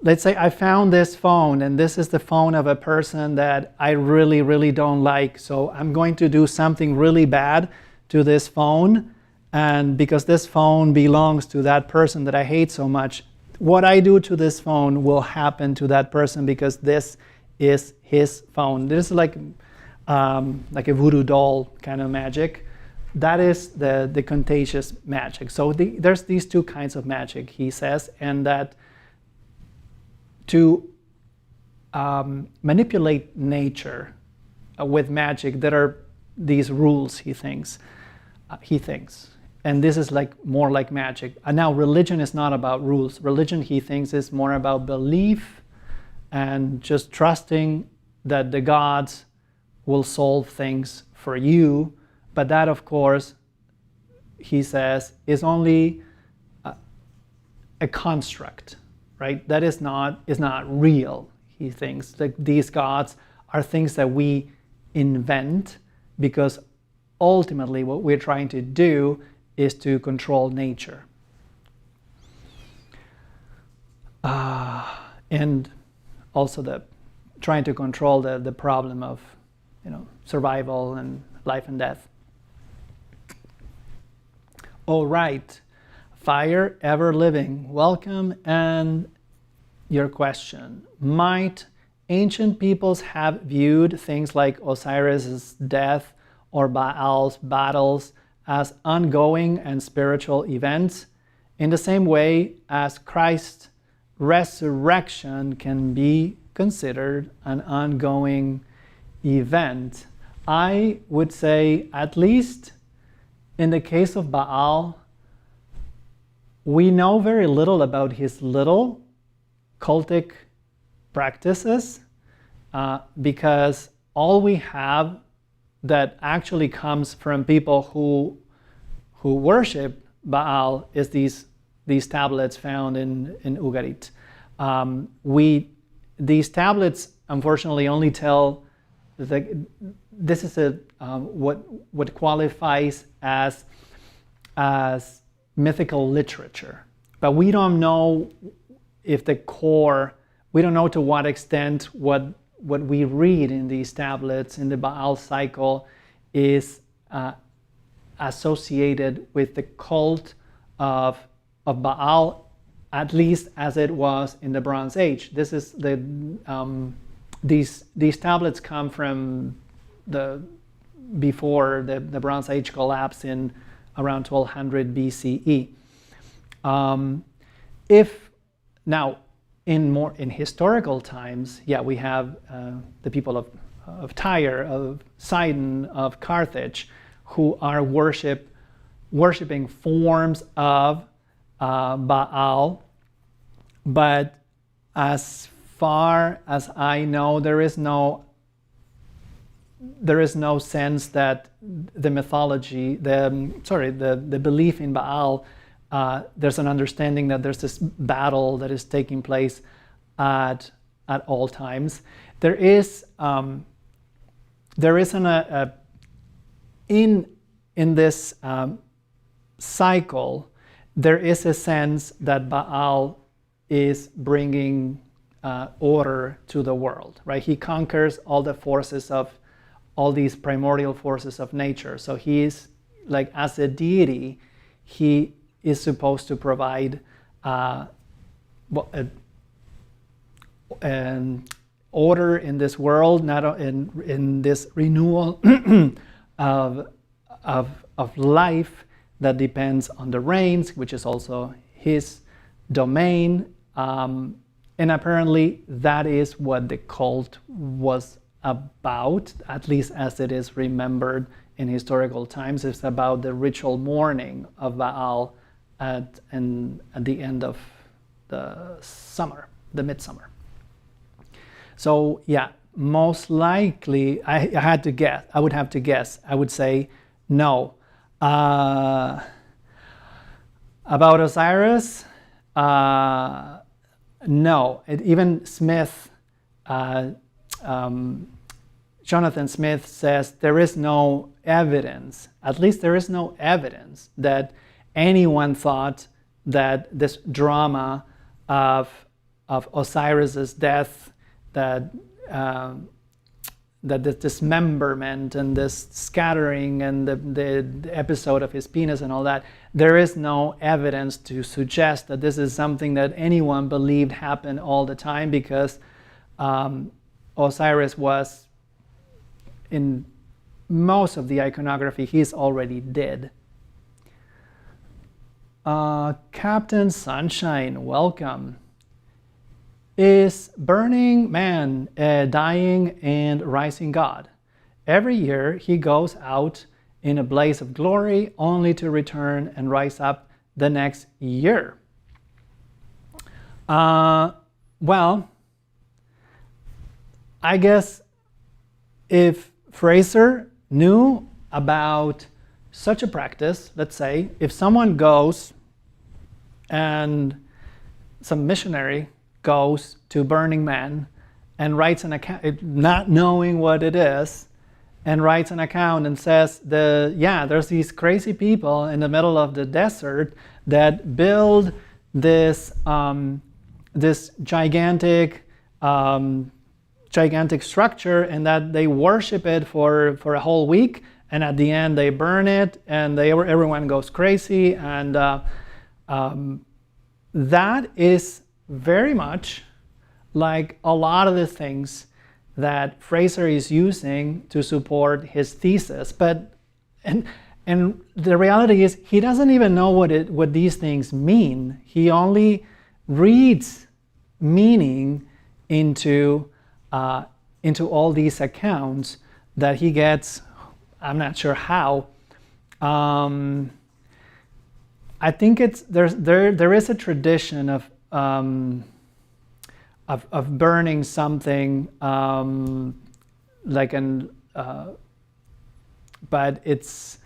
Let's say I found this phone, and this is the phone of a person that I really, really don't like. So I'm going to do something really bad to this phone, and because this phone belongs to that person that I hate so much, what I do to this phone will happen to that person because this is his phone. This is like a voodoo doll kind of magic. That is the contagious magic. So there's these two kinds of magic, he says, and that to manipulate nature with magic. There are these rules, he thinks. And this is more like magic. And now religion is not about rules. Religion, he thinks, is more about belief and just trusting that the gods will solve things for you. But that, of course, he says, is only a construct, right? That is not real, he thinks. Like these gods are things that we invent because ultimately what we're trying to do is to control nature. And also trying to control the problem of survival and life and death. All right, Fire Ever Living, welcome, and your question. Might ancient peoples have viewed things like Osiris's death or Baal's battles as ongoing and spiritual events, in the same way as Christ's resurrection can be considered an ongoing event? I would say, at least in the case of Baal, we know very little about his little cultic practices because all we have that actually comes from people who worship Baal is these tablets found in Ugarit. These tablets, unfortunately, only tell this is what qualifies as mythical literature, but we don't know if we don't know to what extent what we read in these tablets in the Baal cycle is associated with the cult of Baal, at least as it was in the Bronze Age. This is these tablets come from before the Bronze Age collapse in around 1200 BCE. If now in historical times, we have the people of Tyre, of Sidon, of Carthage, who are worshiping forms of Baal, but as far as I know, there is no sense that the mythology, the belief in Baal, there's an understanding that there's this battle that is taking place at all times. There is in this cycle, there is a sense that Baal is bringing order to the world, right? He conquers all the forces of all these primordial forces of nature. So he is, like, as a deity, he is supposed to provide an order in this world, not in this renewal of life that depends on the rains, which is also his domain. And apparently that is what the cult was about, at least as it is remembered in historical times. It's about the ritual mourning of Baal at the end of the summer, the midsummer. So most likely, I would have to guess. I would say no. About Osiris, no. Even Smith, Jonathan Smith says there is no evidence, at least there is no evidence that anyone thought that this drama of Osiris's death, that this dismemberment and this scattering and the episode of his penis and all that, there is no evidence to suggest that this is something that anyone believed happened all the time, because Osiris was, in most of the iconography, he's already dead. Captain Sunshine, welcome. Is Burning Man a dying and rising God? Every year he goes out in a blaze of glory only to return and rise up the next year. Well, I guess if Frazer knew about such a practice, let's say, if someone goes and some missionary goes to Burning Man and writes an account, not knowing what it is, and writes an account and says, there's these crazy people in the middle of the desert that build this this gigantic structure, and that they worship it for a whole week, and at the end they burn it, and everyone goes crazy, and that is very much like a lot of the things that Frazer is using to support his thesis. And the reality is he doesn't even know what these things mean. He only reads meaning into all these accounts that he gets. I'm not sure how. I think there is a tradition of burning something, but it's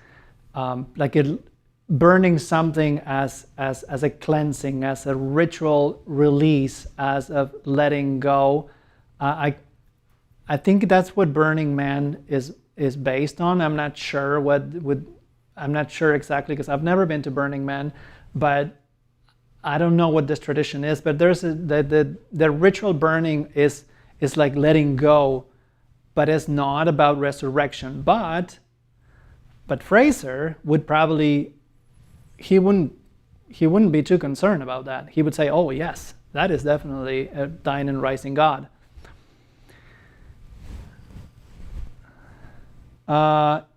burning something as a cleansing, as a ritual release, as of letting go. I think that's what Burning Man is based on. I'm not sure I'm not sure exactly, because I've never been to Burning Man, but I don't know what this tradition is. But there's the ritual burning is like letting go, but it's not about resurrection. But Frazer would probably, he wouldn't be too concerned about that. He would say, oh yes, that is definitely a dying and rising God.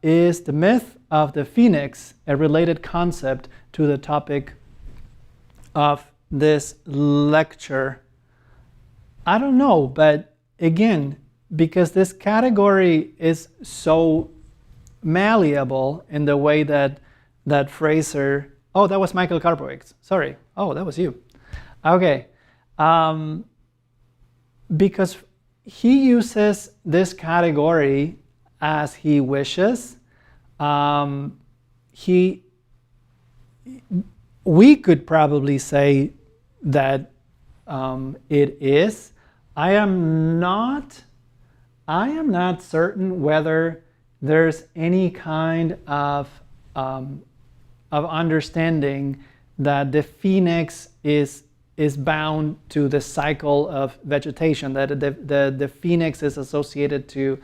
Is the myth of the phoenix a related concept to the topic of this lecture? I don't know, but again, because this category is so malleable in the way that Frazer, oh, that was Michael Karpowicz, sorry, oh, that was you. Okay, because he uses this category as he wishes. We could probably say that it is. I am not certain whether there's any kind of understanding that the phoenix is bound to the cycle of vegetation, that the phoenix is associated to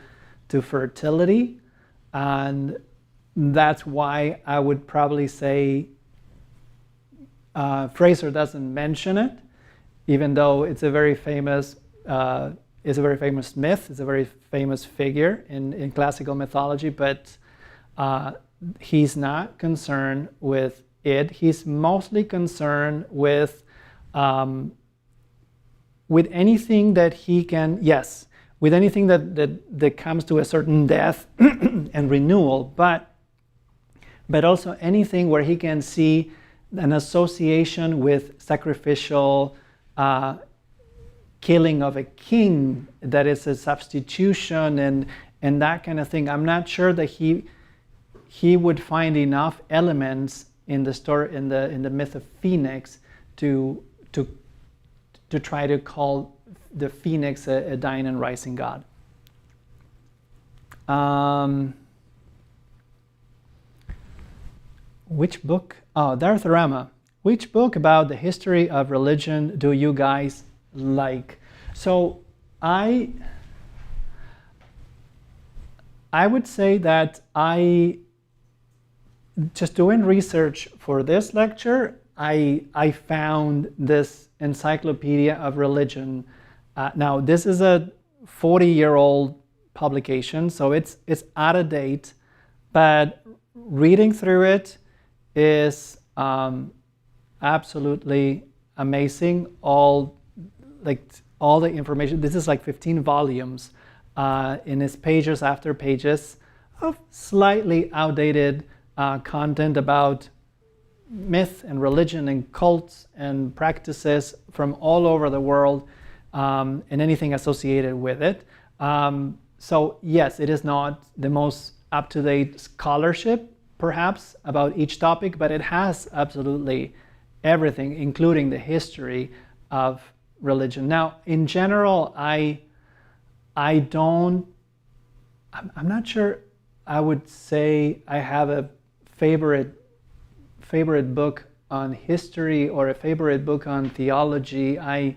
fertility, and that's why I would probably say Frazer doesn't mention it, even though it's a very famous myth, it's a very famous figure in classical mythology, but he's not concerned with it. He's mostly concerned with anything that he can, yes, with anything that comes to a certain death and renewal, but also anything where he can see an association with sacrificial killing of a king, that is a substitution and that kind of thing. I'm not sure that he would find enough elements in the story, in the myth of Phoenix to try to call the phoenix a dying and rising god. Which book? Oh, Dartharama. Which book about the history of religion do you guys like? So I would say that just doing research for this lecture, I found this Encyclopedia of Religion. Now, this is a 40-year-old publication, so it's out of date, but reading through it is absolutely amazing. All like all the information. This is like 15 volumes, and it's pages after pages of slightly outdated content about myth and religion and cults and practices from all over the world, and anything associated with it. So yes, it is not the most up-to-date scholarship, perhaps, about each topic, but it has absolutely everything, including the history of religion. Now, in general, I'm not sure I would say I have a favorite book on history or a favorite book on theology. I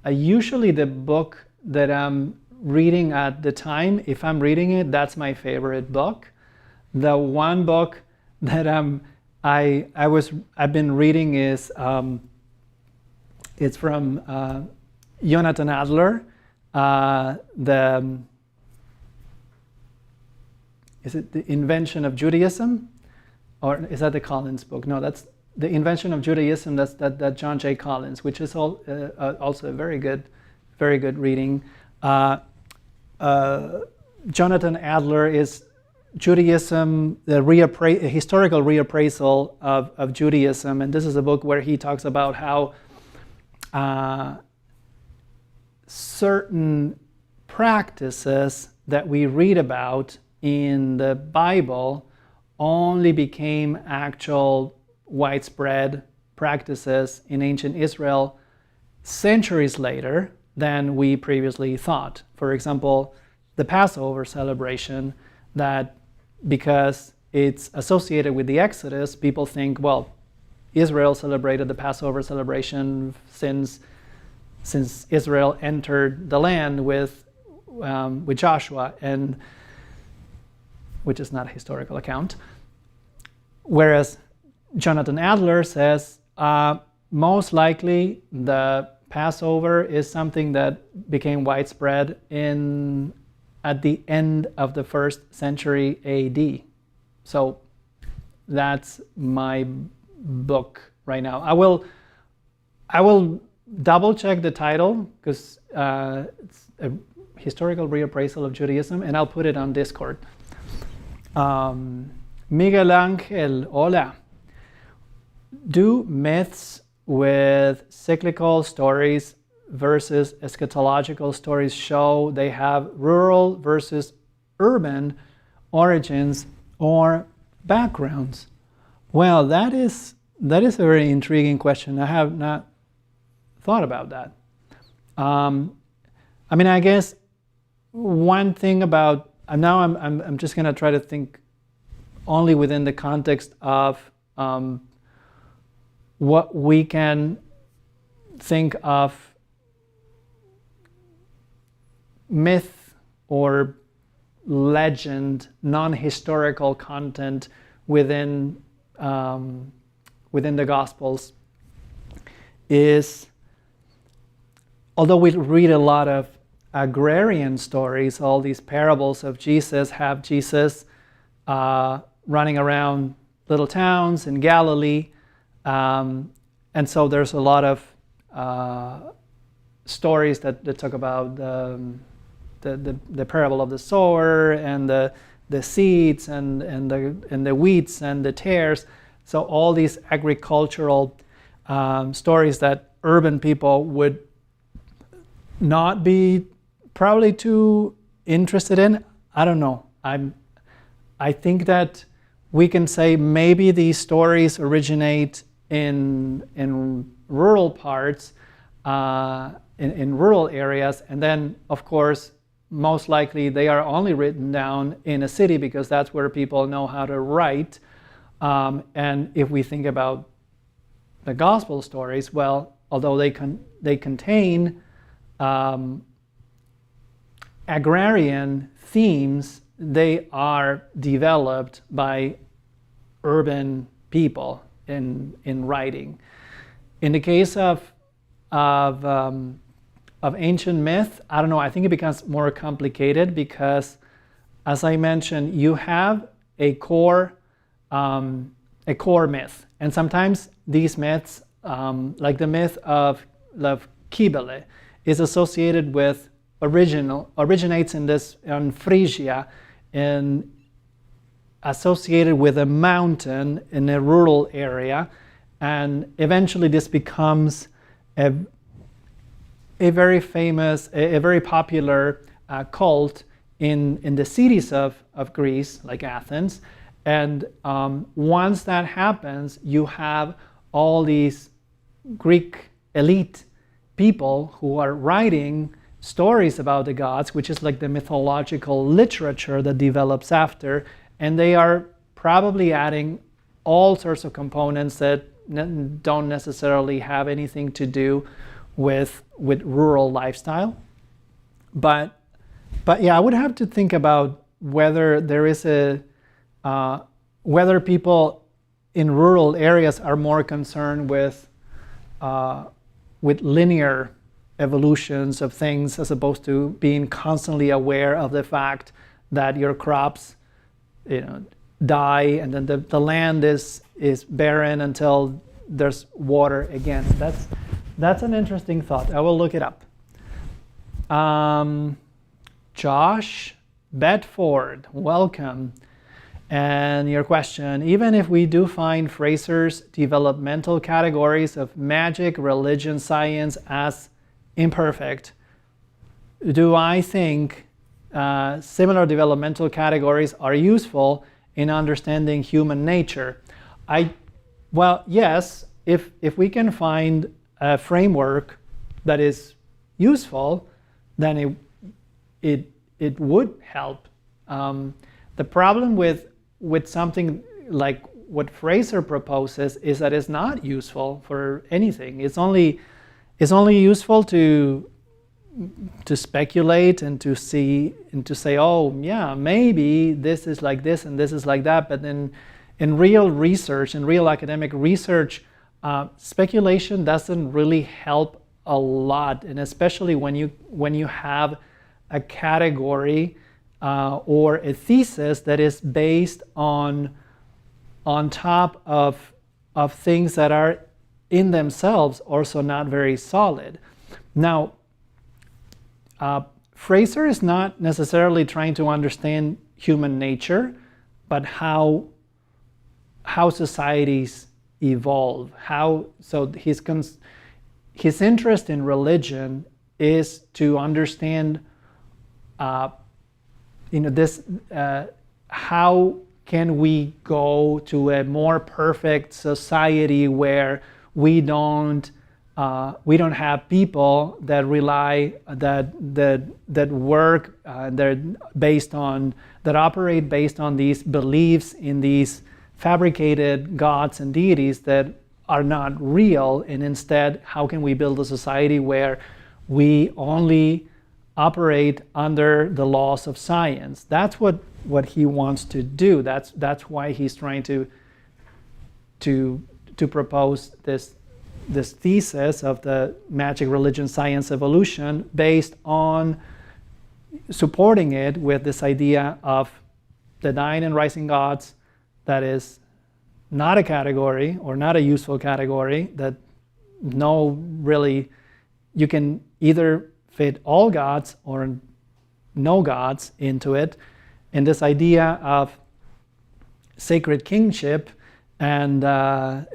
usually, the book that I'm reading at the time, if I'm reading it, that's my favorite book. The one book that I've been reading is it's from Jonathan Adler. Is it The Invention of Judaism? Or is that the Collins book? No, that's The Invention of Judaism. That's that John J. Collins, which is also a very good reading. Jonathan Adler is Judaism, the historical reappraisal of Judaism, and this is a book where he talks about how certain practices that we read about in the Bible only became actual widespread practices in ancient Israel centuries later than we previously thought. For example, the Passover celebration, that because it's associated with the Exodus, people think, well, Israel celebrated the Passover celebration since Israel entered the land with Joshua, and which is not a historical account. Whereas Jonathan Adler says most likely the Passover is something that became widespread at the end of the 1st century AD. So that's my book right now. I will double check the title, because it's a historical reappraisal of Judaism, and I'll put it on Discord. Miguel Angel, hola. Do myths with cyclical stories versus eschatological stories show they have rural versus urban origins or backgrounds? Well, that is a very intriguing question. I have not thought about that. I mean, I guess one thing about now I'm just going to try to think only within the context of what we can think of myth or legend, non-historical content within the Gospels is, although we read a lot of agrarian stories, all these parables of Jesus have Jesus running around little towns in Galilee, and so there's a lot of stories that talk about the parable of the sower and the seeds and the wheats and the tares. So all these agricultural stories that urban people would not be probably too interested in. I don't know. I think that we can say maybe these stories originate in rural parts, in rural areas, and then of course most likely they are only written down in a city because that's where people know how to write. And if we think about the gospel stories, well, although they contain agrarian themes, they are developed by urban people in writing. In the case of ancient myth, I don't know, I think it becomes more complicated because, as I mentioned, you have a core myth, and sometimes these myths, like the myth of Cybele, is associated with originates in Phrygia, and associated with a mountain in a rural area, and eventually this becomes a very famous, a very popular cult in the cities of Greece, like Athens. And once that happens, you have all these Greek elite people who are writing stories about the gods, which is like the mythological literature that develops after, and they are probably adding all sorts of components that don't necessarily have anything to do with rural lifestyle. But yeah, I would have to think about whether there is whether people in rural areas are more concerned with linear evolutions of things, as opposed to being constantly aware of the fact that your crops, die, and then the land is barren until there's water again. That's an interesting thought. I will look it up. Josh Bedford, welcome. And your question: even if we do find Frazer's developmental categories of magic, religion, science as imperfect, do I think similar developmental categories are useful in understanding human nature? Well, yes, if we can find a framework that is useful, then it would help. The problem with something like what Frazer proposes is that it's not useful for anything. It's only useful to speculate and to see and to say, oh yeah, maybe this is like this and this is like that. But then in real research, in real academic research, speculation doesn't really help a lot, and especially when you have a category or a thesis that is based on top of things that are in themselves also not very solid. Now, Frazer is not necessarily trying to understand human nature, but how societies evolve. So his interest in religion is to understand how can we go to a more perfect society where we don't have people that rely that work that operate based on these beliefs in these fabricated gods and deities that are not real, and instead how can we build a society where we only operate under the laws of science? That's what he wants to do. That's why he's trying to propose this thesis of the magic, religion, science, evolution, based on supporting it with this idea of the dying and rising gods. That is not a category, or not a useful category, that you can either fit all gods or no gods into it. And this idea of sacred kingship and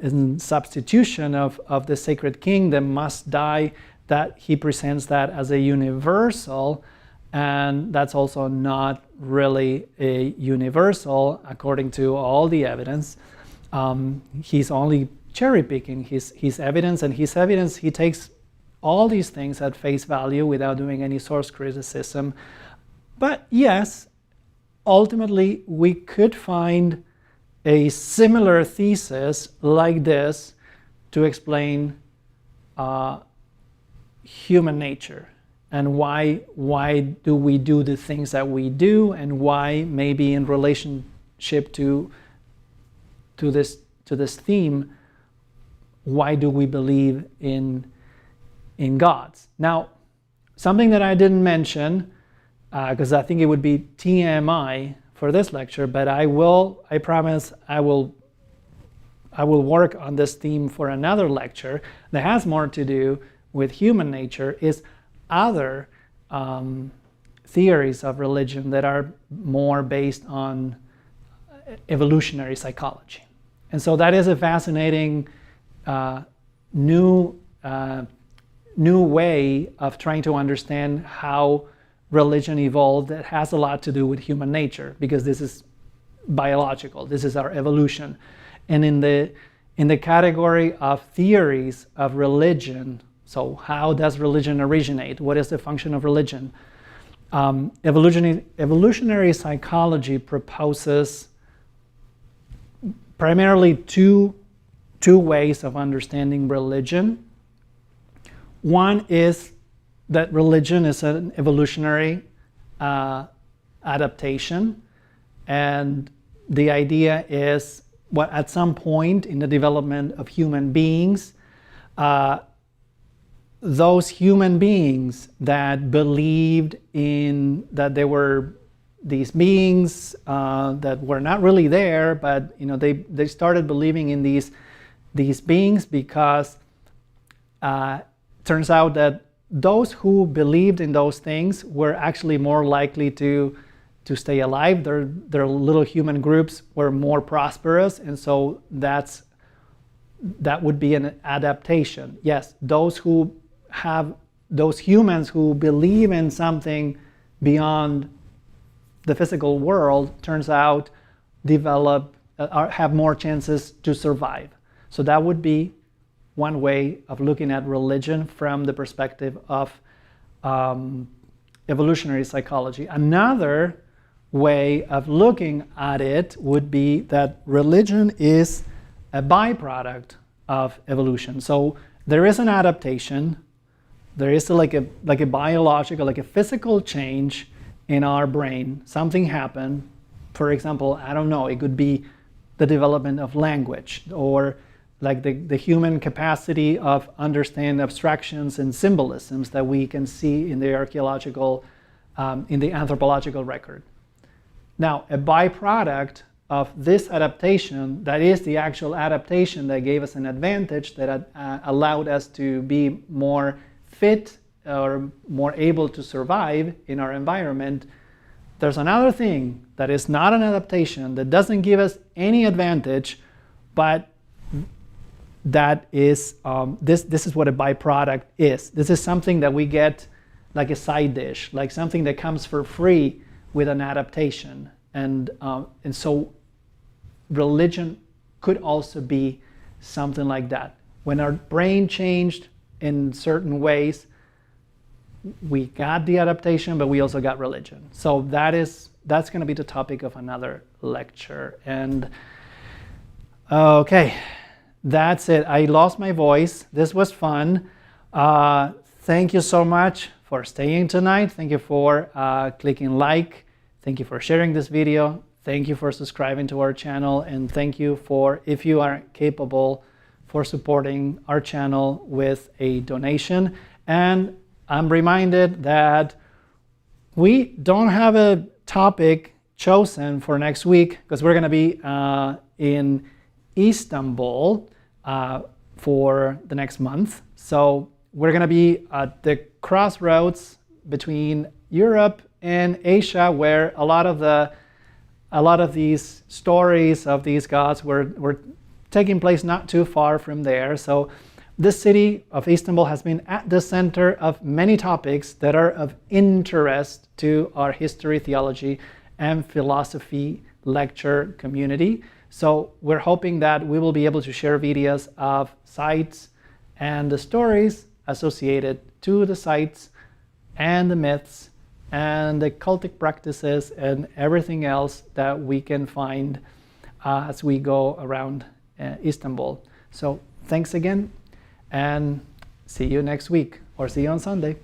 in substitution of the sacred king that must die, that he presents that as a universal, and that's also not really a universal according to all the evidence. He's only cherry picking his evidence, and his evidence, he takes all these things at face value without doing any source criticism. But yes, ultimately we could find a similar thesis like this to explain human nature, and why do we do the things that we do, and why, maybe in relationship to this theme, why do we believe in gods? Now, something that I didn't mention, because I think it would be TMI for this lecture, but I promise I will work on this theme for another lecture that has more to do with human nature, is other theories of religion that are more based on evolutionary psychology. And so that is a fascinating new way of trying to understand how religion evolved that has a lot to do with human nature, because this is biological, this is our evolution. And in the category of theories of religion, so how does religion originate? What is the function of religion? Evolutionary psychology proposes primarily two ways of understanding religion. One is that religion is an evolutionary adaptation, and the idea is at some point in the development of human beings, those human beings that believed in that there were these beings that were not really there, but they started believing in these beings because turns out that those who believed in those things were actually more likely to stay alive. Their little human groups were more prosperous, and so that would be an adaptation. Yes, those humans who believe in something beyond the physical world, turns out have more chances to survive. So that would be one way of looking at religion from the perspective of evolutionary psychology. Another way of looking at it would be that religion is a byproduct of evolution. So there is an adaptation, there is like a biological, like a physical change in our brain. Something happened. For example, I don't know, it could be the development of language, or like the human capacity of understand abstractions and symbolisms that we can see in the archaeological, in the anthropological record. Now, a byproduct of this adaptation, that is the actual adaptation that gave us an advantage, that allowed us to be more fit or more able to survive in our environment. There's another thing that is not an adaptation, that doesn't give us any advantage, but that is, this is what a byproduct is. This is something that we get like a side dish, like something that comes for free with an adaptation. And so religion could also be something like that. When our brain changed in certain ways, we got the adaptation, but we also got religion. So that's going to be the topic of another lecture. And okay, that's it. I lost my voice. This was fun. Thank you so much for staying tonight. Thank you for clicking like. Thank you for sharing this video. Thank you for subscribing to our channel. And thank you for, if you are capable, for supporting our channel with a donation. And I'm reminded that we don't have a topic chosen for next week, because we're going to be in Istanbul for the next month. So we're going to be at the crossroads between Europe and Asia, where a lot of these stories of these gods were taking place not too far from there. So this city of Istanbul has been at the center of many topics that are of interest to our history, theology, and philosophy lecture community. So we're hoping that we will be able to share videos of sites and the stories associated to the sites and the myths and the cultic practices and everything else that we can find as we go around Istanbul. So thanks again, and see you next week, or see you on Sunday.